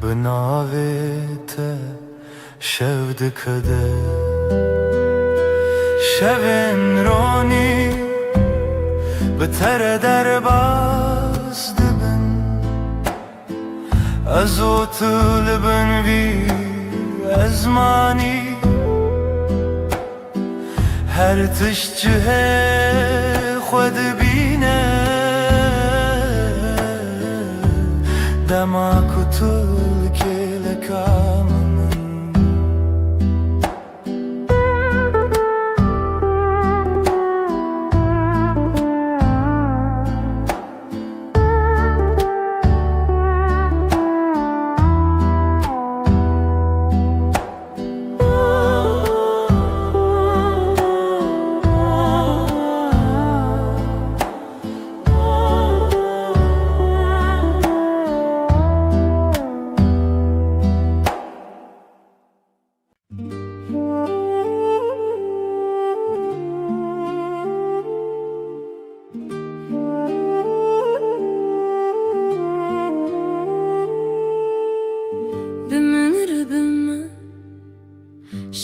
بناویت شود کده شبن رونی بتر در باز دبن از او طلبن بی ازمانی هر تشت جه خود بینه دما کتول که لکام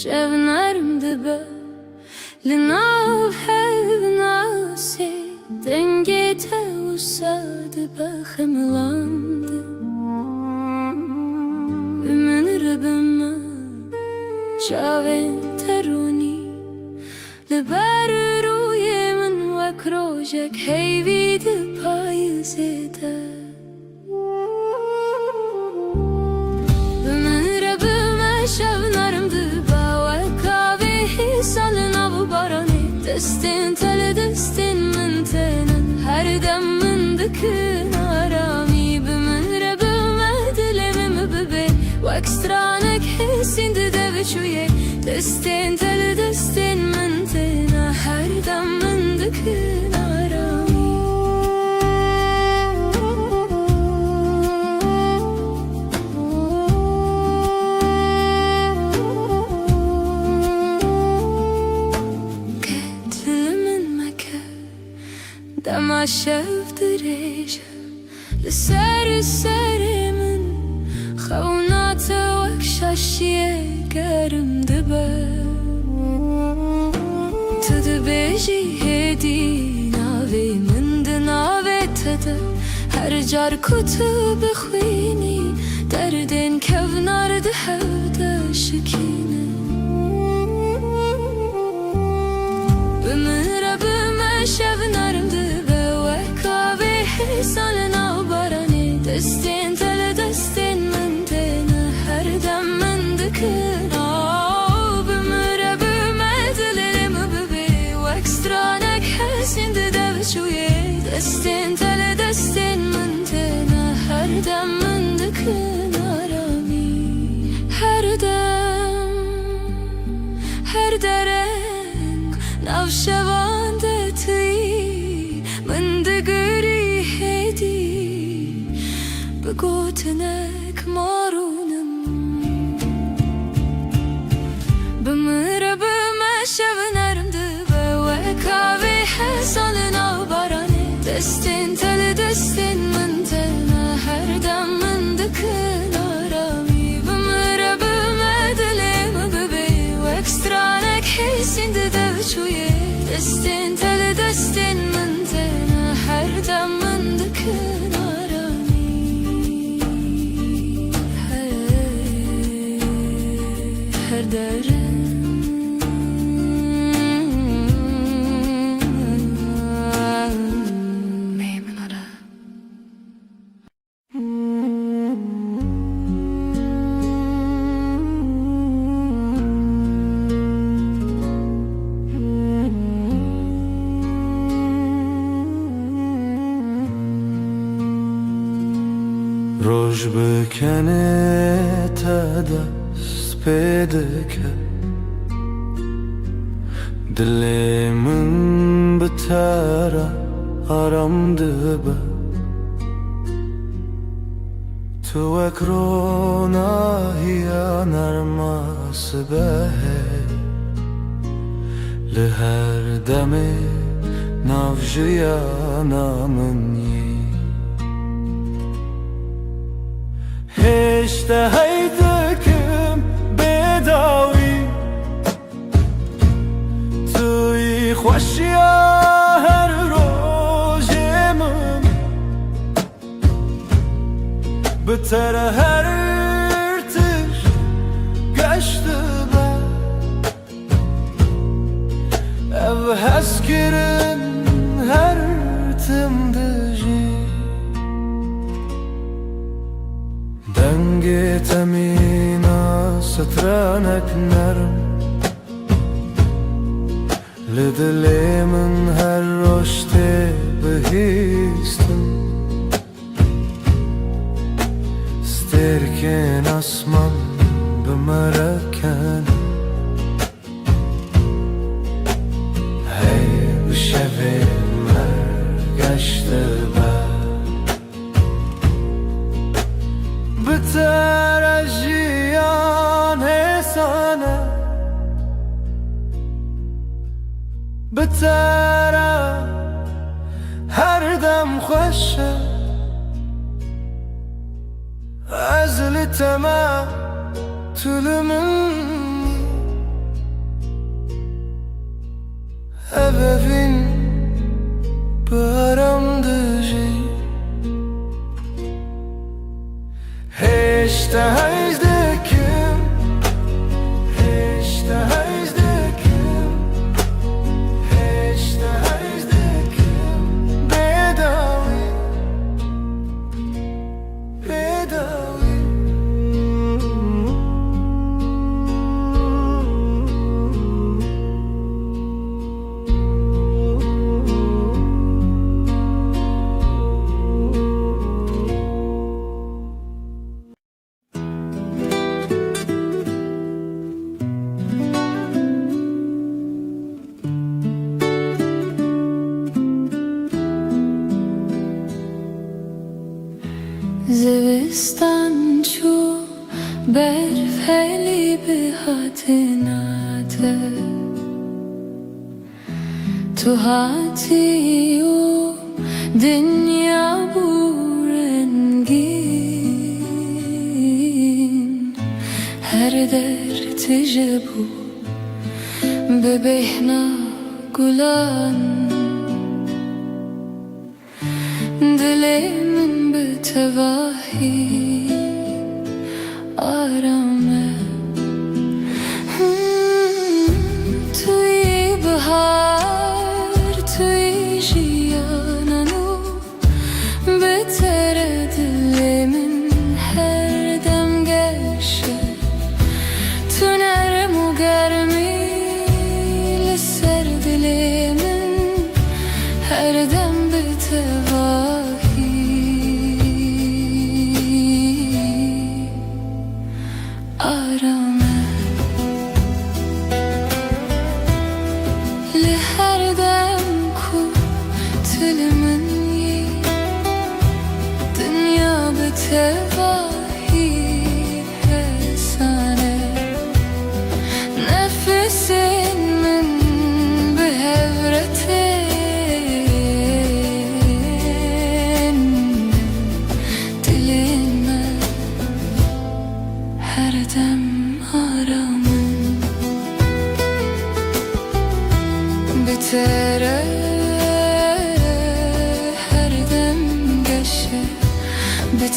شبنرم دبه لناو هاو ناسي دنگیت وساد بخملاند من ربما شاوین ترونی لبر روی من وکروجک هیوید پایزیده من ربما شبنرم دبه salına bu barani destin tele destin mentenen her dem mındıkın arami bimin rebime dilemimi bebe vakstranek hissindi deviçuye destin tele destin mentena her dem mındıkın arami دما شفت ريجة لسر سرمن خونات وكشاشية قرم دبا تدبيجي هدي ناوي من دناوي تدا هر جار كتب خويني دردين كفنار دهودا شكينة بمن ربما شفنارم salına barani destin tele destin mentena her dem mendikın bümüre bümedilerim bebe vakstranek hesindi devçuye destin tele destin mentena her dem mendikın arami her dereng navşevan detri mendigiri بگوتنک مارونم بمره بمه شب نرم دبه دستين تل دستين من تلنا هر دم من دكن آرامی بمره بمدلم ببی و اکسترانک حسین دو چویه دستين تل دستين من تلنا هر دم من دكن آرامی هر درم روش بکنه تا دست پیدا که دل من بتره آرام دبه تو اکرونا هیا نرماس به لهر دمه نافجیا نامنی هشته هیدکم بداوی توی خوشیا هر روزم بتر هر ارتش گشته با او هسکرن هر تم دجی دنگ تمینا سترانک نرم لدل من هر رشته بهیستم سترکن اسمان بمرکن هی بشوی مرگشته بتر جیان حسانه بتر هر دم خوشه از لتما طول منی ببین برام دجی هشته هیزدکم هشته هیزدکم هشته هیزدکم بداوی بداوی زوستان چو برف هلی به هاتناته تو هاتی و دنیا بورنگین هر در تجبو ببهنا گلان دل من به تواهی آرامه توی بهار توی جیانانو بهتر دل من هر دم گشه تو نرم و گرمی لسر دل من هر دم به تواهی آرامه لهر دم کو تل من یی دنیا به تواهی حسانه نفس من به هورته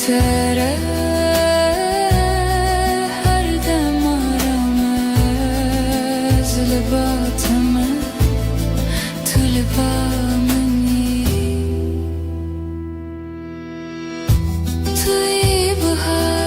bitere her dem aramaz libatımı tulbamını tuybha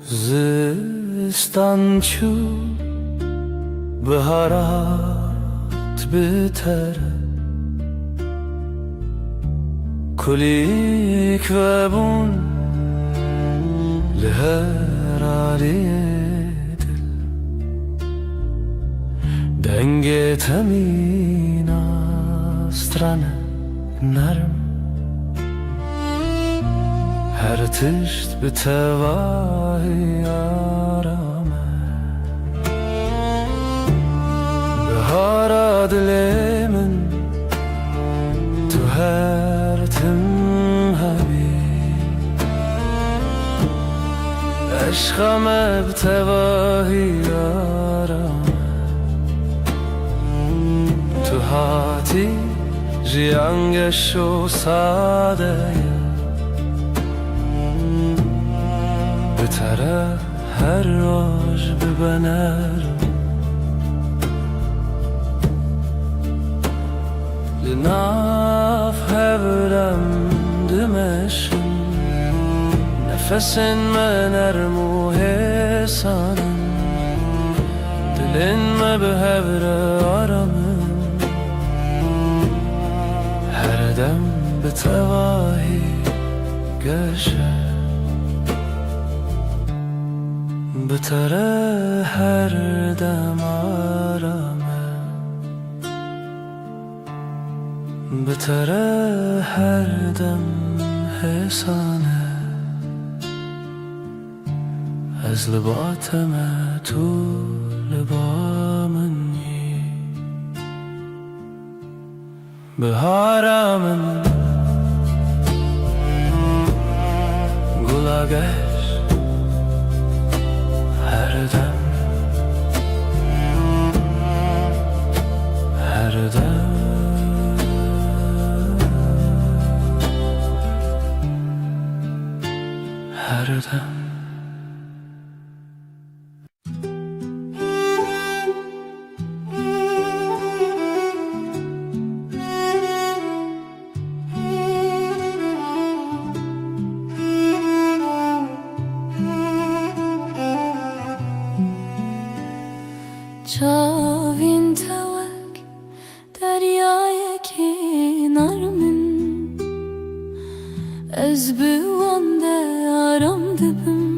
زستان چو بهارات بتر کلیک و بون لهر علیت دنگ تمین استرن نرم her tişt bir tevahi arame Bahara dilemin tu her tim habi Eşkame bir tevahi arame Tu hati jiyangeş o sadeye بتره هر روز ببنرم لناف هبرم دمشم نفسن من ارمو حسانم دلن ما بهبر آرامم هر دم بتواهی گشه بتره her dem arame بتره her dem hesane از لباتم تو لبامنی بهارمن گلاگه her dem Çavin tevek deryaya kenar min Ez bivande aram dibim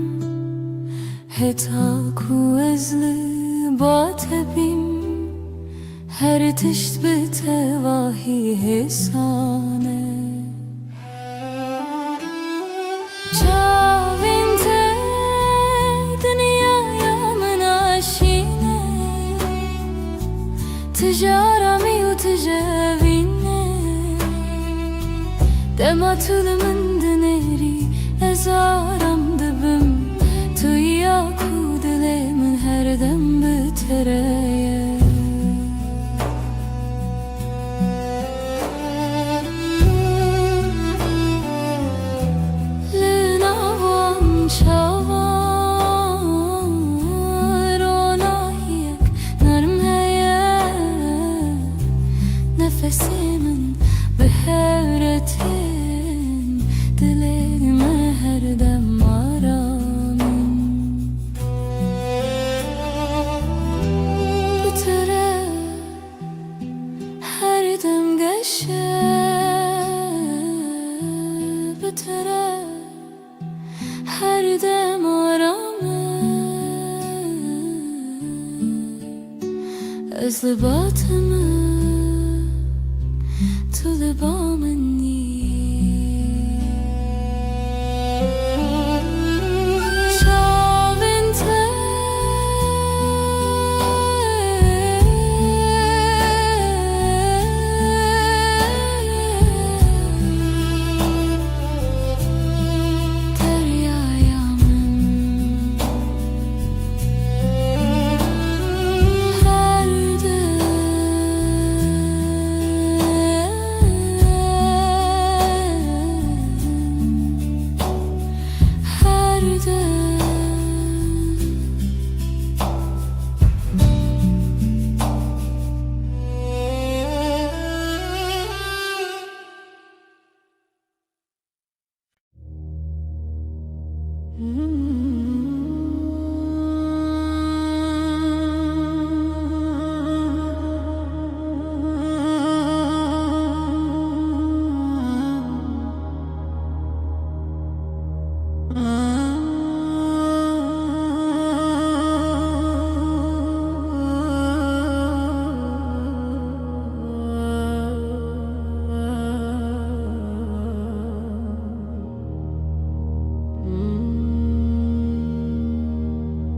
Heta ku ezli batebim Her tişt betevahi hesane Çavin te dünyaya menaşine Tijarami u tijavine Dematul min dineri ezaram dibim Tu ya ku dile min her dem bitireye بشه بتره هر دم آرامه از لباتمه تو لبامنی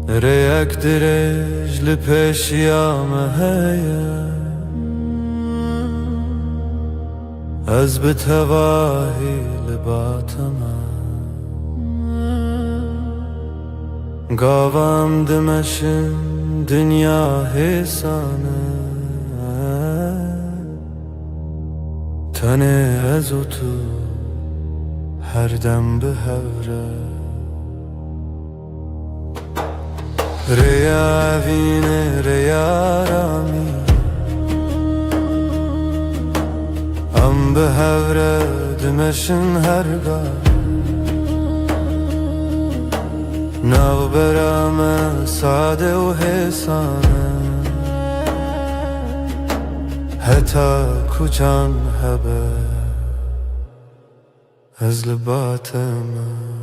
ريك درج لبيش يا مهيا أزبت هواهي لباتما قاوام دمشن دنيا هيسانه تنه ازو تو هر دم به هوره ریا وینه ریا رامی ام به هوره دمشن هرگاه ناو برام ساده و حسانه حتی کچان هبه از لباتمه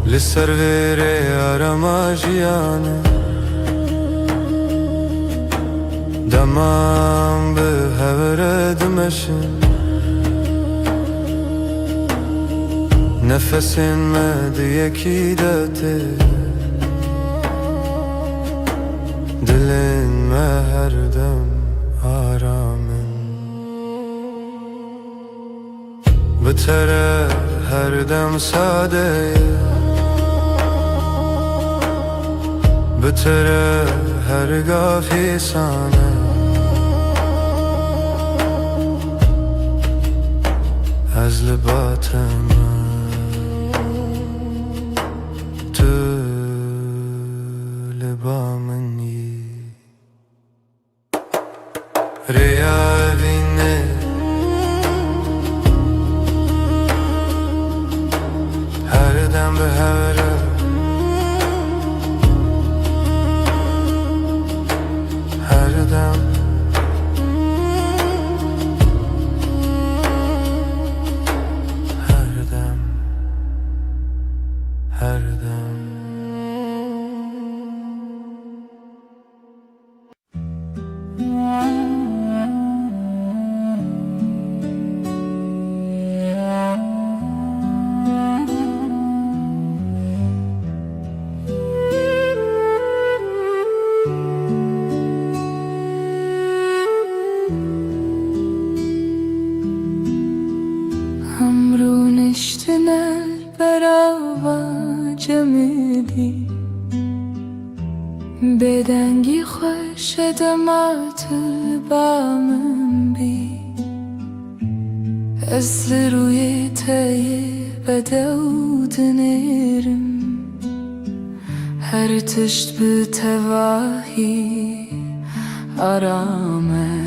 لسر ویره آرما جیانه دمام به هوره دمشن نفسین مد یکی داته دلین ما هر دم آرامن بتره هر دم ساده بتره هرگاه فیسانه از لباتم تو لبامنی ریا وینه هر دم به هوره هر دم هر دم هر دم Hamruniştiler beraber cemili Bedengi خوش دمات بامن بی از روی تای بدود نیرم هر تشت به تواهی آرامه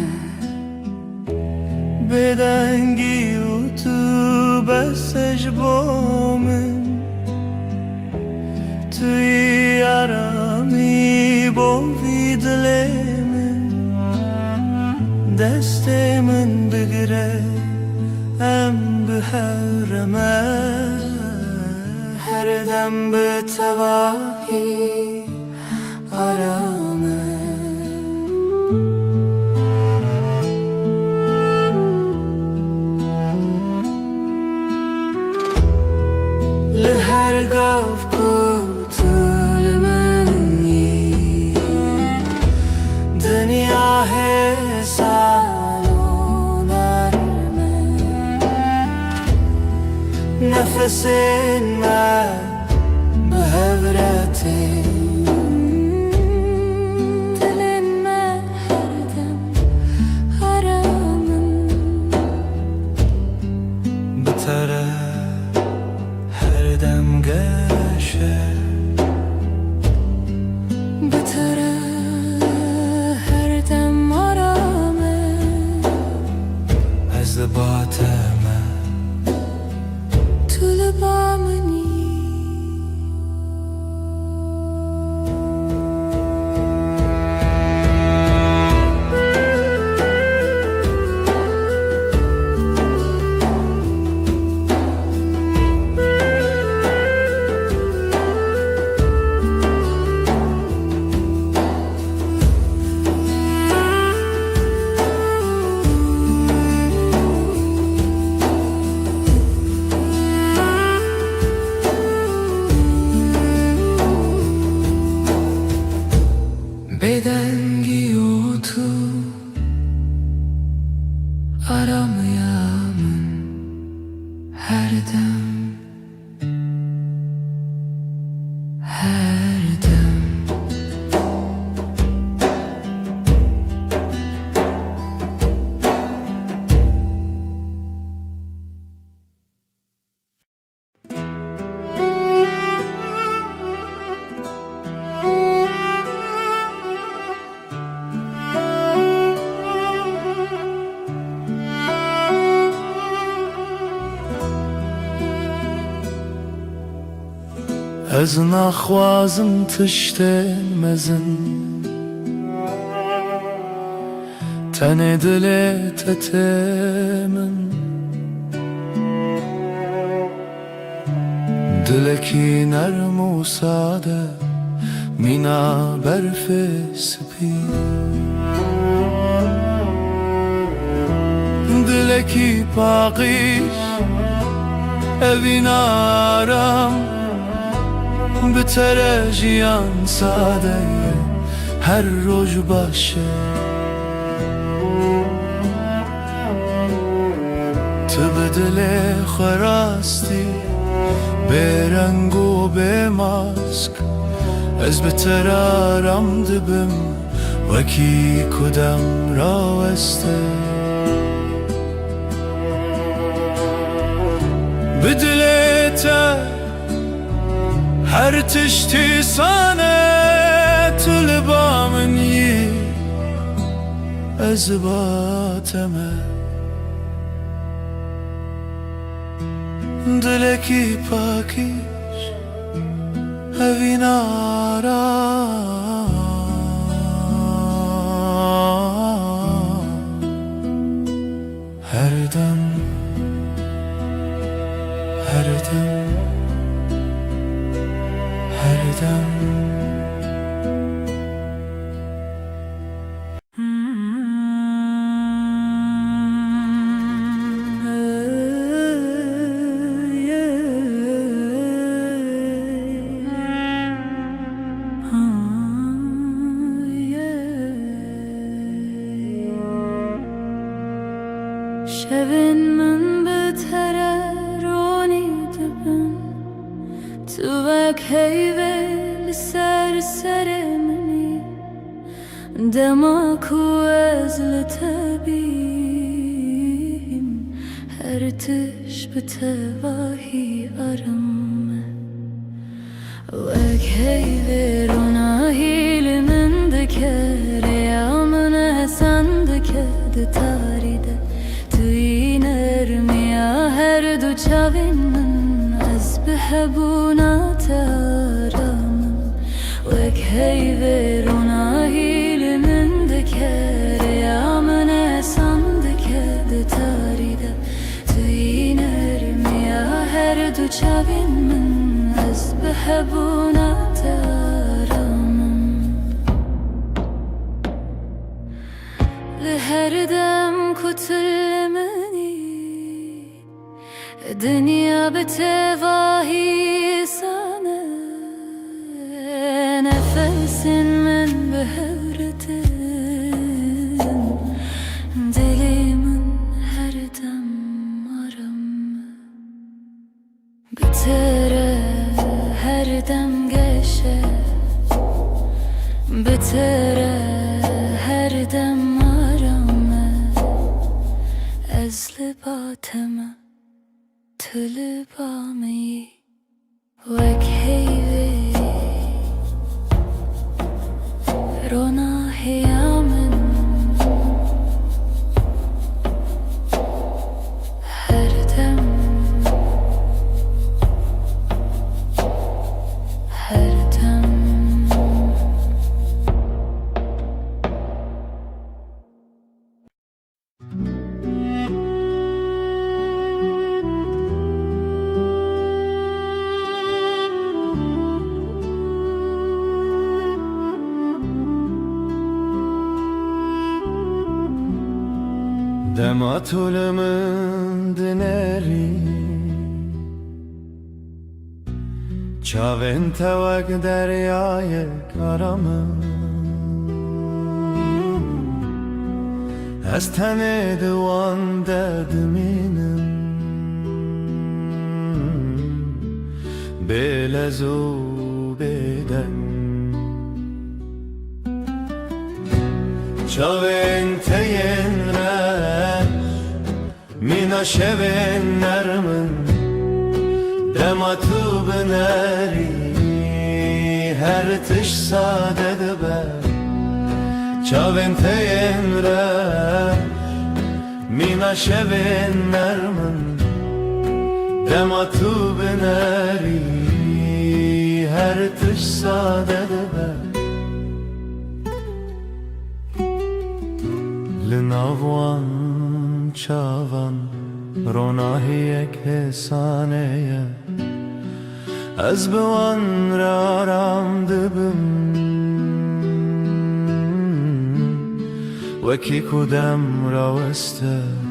بدنگی و تو بسش بامن توی آرامی باوی دل من دسته من بگیره ام به حرمه هر دم به تواهی آرامه لهر گاف کوتول منی دنیا حسالون ارمه نفس من به هورتی Bedengi otu aramayamın her dem her dem از نخوازم تشتن مزن تن دلت تمن دلکی نرم و ساده مینا برف سپی دلکی پاقیش evin aram بتره جیان ساده هر روز باشه تو به دل خراستی به رنگ و به ماسک از بتر آرام دبم وکی کدام راوسته به دلت هر تشتی سانه تو لبا منی از باتمه دلکی پاکیش اوین آرام هر دم هر دم هر دم شبن من بتره رونی دبن تو وک هیول سر منی دماکو از لطبیم هر تش بتواهی آرامه وک هیول هیل من دکر یا من حسن دکد تاریده توی نرمیا هر دو چاوین من از بهبونات آرامم وک هیول هیل من دکر یا من بتواهی سنه نفس من بهورتن دلی من her dem aram بتره her dem geçe بتره her dem aram از لباتم تلبامی وکهی روناهی من هر دم هر دم Dematulımın dineri Çavin tevak deryayı karamı Ez tene divan derdiminim Belezu beden Çavin teyin Mina şevin nermin Dematu bineri Her tiş sade dibe Çavin teyinre Mina şevin nermin Dematu bineri Her tiş sade dibe Linavwan çavan Ronahiyek hesaneye Ez bewan raram dibim Weki kudem raweste